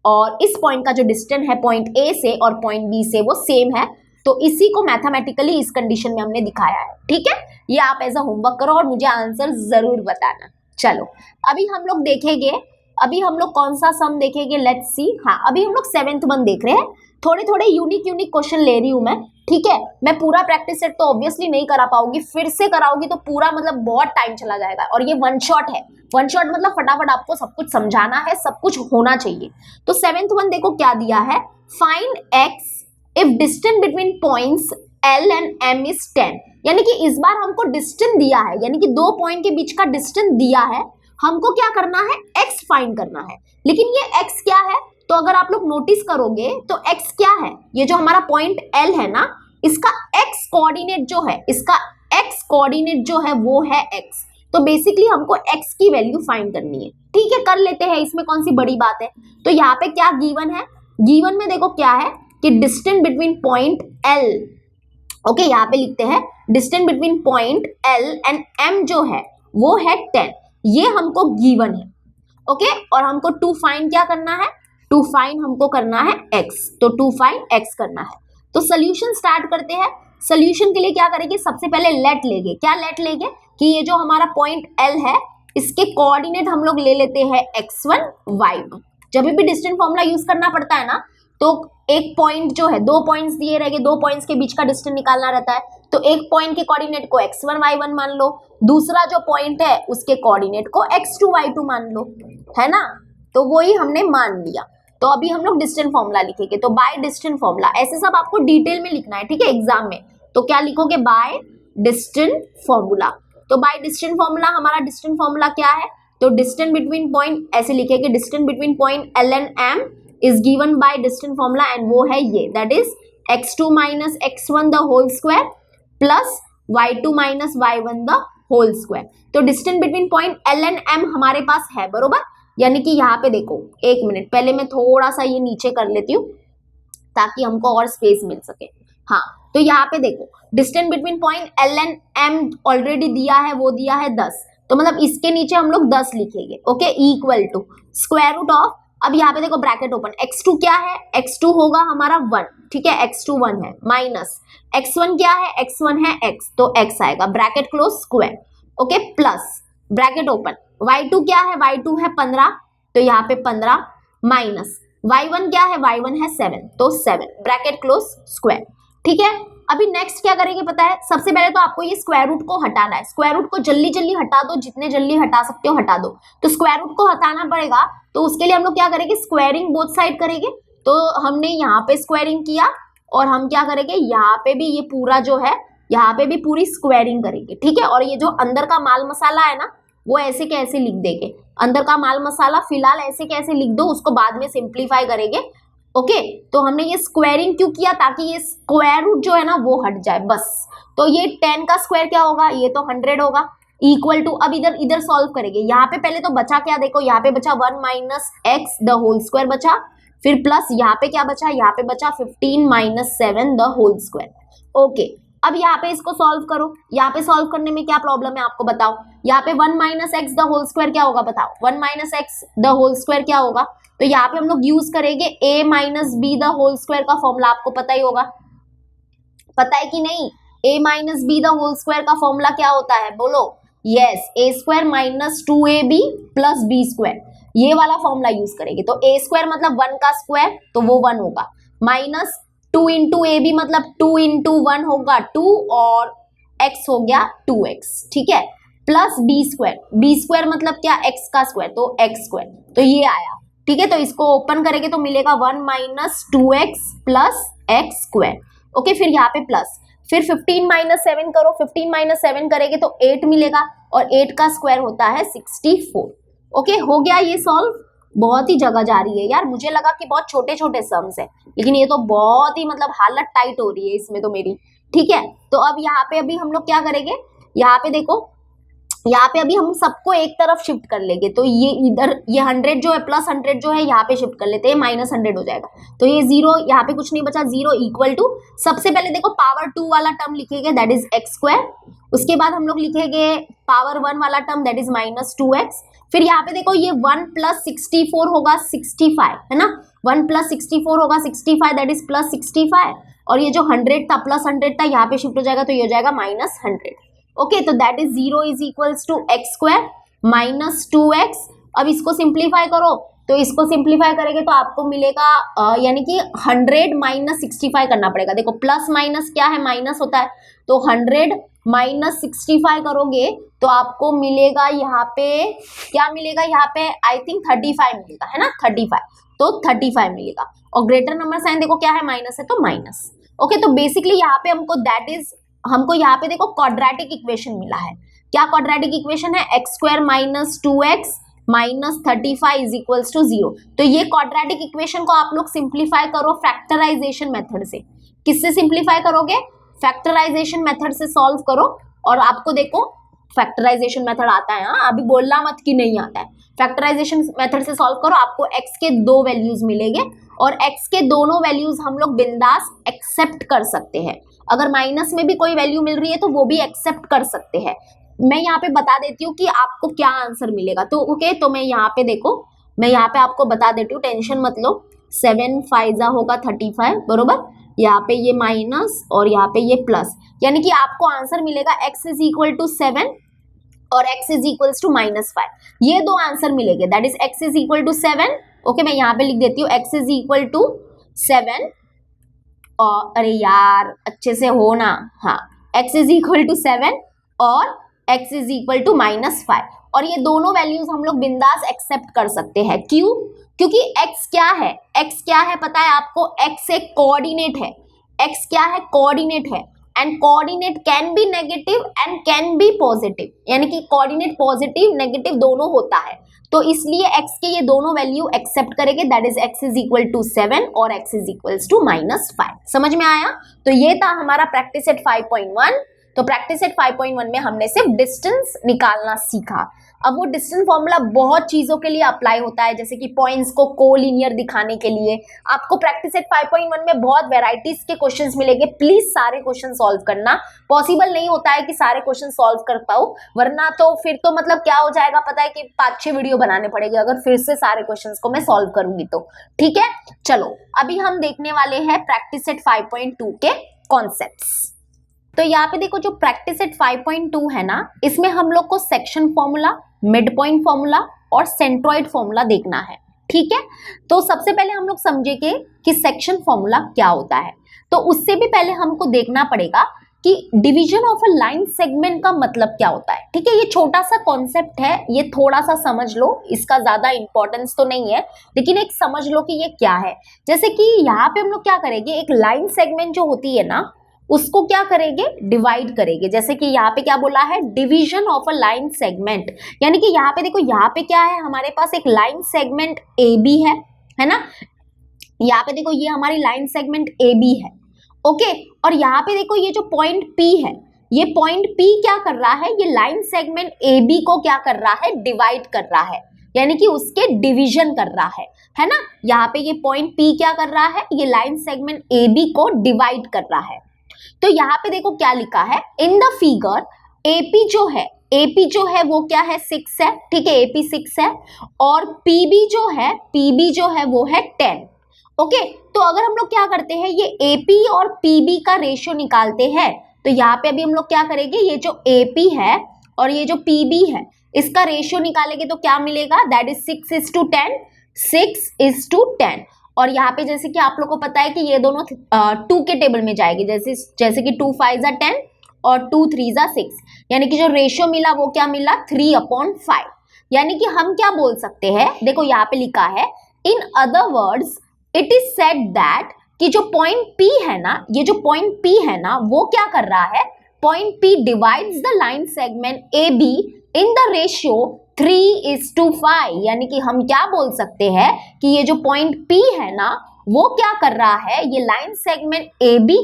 और इस पॉइंट का जो डिस्टेंस है पॉइंट A से और पॉइंट B से वो सेम है। तो इसी को मैथमेटिकली इस कंडीशन में हमने दिखाया है, ठीक है। ये आप एज अ होमवर्क करो और मुझे आंसर जरूर बताना। चलो अभी हम लोग देखेंगे, अभी हम लोग कौन सा सम देखेंगे, लेट्स सी। हाँ, अभी हम लोग 7th वन देख रहे हैं। थोड़े थोड़े यूनिक क्वेश्चन ले रही हूं मैं, ठीक है। मैं पूरा प्रैक्टिस सेट तो ऑब्वियसली नहीं करा पाऊंगी, फिर से कराऊंगी तो पूरा मतलब बहुत टाइम चला जाएगा और ये वन शॉट है। वन शॉट मतलब फटाफट आपको सब कुछ समझाना है, सब कुछ होना चाहिए। तो 7th वन देखो क्या दिया है, find x if distance between points L and M is 10। यानी कि इस बार हमको डिस्टेंस दिया है, यानी कि दो पॉइंट के बीच का डिस्टेंस दिया है, हमको क्या करना है, x फाइंड करना है। लेकिन ये x क्या है, तो अगर आप लोग नोटिस करोगे तो x क्या है, ये जो हमारा पॉइंट L है ना, इसका x कोऑर्डिनेट जो है, इसका x कोऑर्डिनेट जो है वो है x। तो बेसिकली हमको x की वैल्यू फाइंड करनी है, ठीक है। कर लेते हैं, इसमें कौन सी बड़ी बात है। तो यहाँ पे क्या गिवन है, गिवन में देखो क्या है कि distance between point L, okay, यहाँ पे लिखते हैं distance between point L and M जो है वो है 10। ये हमको गिवन है, ओके। और हमको टू फाइंड क्या करना है, टू फाइंड हमको करना है x। तो टू फाइंड x करना है। तो सोल्यूशन स्टार्ट करते हैं। सोल्यूशन के लिए क्या करेंगे, सबसे पहले लेट लेंगे। क्या लेट लेंगे कि ये जो हमारा पॉइंट L है इसके कोऑर्डिनेट हम लोग ले लेते हैं x1 y1। जब भी डिस्टेंस फॉर्मूला यूज करना पड़ता है ना, तो एक पॉइंट जो है, दो पॉइंट्स दिए रहेंगे, दो पॉइंट्स के बीच का डिस्टेंस निकालना रहता है। तो एक पॉइंट के कोऑर्डिनेट को x1 y1 मान लो, दूसरा जो पॉइंट है उसके कोऑर्डिनेट को x2 y2 मान लो, है ना। तो वही हमने मान लिया। तो अभी हम लोग डिस्टेंस फॉर्मूला लिखेंगे। तो बाय डिस्टेंस फॉर्मूला, ऐसे सब आपको डिटेल में लिखना है, ठीक है, एग्जाम में। तो क्या लिखोगे, बाय डिस्टेंस फॉर्मूला। तो बाय डिस्टेंस फॉर्मूला, हमारा डिस्टेंस फॉर्मूला क्या है, तो डिस्टेंस बिटवीन पॉइंट, ऐसे लिखेंगे distance between point L and M is given by distance formula and वो है ये, that is x2 minus x1 the whole square plus y2 minus y1 the whole square. तो distance between point L and M हमारे पास है, बरोबर। यानी कि यहाँ पे देखो, एक मिनट पहले मैं थोड़ा सा ये नीचे कर लेती हूँ ताकि हमको और स्पेस मिल सके। हाँ, तो यहाँ पे देखो distance between point L and M already दिया है, वो दिया है 10। तो मतलब इसके नीचे हम लोग 10 लिखेंगे, okay, equal to square root of, अब यहाँ पे देखो ब्रैकेट ओपन, x2 क्या है, x2 होगा हमारा 1, ठीक है, x2 1 है, माइनस x1 क्या है, x1 है x, तो x आएगा, bracket close square, okay, plus bracket open, y2 क्या है, y2 है 15, तो यहाँ पे 15 माइनस y1 क्या है, y1 है 7, तो 7, ब्रैकेट क्लोज स्क्वायर, ठीक है। अभी नेक्स्ट क्या करेंगे पता है, सबसे पहले तो आपको ये स्क्वायर रूट को हटाना है। स्क्वायर रूट को जल्दी जल्दी हटा दो, जितने जल्दी हटा सकते हो हटा दो। तो स्क्वायर रूट को हटाना पड़ेगा, तो उसके लिए हम लोग क्या करेंगे, स्क्वायरिंग बोथ साइड करेंगे। तो हमने यहाँ पे स्क्वायरिंग किया और हम क्या करेंगे, यहाँ पे भी ये पूरा जो है, यहाँ पे भी पूरी स्क्वायरिंग करेंगे, ठीक है। और ये जो अंदर का माल मसाला है ना, वो ऐसे के ऐसे लिख देंगे। अंदर का माल मसाला फिलहाल ऐसे के ऐसे लिख दो, उसको बाद में सिंप्लीफाई करेंगे। ओके तो हमने ये स्क्वायरिंग क्यों किया, ताकि ये स्क्वायर रूट जो है ना वो हट जाए बस। तो ये 10 का स्क्वायर क्या होगा, ये तो 100 होगा, इक्वल टू, अब इधर इधर सॉल्व करेंगे। यहाँ पे पहले तो बचा क्या, देखो यहाँ पे बचा 1 minus x the whole square बचा, फिर प्लस यहाँ पे क्या बचा, यहाँ पे बचा 15 minus 7 the whole square. Okay अब यहाँ पे इसको सॉल्व करो, यहाँ पे सॉल्व करने में क्या प्रॉब्लम है आपको बताओ। यहाँ पे 1 minus x the whole square क्या होगा बताओ, 1 minus x the whole square क्या होगा, तो यहाँ पे हम लोग यूज करेंगे a minus B the whole square का फॉर्मूला, आपको पता ही होगा, पता है कि नहीं, a minus B the whole square का फॉर्मूला क्या होता है बोलो, yes A square minus 2ab plus B square, ये वाला फॉर्मूला यूज करेंगे। तो a स्क्वायर मतलब 1 का स्क्वायर तो वो 1 होगा, माइनस 2 इंटू ए बी मतलब 2 इंटू 1 होगा 2 और x हो गया 2x, ठीक है, प्लस बी स्क्वायर मतलब क्या, x का स्क्वायर तो x स्क्वायर, तो ये आया, ठीक है। तो इसको ओपन करेंगे तो मिलेगा 1 minus 2x plus x square. Okay फिर यहाँ पे प्लस, फिर 15 माइनस 7 करो, 15 माइनस 7 करेंगे तो 8 मिलेगा और 8 का स्क्वायर होता है 64। ओके हो गया ये सॉल्व। बहुत ही जगह जा रही है यार, मुझे लगा कि बहुत छोटे छोटे सम्स है, लेकिन ये तो बहुत ही मतलब हालत टाइट हो रही है इसमें तो मेरी, ठीक है। तो अब यहाँ पे अभी हम लोग क्या करेंगे, यहाँ पे देखो, यहाँ पे अभी हम सबको एक तरफ शिफ्ट कर लेंगे, तो ये इधर ये 100 जो है प्लस 100 जो है यहाँ पे शिफ्ट कर लेते हैं, माइनस 100 हो जाएगा, तो ये 0 यहाँ पे कुछ नहीं बचा, 0 इक्वल टू, सबसे पहले देखो पावर 2 वाला टर्म लिखेंगे दैट इज एक्स स्क्वायर, उसके बाद हम लोग लिखेंगे पावर 1 वाला term that is minus 2x, फिर यहाँ पे देखो ये 1 प्लस 64 होगा 65 है ना, 1 प्लस 64 होगा 65 दैट इज प्लस 65, और ये जो 100 था प्लस 100 था यहाँ पे शिफ्ट हो जाएगा तो ये हो जाएगा माइनस 100। ओके तो that is 0 is equals to x square minus 2x। अब इसको सिंप्लीफाई करो, तो इसको सिंप्लीफाई करेंगे तो आपको मिलेगा यानी कि 100 माइनस 65 करना पड़ेगा, देखो प्लस माइनस क्या है, माइनस होता है, तो 100 माइनस 65 करोगे तो आपको मिलेगा यहाँ पे क्या मिलेगा, यहाँ पे आई थिंक 35 मिलेगा है ना, 35, तो 35 मिलेगा, और ग्रेटर नंबर साइन देखो क्या है, माइनस है तो माइनस। ओके तो बेसिकली यहाँ पे हमको दैट इज, हमको यहाँ पे देखो क्वाड्रेटिक इक्वेशन मिला है, क्या क्वाड्रेटिक इक्वेशन है, x square minus 2x minus 35 is equals to 0। तो ये क्वाड्रेटिक इक्वेशन को आप लोग सिंप्लीफाई करो फैक्टराइजेशन मेथड से, किससे सिंप्लीफाई करोगे, फैक्टराइजेशन मेथड से सॉल्व करो, और आपको देखो फैक्टराइजेशन मेथड आता है, हाँ अभी बोलना मत कि नहीं आता है, फैक्टराइजेशन मेथड से सॉल्व करो, आपको x के 2 वैल्यूज मिलेंगे, और x के दोनों वैल्यूज हम लोग बिंदास एक्सेप्ट कर सकते हैं, अगर माइनस में भी कोई वैल्यू मिल रही है तो वो भी एक्सेप्ट कर सकते हैं। मैं यहाँ पे बता देती हूँ कि आपको क्या आंसर मिलेगा, तो ओके तो मैं यहाँ पे देखो, मैं यहाँ पे आपको बता देती हूँ, टेंशन मत लो, 7 5 होगा 35 बरोबर, यहाँ पे ये माइनस और यहाँ पे ये प्लस, यानी कि आपको आंसर मिलेगा x इज इक्वल टू 7 और x इज इक्वल्स टू -5, ये दो आंसर मिलेंगे, that is x is equal to 7। Okay मैं यहाँ पे लिख देती हूँ x इज इक्वल टू 7, और अरे यार अच्छे से हो ना, हाँ x इज इक्वल टू 7 और x इज इक्वल टू -5, और ये दोनों वैल्यूज हम लोग बिंदास एक्सेप्ट कर सकते हैं, क्यों, क्योंकि x क्या है, x क्या है पता है आपको, x एक कोऑर्डिनेट है, x क्या है, कोऑर्डिनेट है, and coordinate can be negative and can be positive, यानी कि कोऑर्डिनेट पॉजिटिव नेगेटिव दोनों होता है, तो इसलिए x के ये दोनों वैल्यू एक्सेप्ट करेंगे, that is x is equal to 7 और x इज इक्वल्स टू -5। समझ में आया, तो ये था हमारा प्रैक्टिस सेट 5.1। तो प्रैक्टिस सेट 5.1 में हमने सिर्फ डिस्टेंस निकालना सीखा। अब वो डिस्टेंस फॉर्मूला बहुत चीजों के लिए अप्लाई होता है, जैसे कि पॉइंट्स को कोलिनियर दिखाने के लिए। आपको प्रैक्टिस सेट 5.1 में बहुत वेराइटीज के क्वेश्चंस मिलेंगे, प्लीज सारे क्वेश्चन सॉल्व करना। पॉसिबल नहीं होता है कि सारे क्वेश्चन सॉल्व कर पाओ, वरना तो फिर तो मतलब क्या हो जाएगा पता है कि 5-6 वीडियो बनाने पड़ेगी अगर फिर से सारे क्वेश्चंस को मैं सॉल्व करूंगी तो। ठीक है, चलो अभी हम देखने वाले हैं प्रैक्टिस सेट 5.2 के कॉन्सेप्ट्स। तो यहाँ पे देखो जो प्रैक्टिस सेट 5.2 है ना, इसमें हम लोग को section formula, mid point formula और सेंट्रॉइड फॉर्मूला देखना है। ठीक है, तो सबसे पहले हम लोग समझेंगे कि सेक्शन फॉर्मूला क्या होता है। तो उससे भी पहले हमको देखना पड़ेगा कि division of a line segment का मतलब क्या होता है। ठीक है, ये छोटा सा कॉन्सेप्ट है, ये थोड़ा सा समझ लो, इसका ज्यादा इंपॉर्टेंस तो नहीं है, लेकिन एक समझ लो कि ये क्या है। जैसे कि यहाँ पे हम लोग क्या करेंगे, एक लाइन सेगमेंट जो होती है ना उसको क्या करेंगे, डिवाइड करेंगे। जैसे कि यहाँ पे क्या बोला है, division of a line segment, यानी कि यहाँ पे देखो, यहाँ पे क्या है, हमारे पास एक लाइन सेगमेंट ए बी है ना। यहाँ पे देखो ये हमारी लाइन सेगमेंट ए बी है, ओके। और यहाँ पे देखो ये जो पॉइंट पी है, ये पॉइंट पी क्या कर रहा है, ये लाइन सेगमेंट ए बी को क्या कर रहा है, डिवाइड कर रहा है, यानी कि उसके डिवीजन कर रहा है ना। यहाँ पे ये पॉइंट पी क्या कर रहा है, ये लाइन सेगमेंट ए बी को डिवाइड कर रहा है। तो यहाँ पे देखो क्या लिखा है, इन द फिगर एपी जो है वो क्या है, 6 है, ठीक है, एपी 6 है, और पीबी जो है वो है 10, ओके। तो अगर हम लोग क्या करते हैं, ये एपी और पीबी का रेशियो निकालते हैं, तो यहाँ पे अभी हम लोग क्या करेंगे, ये जो एपी है और ये जो पीबी है, इसका रेशियो निकालेंगे तो क्या मिलेगा, दैट इज 6:10, 6:10। और यहाँ पे जैसे कि आप लोग को पता है कि ये दोनों 2 के टेबल में जाएगी, जैसे कि 2 5 10 और 2 3 6, यानी कि जो रेशियो मिला वो क्या मिला, 3/5। यानी कि हम क्या बोल सकते हैं, देखो यहाँ पे लिखा है, in other words it is said that, कि जो पॉइंट P है ना, ये जो पॉइंट P है ना, वो क्या कर रहा है, point P divides the line segment AB in the ratio 3:5। यानी कि हम क्या बोल सकते हैं कि ये जो पॉइंट P है ना, वो क्या कर रहा है, ये लाइन सेगमेंट AB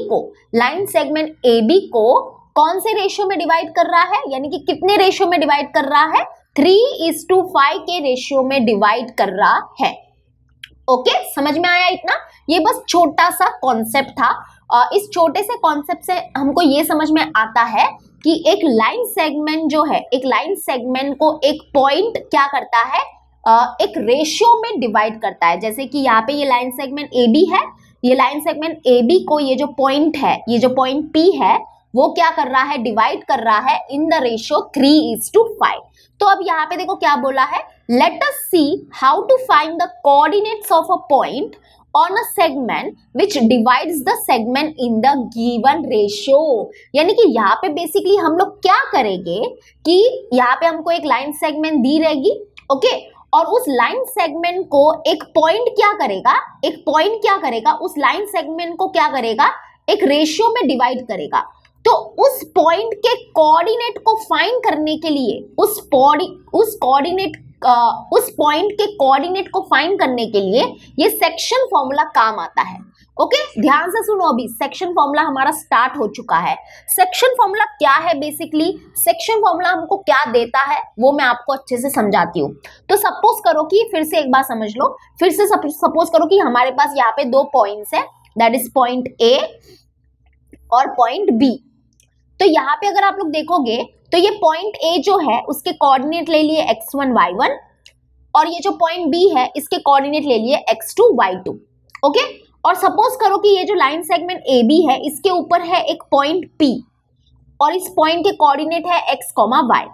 को कौन से रेशियो में डिवाइड कर रहा है, यानी कि कितने रेशियो में डिवाइड कर रहा है, 3:5 के रेशियो में डिवाइड कर रहा है, ओके। समझ में आया इतना, ये बस छोटा सा कॉन्सेप्ट था। इस छोटे से कॉन्सेप्ट से हमको ये समझ में आता है कि एक लाइन सेगमेंट जो है, एक लाइन सेगमेंट को एक पॉइंट क्या करता है, एक रेशियो में डिवाइड करता है। जैसे कि यहाँ पे ये लाइन सेगमेंट ए बी है, ये लाइन सेगमेंट ए बी को ये जो पॉइंट है, ये जो पॉइंट पी है, वो क्या कर रहा है, डिवाइड कर रहा है इन द रेशियो 3:5। तो अब यहाँ पे देखो क्या बोला है, let us see how to find the coordinates of a point on a segment which divides the segment in the given ratio. यानी कि यहाँ पे बेसिकली हम लोग क्या करेंगे कि यहाँ पे हमको एक लाइन सेगमेंट दी रहेगी, ओके, और उस लाइन सेगमेंट को एक पॉइंट क्या करेगा, उस लाइन सेगमेंट को क्या करेगा, एक रेशियो में डिवाइड करेगा। तो उस पॉइंट के कोऑर्डिनेट को फाइंड करने के लिए, उस पॉइंट के कोऑर्डिनेट को फाइंड करने के लिए ये सेक्शन फॉर्मूला काम आता है, ओके। ध्यान से सुनो, अभी सेक्शन फॉर्मूला हमारा स्टार्ट हो चुका है। सेक्शन फॉर्मूला क्या है, बेसिकली सेक्शन फॉर्मूला हमको क्या देता है वो मैं आपको अच्छे से समझाती हूँ। तो सपोज करो कि, फिर से एक बार समझ लो, फिर से सपोज करो कि हमारे पास यहाँ पे 2 पॉइंट्स है, दैट इज पॉइंट ए और पॉइंट बी। तो यहाँ पे अगर आप लोग देखोगे तो ये पॉइंट ए जो है उसके कोऑर्डिनेट ले लिए x1 y1, और ये जो पॉइंट बी है इसके कोऑर्डिनेट ले लिए x2 y2, ओके। और सपोज करो कि ये जो लाइन सेगमेंट ए बी है इसके ऊपर है एक पॉइंट P, और इस पॉइंट के कोऑर्डिनेट है x, y,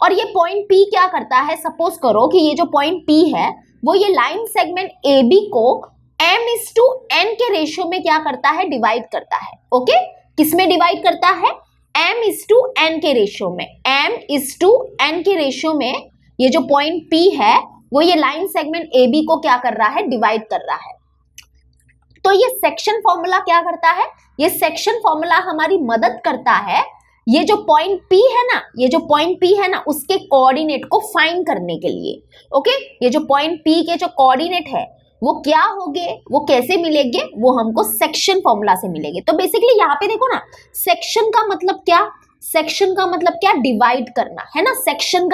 और ये पॉइंट P क्या करता है, सपोज करो कि ये जो पॉइंट P है वो ये लाइन सेगमेंट ए बी को m:n के रेशियो में क्या करता है, डिवाइड करता है, ओके। किस में डिवाइड करता है, m:n के रेशियो में, m:n के रेशियो में ये जो पॉइंट P है वो ये लाइन सेगमेंट ए बी को क्या कर रहा है, डिवाइड कर रहा है। तो ये सेक्शन फॉर्मूला क्या करता है, ये सेक्शन फॉर्मूला हमारी मदद करता है ये जो पॉइंट P है ना, ये जो पॉइंट P है ना उसके कोऑर्डिनेट को फाइंड करने के लिए, ओके। ये जो पॉइंट P के जो कोऑर्डिनेट है वो क्या होंगे, वो कैसे मिलेंगे, वो हमको सेक्शन फॉर्मूला से मिलेंगे। तो बेसिकली यहाँ पे देखो ना, सेक्शन का मतलब क्या, सेक्शन का मतलब क्या, डिवाइड करना है ना, सेक्शन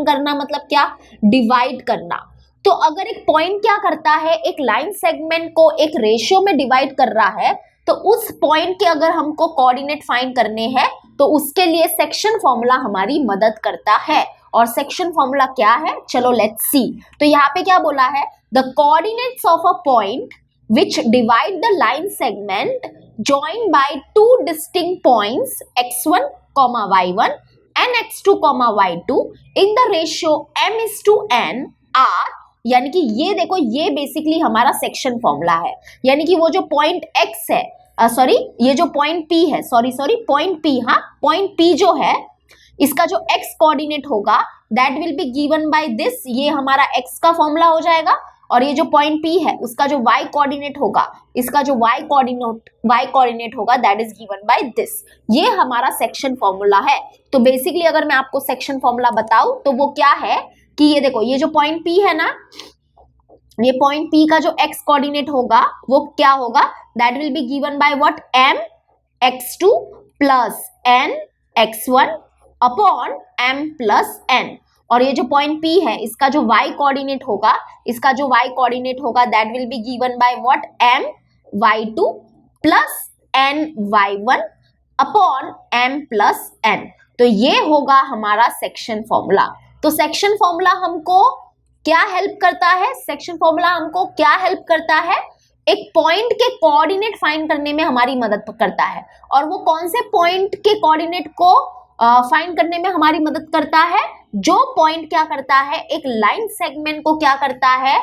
करना मतलब क्या, डिवाइड करना। तो अगर एक पॉइंट क्या करता है, एक लाइन सेगमेंट को एक रेशियो में डिवाइड कर रहा है, तो उस पॉइंट के अगर हमको कोऑर्डिनेट फाइंड करने हैं तो उसके लिए सेक्शन फॉर्मूला हमारी मदद करता है। और सेक्शन फॉर्मूला क्या है, चलो लेट्स सी। तो यहाँ पे क्या बोला है, the coordinates of a point which divide the line segment joined by two distinct points x1, y1 and x2, y2 in the ratio m:n are, यानी कि ये देखो, ये बेसिकली हमारा सेक्शन फॉर्मूला है। यानी कि वो जो पॉइंट x है, ये जो पॉइंट P है, पॉइंट P, हाँ, पॉइंट P जो है इसका जो x कोऑर्डिनेट होगा that will be given by this, ये हमारा x का फॉर्मूला हो जाएगा। और ये जो पॉइंट P है उसका जो y कोऑर्डिनेट होगा, इसका जो y कोऑर्डिनेट होगा that is given by this, ये हमारा सेक्शन फॉर्मूला है। तो बेसिकली अगर मैं आपको सेक्शन फॉर्मूला बताऊं तो वो क्या है कि ये देखो, ये जो पॉइंट P है ना, ये पॉइंट P का जो x कोऑर्डिनेट होगा वो क्या होगा, that will be given by what, m x2 plus n x1 upon m plus n। और ये जो पॉइंट P है इसका जो y कोऑर्डिनेट होगा, इसका जो y कोऑर्डिनेट होगा that will be given by what, m y2 plus n y1 upon m plus n। तो ये होगा हमारा सेक्शन फॉर्मूला। तो सेक्शन फॉर्मूला हमको क्या हेल्प करता है, सेक्शन फॉर्मूला हमको क्या हेल्प करता है, एक पॉइंट के कोऑर्डिनेट फाइंड करने में हमारी मदद करता है। और वो कौन से पॉइंट के कोऑर्डिनेट को फाइंड करने में हमारी मदद करता है, जो पॉइंट क्या करता है, एक लाइन सेगमेंट को क्या करता है,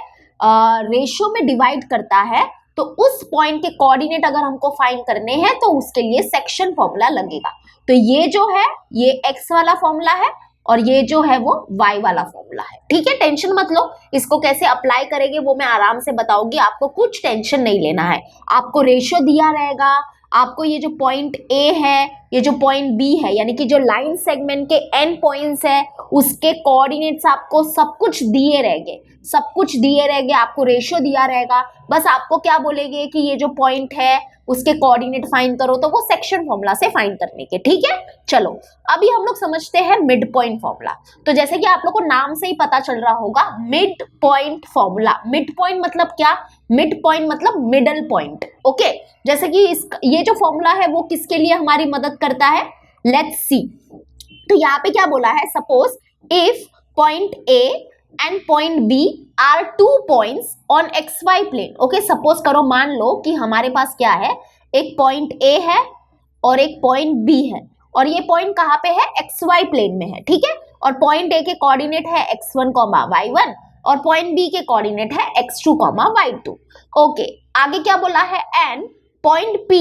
रेशियो में डिवाइड करता है। तो उस पॉइंट के कोऑर्डिनेट अगर हमको फाइंड करने हैं तो उसके लिए सेक्शन फॉर्मूला लगेगा। तो ये जो है ये x वाला फॉर्मूला है और ये जो है वो y वाला फॉर्मूला है। ठीक है, टेंशन मत लो, इसको कैसे अप्लाई करेंगे वो मैं आराम से बताऊंगी, आपको कुछ टेंशन नहीं लेना है। आपको रेशियो दिया रहेगा, आपको ये जो पॉइंट A है, ये जो पॉइंट B है, यानी कि जो लाइन सेगमेंट के n पॉइंट्स है उसके कोऑर्डिनेट्स आपको सब कुछ दिए रहेंगे, सब कुछ दिए रहेंगे, आपको रेशियो दिया रहेगा। बस आपको क्या बोलेंगे कि ये जो पॉइंट है उसके कोऑर्डिनेट फाइंड करो, तो वो सेक्शन फॉर्मूला से फाइंड करने के। ठीक है, चलो अभी हम लोग समझते हैं मिड पॉइंट फॉर्मूला। तो जैसे कि आप लोग को नाम से ही पता चल रहा होगा, mid point formula. Mid point मतलब क्या, मिड पॉइंट मतलब मिडल पॉइंट। ओके, जैसे कि ये जो फॉर्मूला है वो किसके लिए हमारी मदद करता है, लेट्स सी। तो यहाँ पे क्या बोला है, suppose if point A and point B are 2 points on XY plane. Okay, suppose करो, मान लो कि हमारे पास क्या है, एक पॉइंट A है और एक पॉइंट B है, और ये पॉइंट कहाँ पे है, XY प्लेन में है। ठीक है, और पॉइंट A के कोऑर्डिनेट है x1, y1 और पॉइंट B के कोऑर्डिनेट है x2, y2। ओके, आगे क्या बोला है, and point P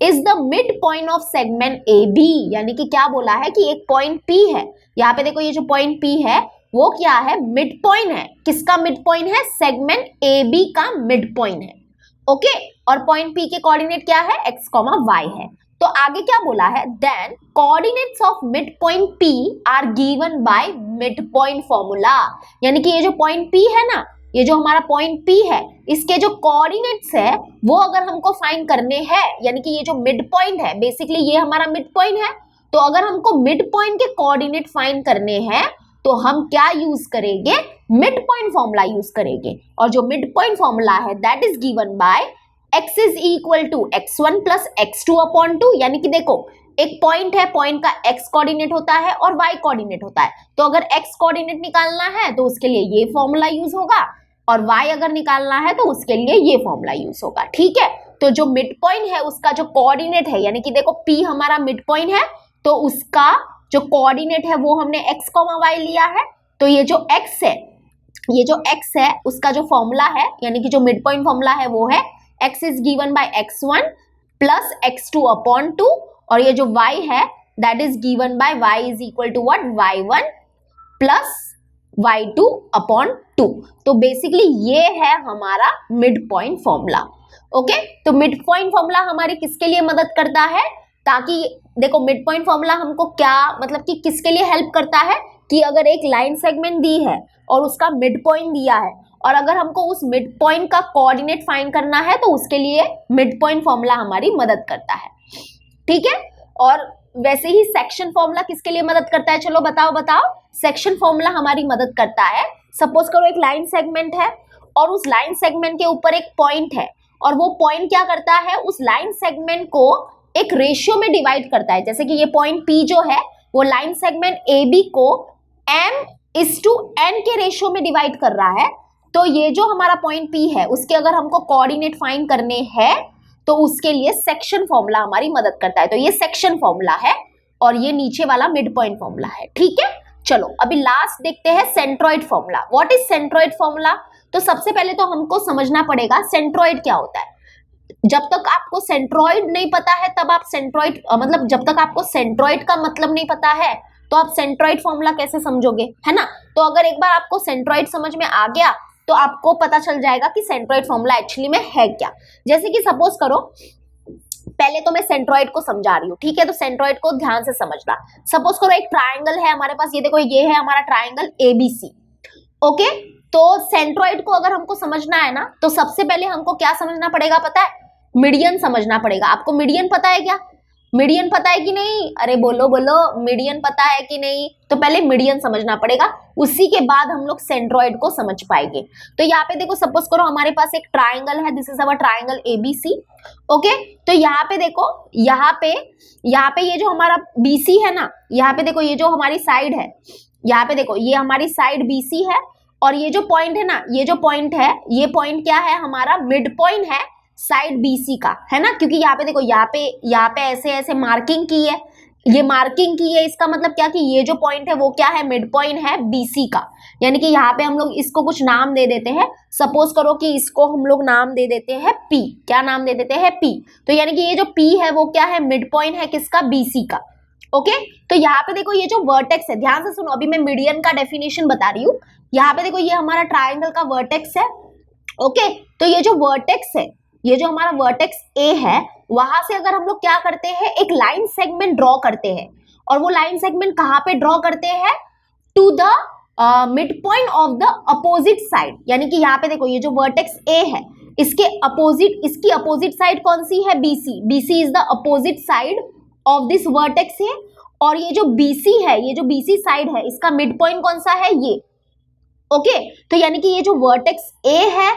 is the mid point of segment AB। यानी कि क्या बोला है कि एक पॉइंट P है, यहाँ पे देखो ये जो पॉइंट P है वो क्या है, मिड पॉइंट है। किसका मिड पॉइंट है, सेगमेंट AB का मिड पॉइंट है। ओके, और पॉइंट P के कोऑर्डिनेट क्या है, x, y है। तो आगे क्या बोला है, then coordinates of mid point P are given by mid point formula. यानी कि ये जो पॉइंट P है ना, ये जो हमारा पॉइंट P है, इसके जो कोऑर्डिनेट्स है वो अगर हमको फाइंड करने हैं, यानी कि ये जो मिड पॉइंट है, बेसिकली ये हमारा मिड पॉइंट है। तो अगर हमको मिड पॉइंट के कोऑर्डिनेट फाइंड करने हैं तो हम क्या यूज करेंगे, मिड पॉइंट फॉर्मूला यूज करेंगे। और जो मिड पॉइंट फॉर्मूला है that is given by x is equal to x1 plus x2 upon 2। यानी कि देखो एक पॉइंट है, पॉइंट का x कोऑर्डिनेट होता है और y कोऑर्डिनेट होता है। तो अगर x कोऑर्डिनेट निकालना है तो उसके लिए ये फॉर्मूला यूज होगा, और y अगर निकालना है तो उसके लिए ये फॉर्मूला यूज होगा। ठीक है, तो जो मिड पॉइंट है उसका जो कोऑर्डिनेट है, यानी कि देखो P हमारा मिड पॉइंट है, तो उसका जो कोऑर्डिनेट है वो हमने x, y लिया है। तो ये जो x है, ये जो x है उसका जो फॉर्मूला है, यानी कि जो मिड पॉइंट फॉर्मूला है वो है x is given by x1 plus x2 upon 2, और ये जो y है that is given by y is equal to what, y1 plus y2 upon 2। तो बेसिकली ये है हमारा मिड पॉइंट फॉर्मूला। ओके, तो मिड पॉइंट फॉर्मूला हमारी किसके लिए मदद करता है, ताकि देखो मिड पॉइंट फॉर्मूला हमको क्या मतलब कि किसके लिए हेल्प करता है, कि अगर एक लाइन सेगमेंट दी है और उसका मिड पॉइंट दिया है, और अगर हमको उस मिड पॉइंट का कोऑर्डिनेट फाइंड करना है तो उसके लिए मिड पॉइंट फॉर्मूला हमारी मदद करता है। ठीक है, और वैसे ही सेक्शन फॉर्मूला किसके लिए मदद करता है, चलो बताओ। सेक्शन फॉर्मूला हमारी मदद करता है, सपोज करो एक लाइन सेगमेंट है और उस लाइन सेगमेंट के ऊपर एक पॉइंट है, और वो पॉइंट क्या करता है, उस लाइन सेगमेंट को एक रेशियो में डिवाइड करता है। जैसे कि ये पॉइंट P जो है वो लाइन सेगमेंट AB को m/n के रेशियो में डिवाइड कर रहा है। तो ये जो हमारा पॉइंट P है उसके अगर हमको कोऑर्डिनेट फाइंड करने हैं तो उसके लिए सेक्शन फॉर्मूला हमारी मदद करता है। तो ये सेक्शन फॉर्मूला है और ये नीचे वाला मिड पॉइंट फॉर्मूला है। ठीक है, चलो अभी लास्ट देखते हैं centroid formula. What is centroid formula? तो सबसे पहले तो हमको समझना पड़ेगा सेंट्रोइड क्या होता है। जब तक आपको सेंट्रोइड नहीं पता है तब आप सेंट्रोइड मतलब जब तक आपको सेंट्रोइड का मतलब नहीं पता है तो आप सेंट्रोइड फॉर्मूला कैसे समझोगे, है ना। तो अगर एक बार आपको सेंट्रोइड समझ में आ गया तो आपको पता चल जाएगा कि सेंट्रोइड फॉर्मूला एक्चुअली में है क्या। जैसे कि सपोज करो, पहले तो मैं सेंट्रोइड को समझा रही हूँ, ठीक है। तो सेंट्रोइड को ध्यान से समझना। सपोज करो एक ट्राइंगल है हमारे पास, ये देखो ये है हमारा ट्राइंगल ABC, ओके। तो सेंट्रॉइड को अगर हमको समझना है ना, तो सबसे पहले हमको क्या समझना पड़ेगा पता है? मीडियन समझना पड़ेगा। आपको मीडियन पता है क्या? मीडियन पता है कि नहीं? अरे बोलो बोलो, मीडियन पता है कि नहीं? तो पहले मीडियन समझना पड़ेगा, उसी के बाद हम लोग सेंट्रॉइड को समझ पाएंगे। तो यहाँ पे देखो, सपोज करो हमारे पास एक ट्राइंगल है, this is our triangle ABC। Okay, तो यहाँ पे देखो, यहाँ पे ये जो हमारा BC है ना, यहाँ पे देखो ये जो हमारी साइड है, यहाँ पे देखो ये हमारी साइड BC है, और ये जो पॉइंट है ना, ये जो पॉइंट है, ये पॉइंट क्या है? हमारा मिड पॉइंट है साइड BC का, है ना? क्योंकि यहाँ पे देखो, यहाँ पे ऐसे ऐसे मार्किंग की है, ये मार्किंग की है, इसका मतलब क्या कि ये जो पॉइंट है वो क्या है? मिड पॉइंट है BC का। यानी कि यहाँ पे हम लोग इसको कुछ नाम दे देते हैं। सपोज करो कि इसको हम लोग नाम दे देते हैं P। क्या नाम दे देते हैं? P। तो यानी कि ये जो P है वो क्या है? मिड पॉइंट है किसका? BC का। ओके, तो यहाँ पे देखो ये जो वर्टेक्स है, ध्यान से सुनो, अभी मैं मीडियन का डेफिनेशन बता रही हूँ। यहाँ पे देखो ये हमारा ट्राइंगल का वर्टेक्स है। ओके, तो ये जो वर्टेक्स है, ये जो हमारा वर्टेक्स A है, वहां से अगर हम लोग क्या करते हैं? एक लाइन सेगमेंट ड्रॉ करते हैं। और वो लाइन सेगमेंट कहाँ पे ड्रॉ करते हैं? To the mid point of the opposite side. यानी कि यहाँ पे देखो ये जो वर्टेक्स A है, इसके अपोजिट, इसकी अपोजिट साइड कौन सी है? BC। BC is the opposite side of this vertex है। और ये जो BC है, ये जो BC साइड है, इसका मिड पॉइंट कौन सा है? ये। ओके, तो यानी कि ये जो वर्टेक्स A है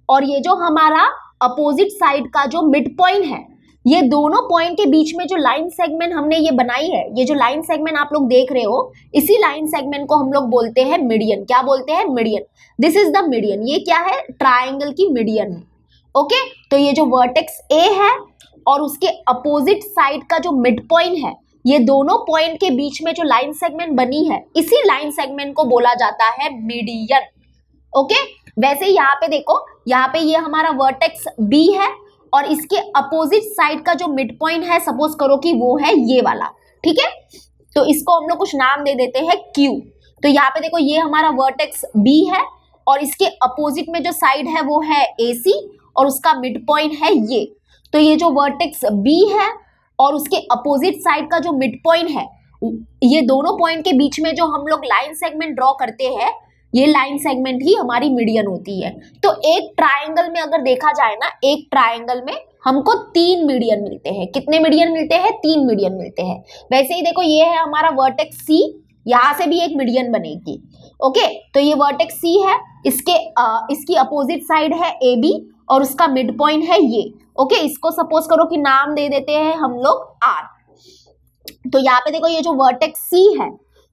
और ये जो हमारा अपोजिट साइड का जो मिड पॉइंट है, ये दोनों पॉइंट के बीच में जो लाइन सेगमेंट हमने ये बनाई है, ये जो लाइन सेगमेंट आप लोग देख रहे हो, इसी लाइन सेगमेंट को हम लोग बोलते हैं मीडियन। क्या बोलते हैं? Median. This is the median. ये क्या है? ट्राइंगल की मीडियन है। ओके, तो ये जो वर्टेक्स A है और उसके अपोजिट साइड का जो मिड पॉइंट है, ये दोनों पॉइंट के बीच में जो लाइन सेगमेंट बनी है, इसी लाइन सेगमेंट को बोला जाता है मीडियन। ओके, वैसे यहाँ पे देखो, यहाँ पे ये हमारा वर्टेक्स B है और इसके अपोजिट साइड का जो मिड पॉइंट है, सपोज करो कि वो है ये वाला। ठीक है, तो इसको हम लोग कुछ नाम दे देते हैं Q। तो यहाँ पे देखो ये हमारा वर्टेक्स B है और इसके अपोजिट में जो साइड है वो है AC और उसका मिड पॉइंट है ये। तो ये जो वर्टेक्स B है और उसके अपोजिट साइड का जो मिड पॉइंट है, ये दोनों पॉइंट के बीच में जो हम लोग लाइन सेगमेंट ड्रॉ करते हैं, ये लाइन सेगमेंट ही हमारी मीडियन होती है। तो एक ट्राइंगल में अगर देखा जाए ना, एक ट्राइंगल में हमको 3 मीडियन मिलते हैं। कितने मीडियन मिलते हैं? 3 मीडियन मिलते हैं। वैसे ही देखो ये है हमारा वर्टेक्स C, यहाँ से भी एक मीडियन बनेगी। ओके, तो ये वर्टेक्स C है, इसकी अपोजिट साइड है AB और उसका मिड पॉइंट है ये। ओके, इसको सपोज करो कि नाम दे देते हैं हम लोग R। तो यहाँ पे देखो ये जो वर्टेक्स C है,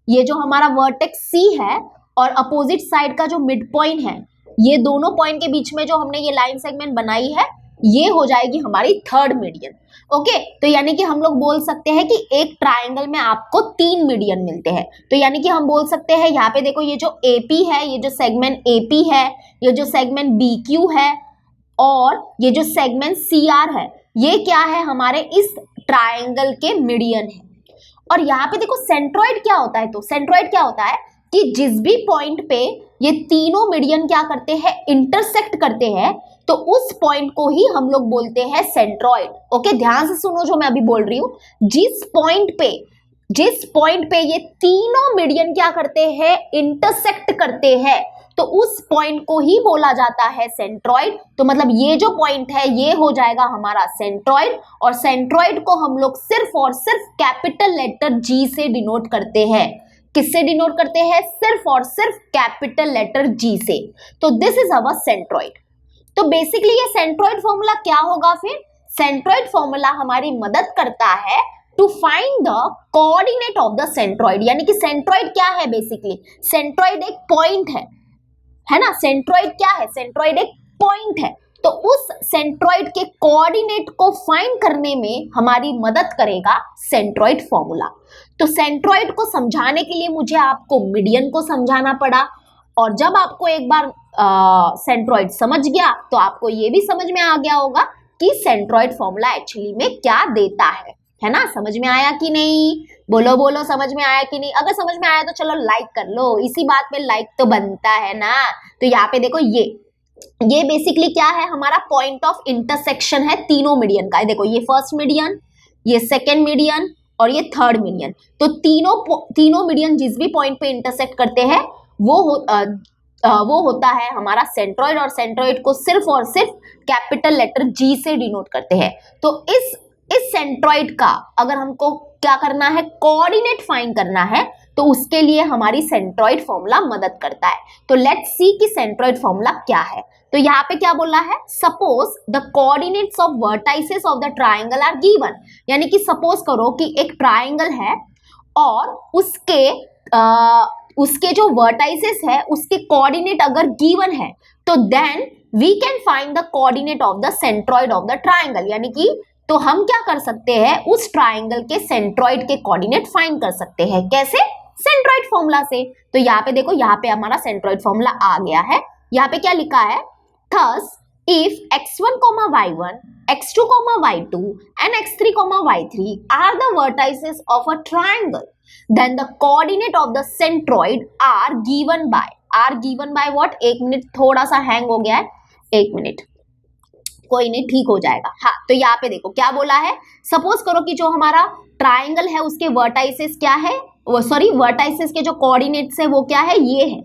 ये जो हमारा वर्टेक्स C है और अपोजिट साइड का जो मिड पॉइंट है, ये दोनों पॉइंट के बीच में जो हमने ये लाइन सेगमेंट बनाई है, ये हो जाएगी हमारी थर्ड मीडियन। ओके, तो यानी कि हम लोग बोल सकते हैं कि एक ट्राइंगल में आपको 3 मीडियन मिलते हैं। तो यानी कि हम बोल सकते हैं, यहाँ पे देखो ये जो AP है, ये जो सेगमेंट AP है, ये जो सेगमेंट BQ है और ये जो सेगमेंट CR है, ये क्या है? हमारे इस ट्राइंगल के मीडियन है। और यहाँ पे देखो सेंट्रॉइड क्या होता है? तो सेंट्रॉइड क्या होता है कि जिस भी पॉइंट पे ये तीनों मीडियन क्या करते हैं? इंटरसेक्ट करते हैं, तो उस पॉइंट को ही हम लोग बोलते हैं सेंट्रॉइड। ओके, ध्यान से सुनो जो मैं अभी बोल रही हूँ। जिस पॉइंट पे ये तीनों मीडियन क्या करते हैं? इंटरसेक्ट करते हैं, तो उस पॉइंट को ही बोला जाता है सेंट्रॉइड। तो मतलब ये जो पॉइंट है, ये हो जाएगा हमारा सेंट्रॉइड। और सेंट्रॉइड को हम लोग सिर्फ और सिर्फ कैपिटल लेटर G से डिनोट करते हैं। किससे डिनोट करते हैं? सिर्फ और सिर्फ कैपिटल लेटर G से। तो दिस इज अवर सेंट्रॉइड। तो बेसिकली ये सेंट्रॉइड फॉर्मूला क्या होगा? फिर सेंट्रॉइड फॉर्मूला हमारी मदद करता है to find the coordinate of the centroid. यानी कि सेंट्रॉइड क्या है? बेसिकली सेंट्रॉइड एक पॉइंट है ना? सेंट्रॉइड क्या है? सेंट्रॉइड एक पॉइंट है। तो उस सेंट्रॉइड के कोऑर्डिनेट को फाइंड करने में हमारी मदद करेगा सेंट्रॉइड फॉर्मूला। तो सेंट्रॉइड को समझाने के लिए मुझे आपको मीडियन को समझाना पड़ा, और जब आपको एक बार सेंट्रॉइड समझ गया तो आपको ये भी समझ में आ गया होगा कि सेंट्रॉइड फॉर्मूला एक्चुअली में क्या देता है ना? समझ में आया कि नहीं? बोलो बोलो, समझ में आया कि नहीं? अगर समझ में आया तो चलो लाइक कर लो, इसी बात पे लाइक तो बनता है ना। तो यहाँ पे देखो ये बेसिकली क्या है? हमारा पॉइंट ऑफ इंटरसेक्शन है तीनों मीडियन का। देखो ये फर्स्ट मीडियन, ये सेकेंड मीडियन और ये थर्ड मीडियन। तो तीनों मीडियन जिस भी पॉइंट पे इंटरसेक्ट करते हैं वो वो होता है हमारा सेंट्रॉइड, और सेंट्रॉइड को सिर्फ और सिर्फ कैपिटल लेटर जी से डिनोट करते हैं। तो इस सेंट्रॉइड का अगर हमको क्या करना है, कोऑर्डिनेट फाइंड करना है, तो उसके लिए हमारी सेंट्रॉइड फॉर्मूला मदद करता है। तो लेट्स सी कि सेंट्रॉइड फॉर्मूला क्या है। तो यहाँ पे क्या बोला है, suppose the coordinates of vertices of the triangle are given, यानी कि सपोज करो कि एक ट्राइंगल है और उसके जो वर्टाइसेस है उसके कोऑर्डिनेट अगर गिवन है, तो then we can find the coordinate of the centroid of the triangle, यानी कि तो हम क्या कर सकते हैं, उस ट्राइंगल के सेंट्रॉइड के कोऑर्डिनेट फाइंड कर सकते हैं। कैसे, सेंट्रॉइड फॉर्मूला से। तो यहाँ पे देखो, यहाँ पे हमारा सेंट्रॉइड फॉर्मूला आ गया है। यहाँ पे क्या लिखा है, thus if x1, y1, x2, y2 and x3, y3 are the vertices of a triangle, then the coordinate of the centroid are given by what? एक मिनट, थोड़ा सा हैंग हो गया है, एक मिनट, कोई नहीं, ठीक हो जाएगा। हाँ, तो यहाँ पे देखो क्या बोला है, सपोज करो कि जो हमारा ट्राइंगल है उसके वर्टाइसेस क्या है, वर्टाइसेस के जो कोऑर्डिनेट्स है वो क्या है, ये है।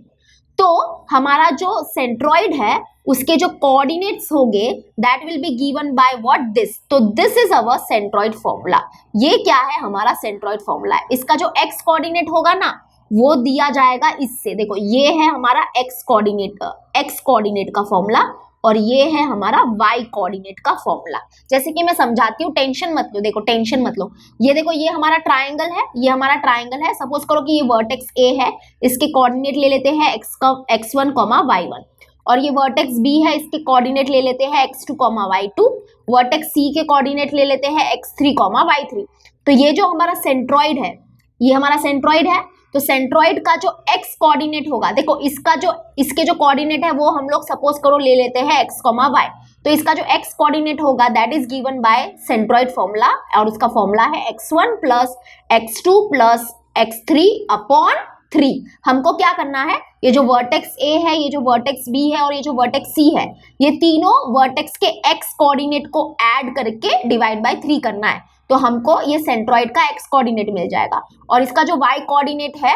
तो हमारा जो सेंट्रॉइड है उसके जो कोऑर्डिनेट्स होंगे that will be given by what, this. तो this is our centroid formula. ये क्या है, हमारा सेंट्रॉइड फॉर्मूला है। इसका जो एक्स कोऑर्डिनेट होगा ना, वो दिया जाएगा इससे। देखो ये है हमारा एक्स कोऑर्डिनेट का फॉर्मूला, और ये है हमारा y कोऑर्डिनेट का फॉर्मूला। जैसे कि मैं समझाती हूँ, टेंशन मत लो, देखो टेंशन मत लो। ये देखो, ये हमारा ट्राइंगल है, ये हमारा ट्राइंगल है। सपोज करो कि ये वर्टेक्स a है, इसके कोऑर्डिनेट ले लेते हैं x1, y1, और ये वर्टेक्स b है, इसके कोऑर्डिनेट ले लेते हैं x2, y2, वर्टेक्स c के कोऑर्डिनेट ले लेते हैं x3, y3। तो ये जो हमारा सेंट्रॉइड है, ये हमारा सेंट्रॉइड है। तो सेंट्रॉइड का जो x कोऑर्डिनेट होगा, देखो इसके जो कोऑर्डिनेट है वो हम लोग सपोज करो ले लेते हैं x, y। तो इसका जो x कोऑर्डिनेट होगा that is given bye centroid formula, और उसका फॉर्मूला है x1 plus x2 plus x3 upon 3। हमको क्या करना है, ये जो वर्टेक्स a है, ये जो वर्टेक्स b है और ये जो वर्टेक्स c है, ये तीनों वर्टेक्स के x कोऑर्डिनेट को ऐड करके डिवाइड बाय 3 करना है। तो हमको ये सेंट्रॉइड का x कोऑर्डिनेट मिल जाएगा, और इसका जो y कोऑर्डिनेट है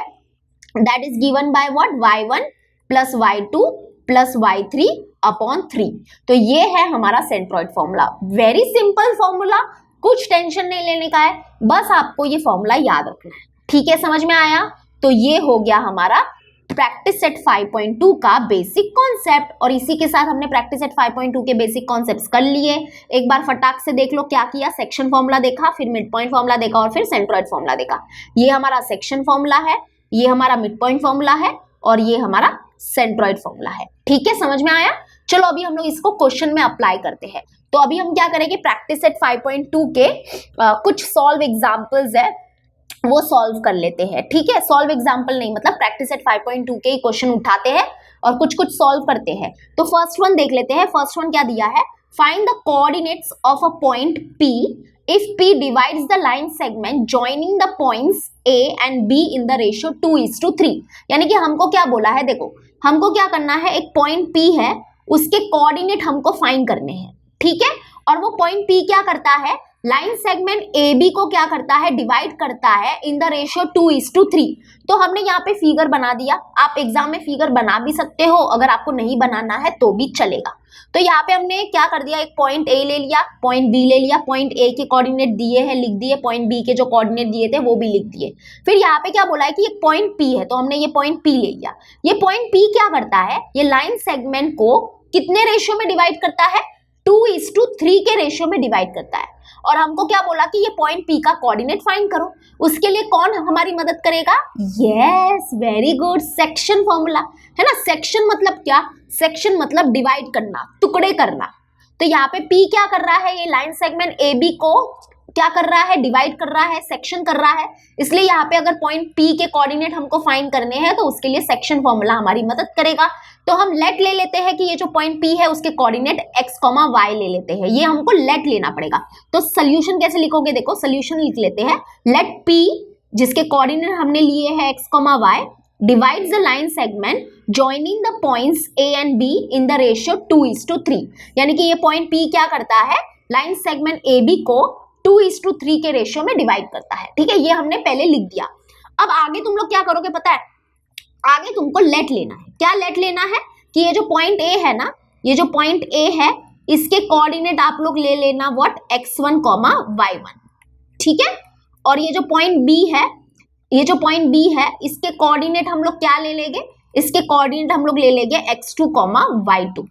that is given by what, y1 plus y2 plus y3 upon 3। तो ये है हमारा centroid formula. Very simple formula, कुछ टेंशन नहीं लेने का है, बस आपको ये फॉर्मूला याद रखना है। ठीक है, समझ में आया? तो ये हो गया हमारा प्रैक्टिस सेट 5.2 का बेसिक कॉन्सेप्ट, और इसी के साथ हमने प्रैक्टिस सेट 5.2 के बेसिक कॉन्सेप्ट्स कर लिए। एक बार फटाक से देख लो क्या किया, सेक्शन फॉर्मूला देखा, फिर मिड पॉइंट फॉर्मूला देखा, और फिर सेंट्रॉइड फॉर्मूला देखा। ये हमारा सेक्शन फॉर्मूला है, ये हमारा मिड पॉइंट फॉर्मूला है, और ये हमारा सेंट्रॉइड फॉर्मूला है। ठीक है, समझ में आया? चलो अभी हम लोग इसको क्वेश्चन में अप्लाई करते हैं। तो अभी हम क्या करेंगे, प्रैक्टिस सेट 5.2 के कुछ सॉल्व एग्जाम्पल्स है वो सॉल्व कर लेते हैं। ठीक है, सॉल्व एग्जाम्पल नहीं, मतलब प्रैक्टिस सेट 5.2 के क्वेश्चन उठाते हैं और कुछ सॉल्व करते हैं। तो फर्स्ट वन देख लेते हैं। फर्स्ट वन क्या दिया है, find the coordinates of a point P if P divides the line segment joining the points A and B in the ratio 2:3। यानी कि हमको क्या बोला है, देखो हमको क्या करना है, एक पॉइंट P है, उसके कोऑर्डिनेट हमको फाइंड करने हैं। ठीक है, और वो पॉइंट P क्या करता है, लाइन सेगमेंट AB को क्या करता है, डिवाइड करता है इन द रेशियो 2:3। तो हमने यहाँ पे फिगर बना दिया। आप एग्जाम में फिगर बना भी सकते हो, अगर आपको नहीं बनाना है तो भी चलेगा। तो यहाँ पे हमने क्या कर दिया, एक पॉइंट A ले लिया, पॉइंट B ले लिया, पॉइंट A के कोऑर्डिनेट दिए हैं लिख दिए, पॉइंट B के जो कोऑर्डिनेट दिए थे वो भी लिख दिए। फिर यहाँ पे क्या बोला है कि एक पॉइंट P है, तो हमने ये पॉइंट P ले लिया। ये पॉइंट P क्या करता है, ये लाइन सेगमेंट को कितने रेशियो में डिवाइड करता है, 2:3 के रेशियो में डिवाइड करता है। और हमको क्या बोला कि ये पॉइंट P का कोऑर्डिनेट फाइंड करो। उसके लिए कौन हमारी मदद करेगा, yes very good, section formula है ना। सेक्शन मतलब क्या, सेक्शन मतलब डिवाइड करना, टुकड़े करना। तो यहाँ पे P क्या कर रहा है, ये लाइन सेगमेंट AB को क्या कर रहा है, डिवाइड कर रहा है, सेक्शन कर रहा है। इसलिए यहाँ पे अगर पॉइंट P के कोऑर्डिनेट हमको फाइंड करने हैं तो उसके लिए सेक्शन फॉर्मूला हमारी मदद करेगा। तो हम लेट ले लेते हैं कि ये जो पॉइंट P है उसके कोऑर्डिनेट x, y ले लेते हैं। ये हमको लेट लेना पड़ेगा। तो सोल्यूशन कैसे लिखोगे, देखो सोल्यूशन लिख लेते हैं। लेट P जिसके कोऑर्डिनेट हमने लिए हैं x, y divides the line segment joining the points A and B in the ratio 2:3। यानी कि ये पॉइंट P क्या करता है, लाइन सेगमेंट AB को 2:3 के रेशियो में डिवाइड करता है। ठीक है, ये हमने पहले लिख दिया। अब आगे तुम लोग क्या करोगे पता है, आगे तुमको लेट लेना है। क्या लेट लेना है कि ये जो पॉइंट ए है ना, ये जो पॉइंट ए है इसके कोऑर्डिनेट आप लोग ले लेना व्हाट x1, y1, ठीक है। और ये जो पॉइंट बी है, ये जो पॉइंट बी है इसके कोऑर्डिनेट हम लोग क्या ले लेंगे, इसके कोऑर्डिनेट हम लोग ले लेंगे x2, y2।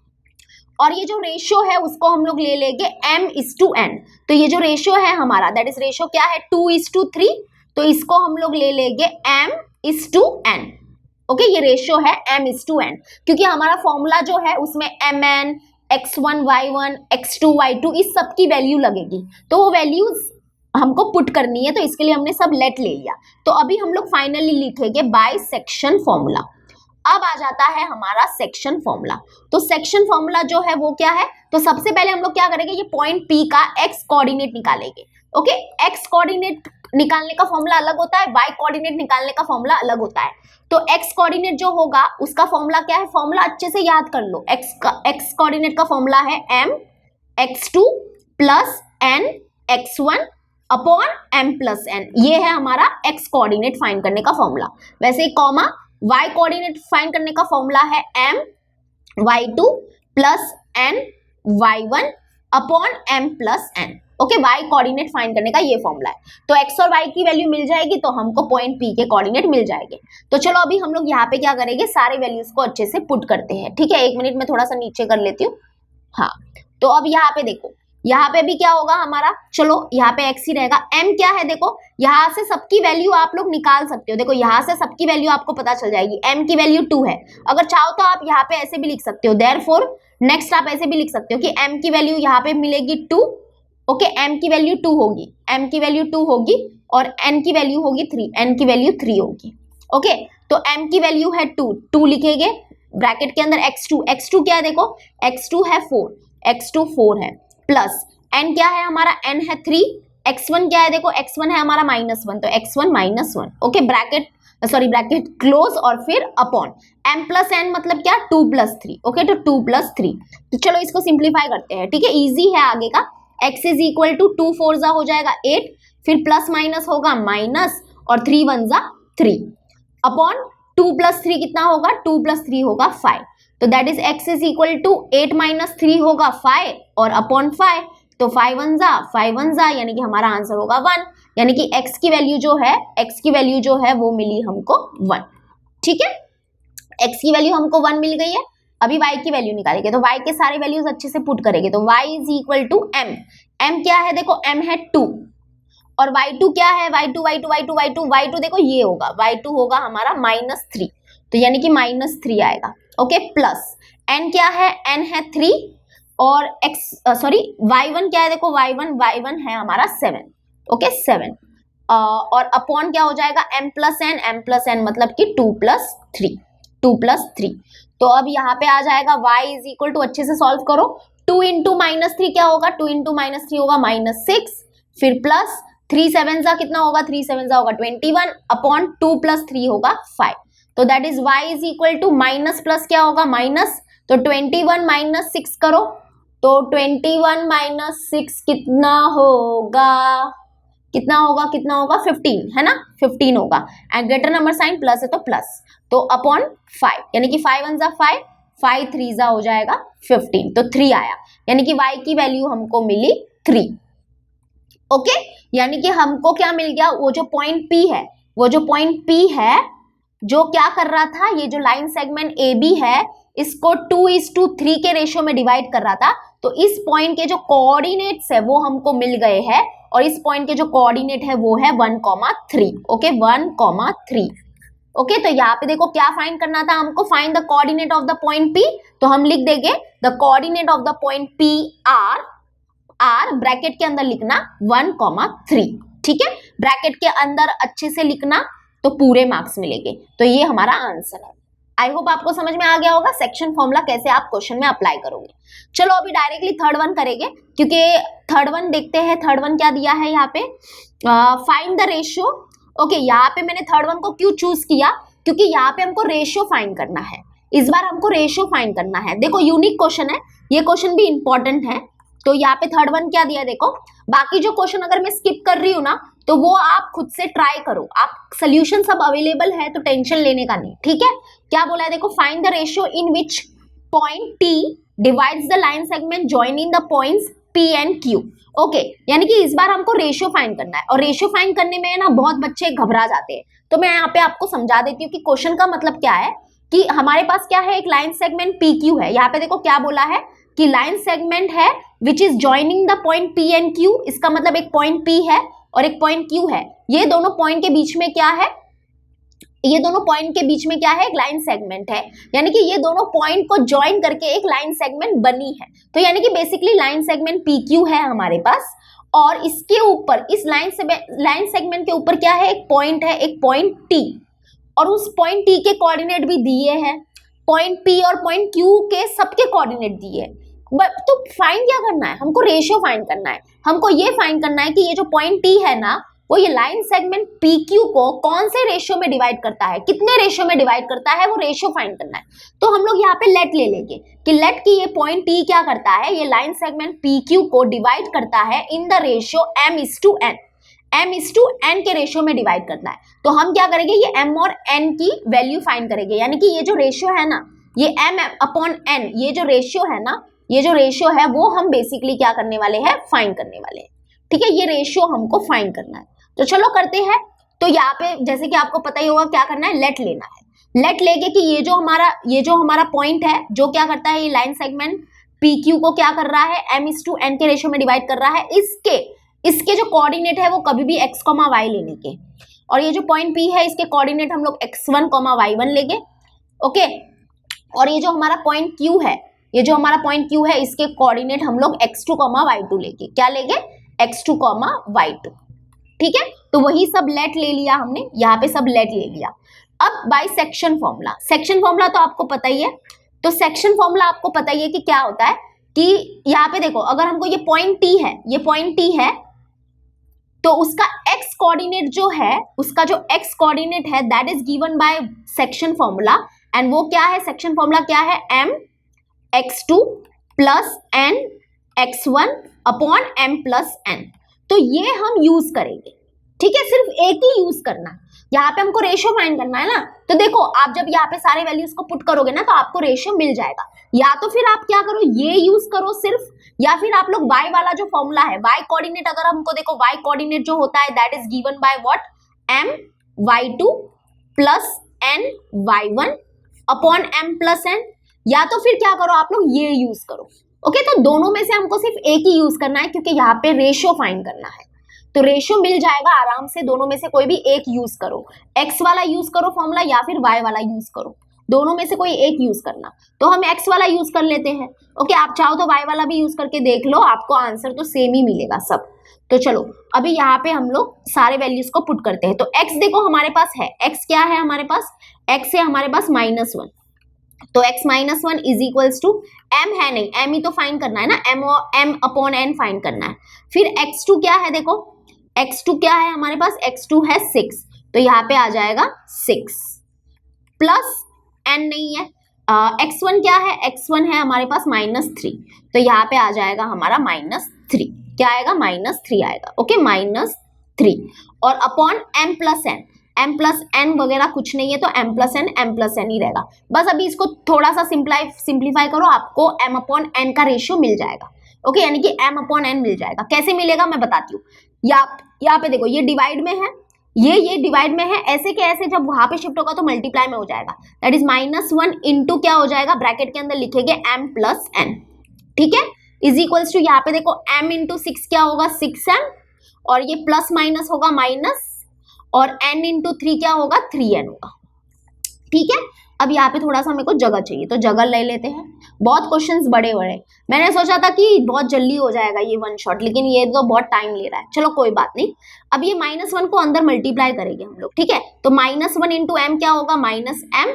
और ये जो रेशियो है उसको हम लोग ले लेंगे m:n। तो ये जो रेशियो है हमारा, दैट इज रेशियो क्या है 2:3, तो इसको हम लोग ले लेंगे m:n। ओके, ये रेशियो है m:n, क्योंकि हमारा फॉर्मूला जो है उसमें mn, x1, y1, x2, y2 इस सब की वैल्यू लगेगी, तो वो वैल्यूज हमको पुट करनी है, तो इसके लिए हमने सब लेट ले लिया। तो अभी हम लोग फाइनली लिखेंगे बाय सेक्शन फॉर्मूला। अब आ जाता है हमारा सेक्शन फॉर्मूला। तो सेक्शन फॉर्मूला जो है वो क्या है, तो सबसे पहले हम लोग क्या करेंगे, ये पॉइंट P का x कोऑर्डिनेट निकालेंगे। ओके, x कोऑर्डिनेट निकालने का फॉर्मूला अलग होता है, y कोऑर्डिनेट निकालने का फॉर्मूला अलग होता है। तो x कोऑर्डिनेट जो होगा उसका फॉर्मूला क्या है, फॉर्मूला अच्छे से याद कर लो। x कोऑर्डिनेट का फॉर्मूला है m(x2 + n(x1) अपॉन m+n। ये है हमारा x कोऑर्डिनेट फाइंड करने का फॉर्मूला। वैसे ही कॉमा y कोऑर्डिनेट फाइंड करने का फॉर्मूला है m(y2 + n(y1) upon m+n। Okay, y coordinate find करने का ये फॉर्मूला है। तो x और y की वैल्यू मिल जाएगी तो हमको पॉइंट P के कोऑर्डिनेट मिल जाएंगे। तो चलो अभी हम लोग यहाँ पे क्या करेंगे, सारे वैल्यूज को अच्छे से पुट करते हैं। ठीक है, 1 मिनट में थोड़ा सा नीचे कर लेती हूँ। हाँ, तो अब यहाँ पे देखो, यहाँ पे भी क्या होगा हमारा, चलो यहाँ पे x ही रहेगा। m क्या है, देखो यहाँ से सबकी वैल्यू आप लोग निकाल सकते हो। देखो यहाँ से सबकी वैल्यू आपको पता चल जाएगी। m की वैल्यू 2 है। अगर चाहो तो आप यहाँ पे ऐसे भी लिख सकते हो, देयरफॉर नेक्स्ट आप ऐसे भी लिख सकते हो कि m की वैल्यू यहाँ पे मिलेगी 2। ओके, m की वैल्यू 2 होगी, m की वैल्यू 2 होगी और n की वैल्यू होगी 3, n की वैल्यू 3 होगी। ओके, तो m की वैल्यू है 2 लिखेंगे ब्रैकेट के अंदर x2 क्या है, देखो x2 है 4, x2 4 है, प्लस n क्या है हमारा, n है 3, x1 क्या है, देखो x1 है हमारा -1, तो x1 -1। ओके, ब्रैकेट क्लोज और फिर अपॉन m+n मतलब क्या, 2 + 3। ओके, तो 2 + 3। तो चलो इसको सिंप्लीफाई करते हैं। ठीक है, इजी है आगे का। x = 2 4 जा हो जाएगा 8, फिर प्लस माइनस होगा माइनस और 3 1 जा 3 अपॉन 2 + 3 कितना होगा, 2 + 3 होगा 5। तो दैट इज x = 8 - 3 होगा 5 और अपॉन 5, तो 5 1 जा यानी कि हमारा आंसर होगा 1। यानी कि x की वैल्यू जो है वो मिली हमको 1। ठीक है, x की वैल्यू हमको 1 मिल गई है। अभी y की वैल्यू निकालेंगे, तो y के सारे वैल्यूज अच्छे से पुट करेंगे। तो y = m क्या है, देखो m है 2 और y2 क्या है, y2 देखो ये होगा, y2 होगा हमारा -3, तो यानी कि -3 आएगा। ओके, प्लस n क्या है, n है 3 और y1 क्या है, देखो y1 है हमारा 7। ओके, 7 और अपॉन क्या हो जाएगा, m+n मतलब कि 2 + 3। तो अब यहाँ पे आ जाएगा y = अच्छे से सॉल्व करो, 2 × -3 क्या होगा, 2 × -3 होगा -6, फिर प्लस 3 7 जा कितना होगा, 3 7 जा होगा 21 अपॉन 2 + 3 होगा 5। तो that is y = minus plus क्या होगा, माइनस, तो 21 - 6 करो, तो 21 - 6 कितना होगा 15 है ना, 15 होगा। And greater number sign plus है तो प्लस, तो अपॉन 5 यानी कि 5 1 जा 5, 5 3 जा हो जाएगा 15, तो 3 आया। यानी कि y की वैल्यू हमको मिली 3। ओके, यानी कि हमको क्या मिल गया, वो जो पॉइंट P है जो क्या कर रहा था, ये जो लाइन सेगमेंट AB है इसको 2:3 के रेशियो में डिवाइड कर रहा था। तो इस पॉइंट के जो कोऑर्डिनेट्स है वो हमको मिल गए हैं और इस पॉइंट के जो कोऑर्डिनेट है वो है 1,3। ओके, 1,3। ओके, तो यहाँ पे देखो क्या फाइंड करना था हमको, find the coordinate of the point P। तो हम लिख देंगे the coordinate of the point P are bracket के अंदर लिखना 1,3। ठीक है, ब्रैकेट के अंदर अच्छे से लिखना तो पूरे मार्क्स मिलेंगे। तो ये हमारा आंसर है। आई होप आपको समझ में आ गया होगा सेक्शन फॉर्मूला कैसे आप क्वेश्चन में अप्लाई करोगे। चलो अभी डायरेक्टली थर्ड वन करेंगे, क्योंकि थर्ड वन देखते हैं। थर्ड वन क्या दिया है यहाँ पे, फाइंड द रेशियो। ओके, यहाँ पे मैंने थर्ड वन को क्यों चूज किया, क्योंकि यहाँ पे हमको रेशियो फाइंड करना है। इस बार हमको रेशियो फाइंड करना है। देखो यूनिक क्वेश्चन है, ये क्वेश्चन भी इंपॉर्टेंट है। तो यहाँ पे थर्ड वन क्या दिया है देखो, बाकी जो क्वेश्चन अगर मैं स्किप कर रही हूँ ना तो वो आप खुद से ट्राई करो, आप सोल्यूशन सब अवेलेबल है तो टेंशन लेने का नहीं, ठीक है। क्या बोला है देखो, find the ratio in which point T divides the line segment joining the points P and Q. Okay, यानी कि इस बार हमको रेशियो फाइंड करना है, और रेशियो फाइंड करने में ना बहुत बच्चे घबरा जाते हैं, तो मैं यहाँ पे आपको समझा देती हूँ कि क्वेश्चन का मतलब क्या है। कि हमारे पास क्या है, एक लाइन सेगमेंट पी क्यू है, यहाँ पे देखो क्या बोला है कि लाइन सेगमेंट है which is joining the point P and Q. इसका मतलब एक पॉइंट पी है और एक पॉइंट क्यू है, ये दोनों पॉइंट के बीच में क्या है, ये दोनों पॉइंट के बीच में क्या है, एक लाइन सेगमेंट है, यानी कि ये दोनों पॉइंट को ज्वाइन करके एक लाइन सेगमेंट बनी है। तो यानी कि basically line segment P Q है हमारे पास, और इसके ऊपर इस लाइन सेगमेंट के ऊपर क्या है, एक पॉइंट है, एक पॉइंट टी, और उस पॉइंट टी के कोऑर्डिनेट भी दिए हैं, पॉइंट पी और पॉइंट क्यू के सबके कोऑर्डिनेट दिए हैं। तो फाइंड क्या करना है, हमको रेशियो फाइंड करना है। हमको ये फाइंड करना है कि ये जो पॉइंट टी है ना, वो ये लाइन सेगमेंट पी क्यू को कौन से रेशियो में डिवाइड करता है, कितने रेशियो में डिवाइड करता है, वो रेशियो फाइंड करना है। तो हम लोग यहाँ पे लेट ले लेंगे कि लेट की ये पॉइंट टी क्या करता है, ये लाइन सेगमेंट पी क्यू को डिवाइड करता है in the ratio m:n, m:n के रेशियो में डिवाइड करना है। तो हम क्या करेंगे, ये m और n की वैल्यू फाइंड करेंगे, यानी कि ये जो रेशियो है ना, ये m/n, ये जो रेशियो है ना, ये जो रेशियो है वो हम बेसिकली क्या करने वाले हैं, फाइंड करने वाले हैं, ठीक है। ये रेशियो हमको फाइंड करना है, तो चलो करते हैं। तो यहाँ पे जैसे कि आपको पता ही होगा क्या करना है, लेट लेना है। लेट लेके कि ये जो हमारा पॉइंट है, जो क्या करता है, ये लाइन सेगमेंट पी क्यू को क्या कर रहा है, m:n के रेशियो में डिवाइड कर रहा है। इसके जो कोऑर्डिनेट है वो कभी भी x, y लेने के, और ये जो पॉइंट P है इसके कोऑर्डिनेट हम लोग x1, y1 लेंगे, ओके। और ये जो हमारा पॉइंट Q है, ये जो हमारा पॉइंट Q है, इसके कोऑर्डिनेट हम लोग x2, y2 लेंगे। क्या लेंगे, x2, y2, ठीक है। तो वही सब लेट ले लिया हमने, यहाँ पे सब लेट ले लिया। अब by section formula, section formula तो आपको पता ही है। तो सेक्शन फॉर्मूला आपको पता ही है कि क्या होता है, कि यहाँ पे देखो अगर हमको ये पॉइंट T है, ये पॉइंट T है, तो उसका x कोऑर्डिनेट जो है, उसका जो x कोऑर्डिनेट है that is given by section formula, and वो क्या है, सेक्शन फॉर्मूला क्या है, m(x2 + n(x1) अपॉन m+n। तो ये हम यूज करेंगे, ठीक है, सिर्फ एक ही यूज करना है। यहाँ पे हमको रेशियो फाइंड करना है ना, तो देखो आप जब यहाँ पे सारे वैल्यूज को पुट करोगे ना, तो आपको रेशियो मिल जाएगा। या तो फिर आप क्या करो, ये यूज करो सिर्फ, या फिर आप लोग y वाला जो फॉर्मूला है, y कोऑर्डिनेट, अगर हमको देखो y कोऑर्डिनेट जो होता है that is given by what, m(y2 + n(y1) upon m+n। या तो फिर क्या करो, आप लोग ये यूज करो, ओके। तो दोनों में से हमको सिर्फ एक ही यूज करना है, क्योंकि यहाँ पे रेशियो फाइंड करना है। तो रेशियो मिल जाएगा आराम से, दोनों में से कोई भी एक यूज करो, x वाला यूज करो फॉर्मूला, या फिर y वाला यूज करो, दोनों में से कोई एक यूज करना। तो हम x वाला यूज कर लेते हैं, ओके। आप चाहो तो y वाला भी यूज करके देख लो, आपको आंसर तो सेम ही मिलेगा सब। तो चलो अभी यहाँ पे हम लोग सारे वैल्यूज को पुट करते हैं। तो x देखो हमारे पास है, x क्या है हमारे पास, x है हमारे पास -1, तो x -1 is equals to m है नहीं, m ही तो फाइंड करना है ना, m/n फाइंड करना है। फिर x2 क्या है, देखो x2 क्या है हमारे पास, x2 है 6, तो यहाँ पे आ जाएगा 6 प्लस n नहीं है। x1 क्या है, x1 है हमारे पास -3, तो यहाँ पे आ जाएगा हमारा -3, क्या आएगा, -3 आएगा, ओके, -3, और अपॉन m+n वगैरह कुछ नहीं है, तो m+n ही रहेगा। बस अभी इसको थोड़ा सा सिंप्लीफाई करो, आपको m/n का रेशियो मिल जाएगा, ओके, यानी कि m/n मिल जाएगा। कैसे मिलेगा मैं बताती हूँ। यहाँ पे देखो ये डिवाइड में है, ये डिवाइड में है, ऐसे के ऐसे जब वहां पे शिफ्ट होगा तो मल्टीप्लाई में हो जाएगा, दैट इज -1 इंटू क्या हो जाएगा, ब्रैकेट के अंदर लिखेंगे m+n, ठीक है, इज इक्वल्स टू यहाँ पे देखो m इंटू 6 क्या होगा, 6m, और ये प्लस माइनस होगा माइनस, और n इंटू 3 क्या होगा, 3n होगा, ठीक है। अब यहाँ पे थोड़ा सा मेरे को जगह चाहिए, तो जगह ले लेते हैं। बहुत क्वेश्चंस बड़े बड़े, मैंने सोचा था कि बहुत जल्दी हो जाएगा ये वन शॉट, लेकिन ये तो बहुत टाइम ले रहा है। चलो कोई बात नहीं, अब ये -1 को अंदर मल्टीप्लाई करेंगे हम लोग, ठीक है। तो -1 इंटू m क्या होगा, -m,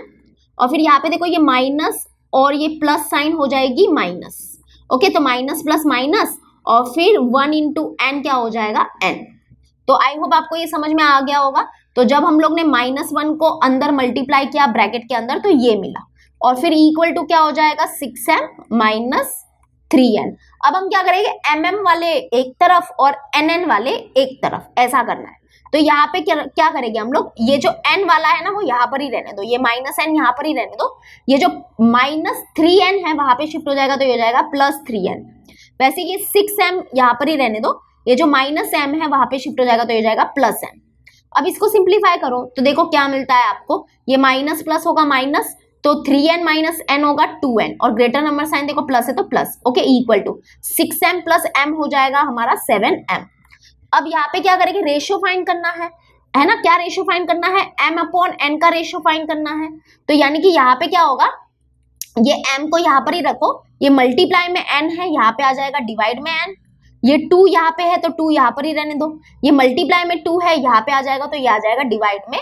और फिर यहाँ पे देखो ये माइनस और ये प्लस साइन हो जाएगी माइनस, ओके। तो माइनस प्लस माइनस, और फिर 1 इंटू n क्या हो जाएगा, n। तो आई होप आपको ये समझ में आ गया होगा। तो जब हम लोग ने -1 को अंदर मल्टीप्लाई किया ब्रैकेट के अंदर, तो ये मिला, और फिर इक्वल टू क्या हो जाएगा, 6m - 3n। अब हम क्या करेंगे, mm वाले एक तरफ और nn वाले एक तरफ, ऐसा करना है। तो यहाँ पे क्या करेंगे हम लोग, ये जो n वाला है ना वो यहाँ पर ही रहने दो, ये -n यहाँ पर ही रहने दो, ये जो -3n है वहां पे शिफ्ट हो जाएगा तो ये हो जाएगा +3n। वैसे ये 6m यहाँ पर ही रहने दो, ये जो -m है वहां पे शिफ्ट हो जाएगा तो ये हो जाएगा +m। अब इसको सिंप्लीफाई करो तो देखो क्या मिलता है आपको, ये माइनस प्लस होगा माइनस, तो 3n माइनस n होगा 2n, और ग्रेटर नंबर साइन देखो प्लस है तो plus, okay, equal to 6m + m हो जाएगा हमारा 7m। अब यहाँ पे क्या करेंगे, रेशियो फाइंड करना है ना, क्या रेशियो फाइंड करना है, m/n का रेशियो फाइंड करना है। तो यानी कि यहाँ पे क्या होगा, ये m को यहाँ पर ही रखो, ये मल्टीप्लाई में n है, यहाँ पे आ जाएगा डिवाइड में n, ये 2 यहाँ पे है तो 2 यहाँ पर ही रहने दो, ये मल्टीप्लाई में 2 है यहाँ पे आ जाएगा तो ये आ जाएगा डिवाइड में,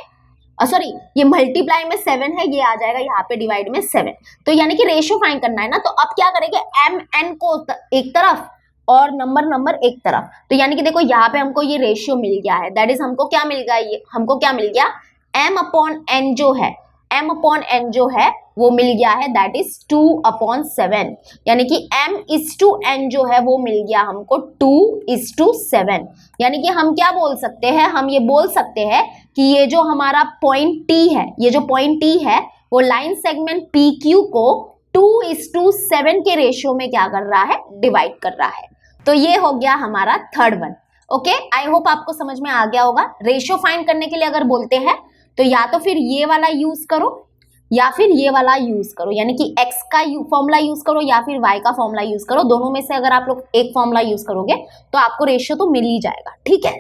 सॉरी ये मल्टीप्लाई में 7 है, ये आ जाएगा यहाँ पे डिवाइड में 7। तो यानी कि रेशियो फाइंड करना है ना, तो अब क्या करेंगे, mn को एक तरफ और नंबर एक तरफ। तो यानी कि देखो यहाँ पे हमको ये रेशियो मिल गया है, दैट इज हमको क्या मिल गया, ये हमको क्या मिल गया, m/n जो है, m/n जो है वो मिल गया है, दैट इज 2/7, यानी कि m/n जो है वो मिल गया हमको 2:7। यानी कि हम क्या बोल सकते हैं, हम ये बोल सकते हैं कि ये जो हमारा पॉइंट T है, ये जो पॉइंट T है वो लाइन सेगमेंट PQ को 2:7 के रेशियो में क्या कर रहा है, डिवाइड कर रहा है। तो ये हो गया हमारा third one. Okay, I hope आपको समझ में आ गया होगा। रेशियो फाइंड करने के लिए अगर बोलते हैं तो या तो फिर ये वाला यूज करो या फिर ये वाला यूज करो, यानी कि x का फॉर्मूला यूज करो या फिर y का फॉर्मूला यूज करो, दोनों में से अगर आप लोग एक फॉर्मूला यूज करोगे तो आपको रेशियो तो मिल ही जाएगा। ठीक है,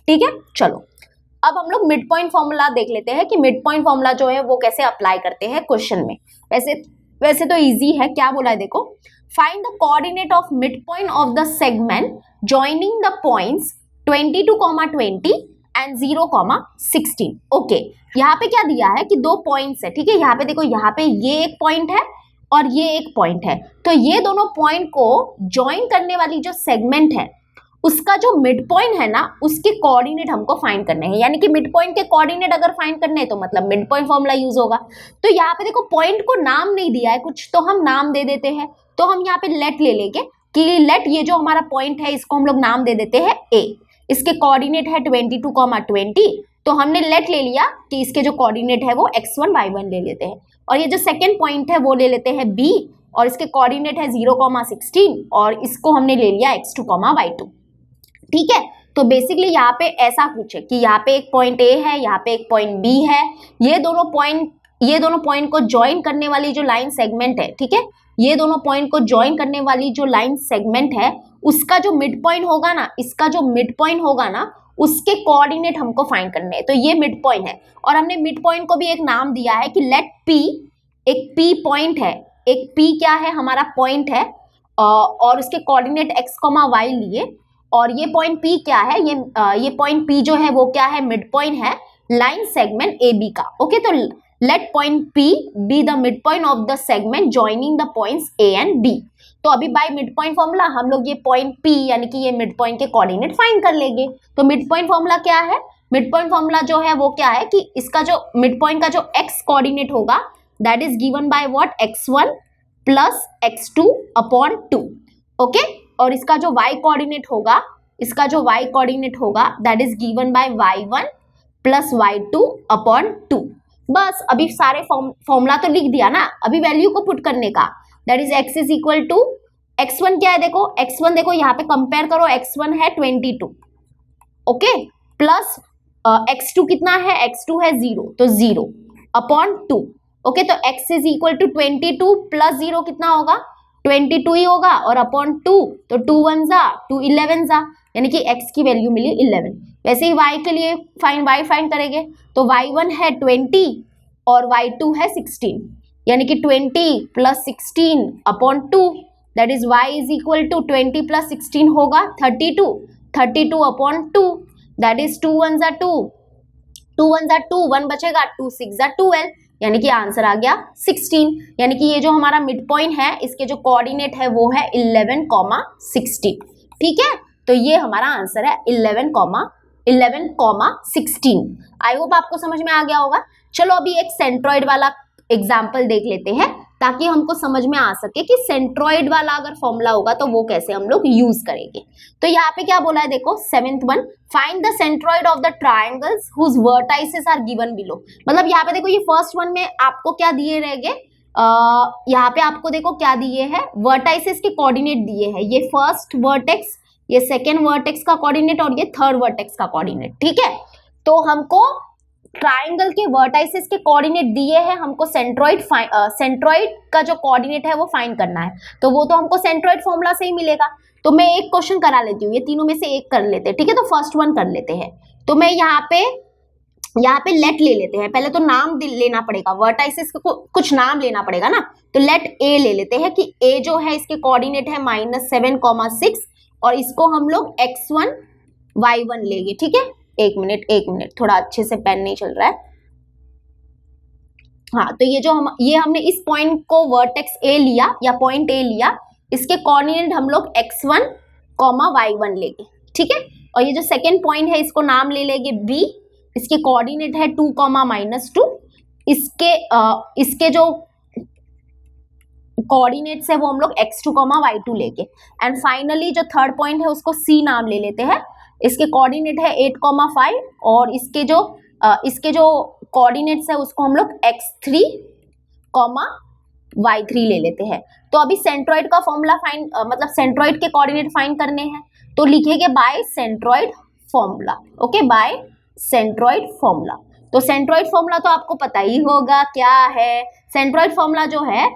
ठीक है, चलो अब हम लोग मिड पॉइंट फॉर्मूला देख लेते हैं कि मिड पॉइंट फॉर्मूला जो है वो कैसे अप्लाई करते हैं क्वेश्चन में। वैसे तो इजी है, क्या बोला है देखो, find the coordinate of mid point of the segment joining the points 22,20 and 0,16। Okay, यहाँ पे क्या दिया है कि दो पॉइंट्स है, ठीक है, यहाँ पे देखो, यहाँ पे ये एक पॉइंट है और ये एक पॉइंट है, तो ये दोनों पॉइंट को ज्वाइन करने वाली जो सेगमेंट है उसका जो मिड पॉइंट है ना, उसके कोऑर्डिनेट हमको फाइंड करने हैं। यानी कि मिड पॉइंट के कोऑर्डिनेट अगर फाइंड करने हैं तो मतलब मिड पॉइंट फॉर्मूला यूज होगा। तो यहाँ पे देखो पॉइंट को नाम नहीं दिया है कुछ, तो हम नाम दे देते हैं। तो हम यहाँ पे लेट ले लेंगे कि लेट ये जो हमारा पॉइंट है इसको हम लोग नाम दे देते हैं A, इसके कोऑर्डिनेट है 22,20, तो हमने लेट ले लिया कि इसके जो कोऑर्डिनेट है वो x1 y1 ले लेते हैं, और ये जो सेकंड पॉइंट है वो ले लेते हैं B, और इसके कोऑर्डिनेट है 0,16, और इसको हमने ले लिया x2, y2। ठीक है, तो बेसिकली यहाँ पे ऐसा कुछ है कि यहाँ पे एक पॉइंट A है, यहाँ पे एक पॉइंट B है, ये दोनों पॉइंट को ज्वाइन करने वाली जो लाइन सेगमेंट है, ठीक है, ये दोनों पॉइंट को ज्वाइन करने वाली जो लाइन सेगमेंट है उसका जो मिड पॉइंट होगा ना, इसका जो मिड पॉइंट होगा ना उसके कोऑर्डिनेट हमको फाइंड करने हैं। तो ये मिड पॉइंट है, और हमने मिड पॉइंट को भी एक नाम दिया है कि लेट P, एक P पॉइंट है, एक P क्या है, हमारा पॉइंट है, और उसके कोऑर्डिनेट x, y लिए, और ये पॉइंट P क्या है, ये पॉइंट P जो है वो क्या है, मिड पॉइंट है लाइन सेगमेंट AB का। ओके, तो let point P be the mid point of the segment joining the points A and B। तो अभी बाय मिड पॉइंट फॉर्मूला हम लोग ये पॉइंट P यानी कि ये मिड पॉइंट के कोऑर्डिनेट फाइंड कर लेंगे। तो मिड पॉइंट फॉर्मूला क्या है, मिड पॉइंट फॉर्मूला जो है वो क्या है कि इसका जो मिड पॉइंट का जो x कोऑर्डिनेट होगा that is given by what, x1 plus x2/2। Okay, और इसका जो y कोऑर्डिनेट होगा, इसका जो y कोऑर्डिनेट होगा that is given bye y1 plus y2/2। बस अभी सारे फॉर्मूला तो लिख दिया ना, अभी वैल्यू को पुट करने का, that is x is equal to x1 क्या है देखो, x1 देखो यहाँ पे कंपेयर करो, x1 है 22, ओके, प्लस x2 कितना है, x2 है 0, तो 0/2। ओके, तो x is equal to 22 plus 0 कितना होगा, 22 ही होगा, और अपॉन 2, तो 2 1 जा 2 11 जा, यानी कि x की वैल्यू मिली 11। वैसे ही y के लिए y फाइंड करेंगे तो y1 है 20 और y2 है 16, यानी कि 20 plus 16/2, that is y is equal to 20 plus 16 होगा 32/2, दैट इज 2 1 जा 2, 2 1 जा 2, 1 बचेगा, 2 6 जा 12, यानी कि आंसर आ गया 16। यानी कि ये जो हमारा मिड पॉइंट है इसके जो कोऑर्डिनेट है वो है 11,16। ठीक है, तो ये हमारा आंसर है 11,16। आई होप आपको समझ में आ गया होगा। चलो अभी एक सेंट्रॉइड वाला एग्जाम्पल देख लेते हैं ताकि हमको समझ में आ सके कि सेंट्रॉइड वाला अगर फॉर्मूला होगा तो वो कैसे हम लोग यूज करेंगे। तो यहाँ पे क्या बोला है देखो, 7th one, find the centroid of the triangles whose vertices are given below. मतलब यहाँ पे देखो, ये फर्स्ट वन में आपको क्या दिए रहेंगे, यहाँ पे आपको देखो क्या दिए हैं, वर्टाइसेस के कोऑर्डिनेट दिए हैं। ये फर्स्ट वर्टेक्स, ये सेकेंड वर्टेक्स का कोऑर्डिनेट और ये थर्ड वर्टेक्स का कोऑर्डिनेट। ठीक है, तो हमको ट्राइंगल के वर्टाइसेस के कोऑर्डिनेट दिए हैं, हमको सेंट्रॉइड का जो कोऑर्डिनेट है वो फाइंड करना है। तो वो तो हमको सेंट्रॉइड फॉर्मूला से ही मिलेगा। तो मैं एक क्वेश्चन करा लेती हूँ, ये तीनों में से एक कर लेते हैं। ठीक है, तो फर्स्ट वन कर लेते हैं। तो मैं यहाँ पे लेट ले लेते हैं। पहले तो नाम लेना पड़ेगा, वर्टाइसेस को कुछ नाम लेना पड़ेगा ना। तो लेट ए ले लेते हैं कि ए जो है इसके कोऑर्डिनेट है -7,6 और इसको हम लोग x1 y1 लेंगे। ठीक है, एक मिनट, थोड़ा अच्छे से पेन नहीं चल रहा है। हाँ, तो ये हमने इस पॉइंट को वर्टेक्स ए लिया या पॉइंट ए लिया, इसके कोऑर्डिनेट हम लोग x1, y1 लेंगे। ठीक है, और ये जो सेकेंड पॉइंट है इसको नाम ले लेंगे b, इसके कोऑर्डिनेट है 2, -2। इसके जो कोऑर्डिनेट्स है वो हम लोग x2, y2 लेंगे। एंड फाइनली जो थर्ड पॉइंट है उसको c नाम ले लेते हैं, इसके कोऑर्डिनेट है 8, 5 और इसके जो कोऑर्डिनेट्स है उसको हम लोग x3, y3 ले लेते हैं। तो अभी सेंट्रॉइड का फॉर्मूला मतलब सेंट्रॉइड के कोऑर्डिनेट फाइंड करने हैं, तो लिखेंगे by centroid formula. Okay, by centroid formula. तो सेंट्रॉइड फॉर्मूला तो आपको पता ही होगा क्या है। सेंट्रॉइड फॉर्मूला जो है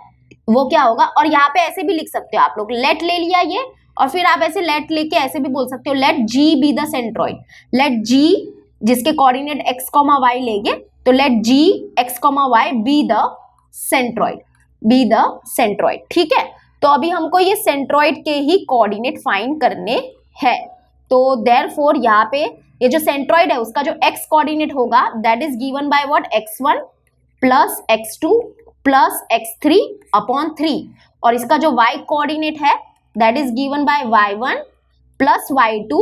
वो क्या होगा, और यहाँ पे ऐसे भी लिख सकते हो आप लोग, लेट ले लिया ये, और फिर आप ऐसे लेट लेके ऐसे भी बोल सकते हो, let G be the centroid. Let G जिसके कोऑर्डिनेट x, y लेंगे, तो let G x, y be the centroid. ठीक है, तो अभी हमको ये सेंट्रॉइड के ही कोऑर्डिनेट फाइंड करने हैं। तो देयरफॉर यहाँ पे ये जो सेंट्रॉइड है उसका जो x कोऑर्डिनेट होगा that is given by what, x1 plus x2 plus x3 upon 3, और इसका जो y कोऑर्डिनेट है that is given bye y1 plus y2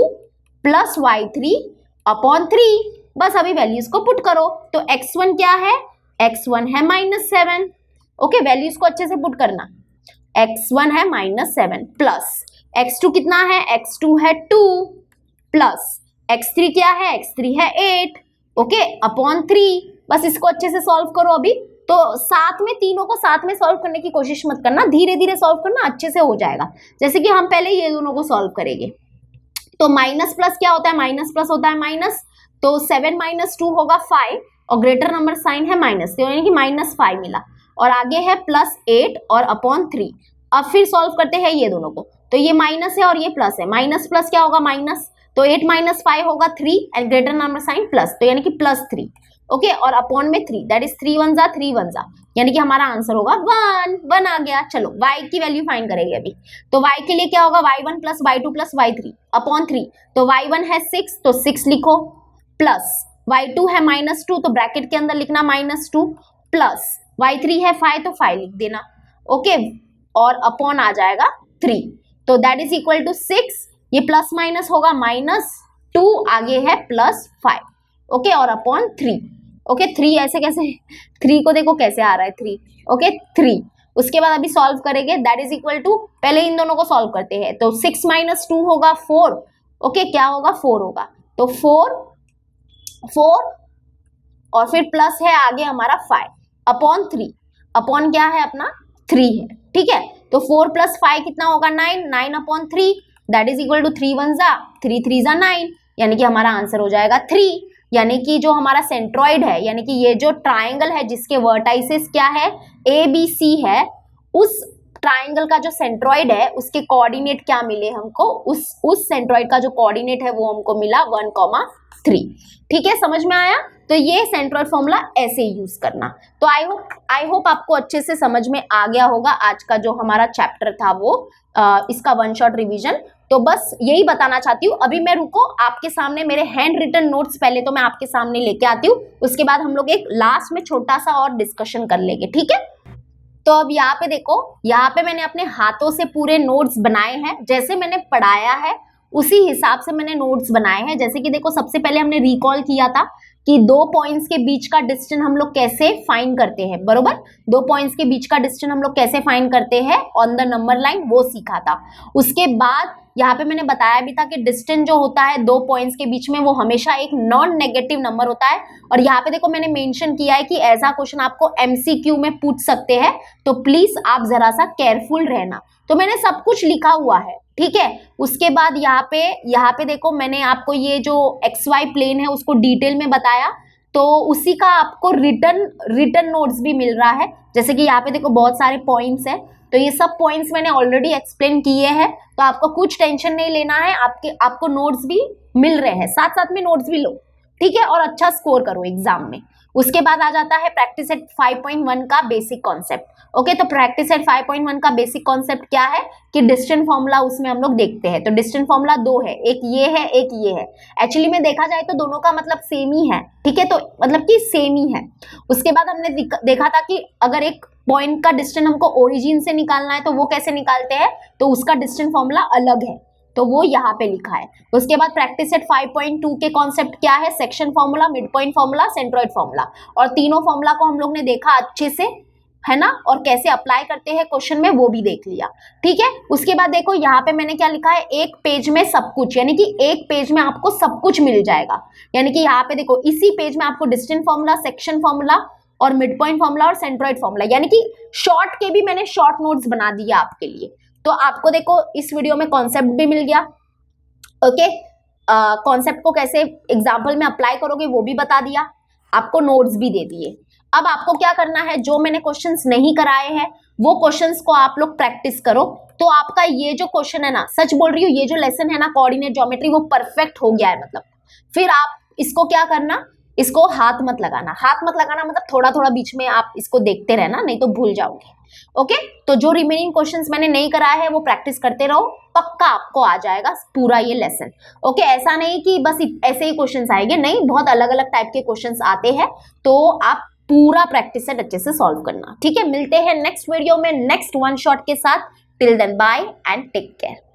plus y3 upon 3। बस अभी वैल्यूज को पुट करो। तो x1 क्या है, x1 है -7। ओके, वैल्यूज को अच्छे से पुट करना। x1 है -7 प्लस x2 कितना है, x2 है 2 प्लस x3 क्या है, x3 है 8। Okay, upon 3। बस इसको अच्छे से सॉल्व करो अभी। तो साथ में तीनों को साथ में सॉल्व करने की कोशिश मत करना, धीरे धीरे सॉल्व करना, अच्छे से हो जाएगा। जैसे कि हम पहले ये दोनों को सॉल्व करेंगे। तो माइनस प्लस क्या होता है, माइनस प्लस होता है माइनस। तो 7 - 2 होगा 5 और ग्रेटर नंबर साइन है माइनस, तो यानी कि -5 मिला। और आगे है +8 और अपॉन 3। अब फिर सॉल्व करते हैं ये दोनों को। तो ये माइनस है और ये प्लस है, माइनस प्लस क्या होगा, माइनस। तो 8 - 5 होगा 3 and greater number sign plus, तो यानी कि +3। ओके, और अपॉन में 3, दैट इज 3 1 3 1 यानी कि हमारा आंसर होगा 1 आ गया। चलो y की वैल्यू फाइंड करेंगे अभी। तो y के लिए क्या होगा, y1 plus y2 plus y3 upon 3। तो y1 है 6, तो 6 लिखो, प्लस y2 है -2, तो ब्रैकेट के अंदर लिखना -2, प्लस y3 है 5, तो 5 लिख देना। ओके, और अपॉन आ जाएगा 3, तो दैट इज इक्वल टू 6। ये प्लस माइनस होगा -2, आगे है +5। ओके, और अपॉन 3। ओके, 3 ऐसे कैसे, 3 को देखो कैसे आ रहा है 3। ओके, 3। उसके बाद अभी सॉल्व करेंगे, दैट इज इक्वल टू, पहले इन दोनों को सॉल्व करते हैं। तो 6 - 2 होगा 4। ओके, क्या होगा, 4 होगा। तो 4 और फिर प्लस है आगे हमारा 5 अपॉन 3। अपॉन क्या है अपना, 3 है। ठीक है, तो 4 + 5 कितना होगा, 9 upon 3, that is equal to 3 1 3 3 9, यानी कि हमारा आंसर हो जाएगा 3। यानी कि जो हमारा सेंट्रॉइड है, यानी कि ये जो ट्राइंगल है जिसके वर्टाइसेस क्या है, ABC है, उस ट्राइंगल का जो सेंट्रॉइड है उसके कोऑर्डिनेट क्या मिले हमको, उस सेंट्रॉइड का जो कोऑर्डिनेट है वो हमको मिला 1, 3। ठीक है, समझ में आया। तो ये सेंट्रॉइड फॉर्मूला ऐसे यूज करना। तो आई होप आपको अच्छे से समझ में आ गया होगा आज का जो हमारा चैप्टर था वो, इसका 1 शॉट रिवीजन। तो बस यही बताना चाहती हूँ। अभी मैं रुको, आपके सामने मेरे हैंड रिटन नोट्स पहले तो मैं आपके सामने लेके आती हूँ, उसके बाद हम लोग एक लास्ट में छोटा सा और डिस्कशन कर लेंगे। ठीक है, तो अब यहाँ पे देखो, यहाँ पे मैंने अपने हाथों से पूरे नोट्स बनाए हैं, जैसे मैंने पढ़ाया है उसी हिसाब से मैंने नोट्स बनाए हैं। जैसे कि देखो, सबसे पहले हमने रिकॉल किया था कि दो पॉइंट्स के बीच का डिस्टेंस हम लोग कैसे फाइंड करते हैं, बरोबर। दो पॉइंट्स के बीच का डिस्टेंस हम लोग कैसे फाइंड करते हैं ऑन द नंबर लाइन, वो सीखा था। उसके बाद यहाँ पे मैंने बताया भी था कि डिस्टेंस जो होता है दो पॉइंट्स के बीच में वो हमेशा एक नॉन नेगेटिव नंबर होता है। और यहाँ पे देखो मैंने मेंशन किया है कि ऐसा क्वेश्चन आपको एमसीक्यू में पूछ सकते हैं, तो प्लीज आप जरा सा केयरफुल रहना। तो मैंने सब कुछ लिखा हुआ है, ठीक है। उसके बाद यहाँ पे देखो मैंने आपको ये जो XY प्लेन है उसको डिटेल में बताया, तो उसी का आपको रिटर्न नोट्स भी मिल रहा है। जैसे कि यहाँ पे देखो बहुत सारे पॉइंट्स हैं, तो ये सब पॉइंट्स मैंने ऑलरेडी एक्सप्लेन किए हैं, तो आपको कुछ टेंशन नहीं लेना है। आपको नोट्स भी मिल रहे हैं, साथ साथ में नोट्स भी लो, ठीक है, और अच्छा स्कोर करो एग्जाम में। उसके बाद आ जाता है प्रैक्टिस सेट 5.1 का बेसिक कॉन्सेप्ट। ओके, तो प्रैक्टिस सेट 5.1 का बेसिक कॉन्सेप्ट क्या है कि डिस्टेंस फॉर्मूला उसमें हम लोग देखते हैं। तो डिस्टेंस फॉर्मूला दो है, एक ये है एक ये है। एक्चुअली में देखा जाए तो दोनों का मतलब सेम ही है, ठीक है, तो मतलब कि सेम ही है। उसके बाद हमने देखा था कि अगर एक पॉइंट का डिस्टेंस हमको ओरिजिन से निकालना है तो वो कैसे निकालते हैं, तो उसका डिस्टेंस फॉर्मूला अलग है, तो वो यहाँ पे लिखा है। उसके बाद प्रैक्टिस सेट 5.2 के कॉन्सेप्ट क्या है, section formula, mid point formula, centroid formula, और तीनों फॉर्मूला को हम लोग ने देखा अच्छे से, है ना, और कैसे अप्लाई करते हैं क्वेश्चन में वो भी देख लिया, ठीक है। उसके बाद देखो यहाँ पे मैंने क्या लिखा है, एक पेज में सब कुछ, यानी कि एक पेज में आपको सब कुछ मिल जाएगा। यानी कि यहाँ पे देखो इसी पेज में आपको डिस्टेंस फॉर्मूला, सेक्शन फॉर्मूला और मिड पॉइंट फॉर्मूला और सेंट्रोइड फॉर्मूला, यानी कि शॉर्ट के भी मैंने शॉर्ट नोट्स बना दिया आपके लिए। तो आपको देखो इस वीडियो में कॉन्सेप्ट भी मिल गया, ओके। कॉन्सेप्ट को कैसे एग्जाम्पल में अप्लाई करोगे वो भी बता दिया, आपको नोट्स भी दे दिए। अब आपको क्या करना है, जो मैंने क्वेश्चंस नहीं कराए हैं वो क्वेश्चंस को आप लोग प्रैक्टिस करो। तो आपका ये जो क्वेश्चन है ना, सच बोल रही हूँ, ये जो लेसन है ना कोऑर्डिनेट ज्योमेट्री, वो परफेक्ट हो गया है। मतलब फिर आप इसको क्या करना, इसको हाथ मत लगाना। हाथ मत लगाना मतलब थोड़ा थोड़ा बीच में आप इसको देखते रहना, नहीं तो भूल जाओगे, ओके। तो जो रिमेनिंग क्वेश्चंस मैंने नहीं कराया है वो प्रैक्टिस करते रहो, पक्का आपको आ जाएगा पूरा ये लेसन, ओके। ऐसा नहीं कि बस ऐसे ही क्वेश्चंस आएंगे, नहीं, बहुत अलग अलग टाइप के क्वेश्चंस आते हैं, तो आप पूरा प्रैक्टिस सेट अच्छे से सॉल्व करना, ठीक है। मिलते हैं नेक्स्ट वीडियो में नेक्स्ट वन शॉट के साथ। Till then bye and take care.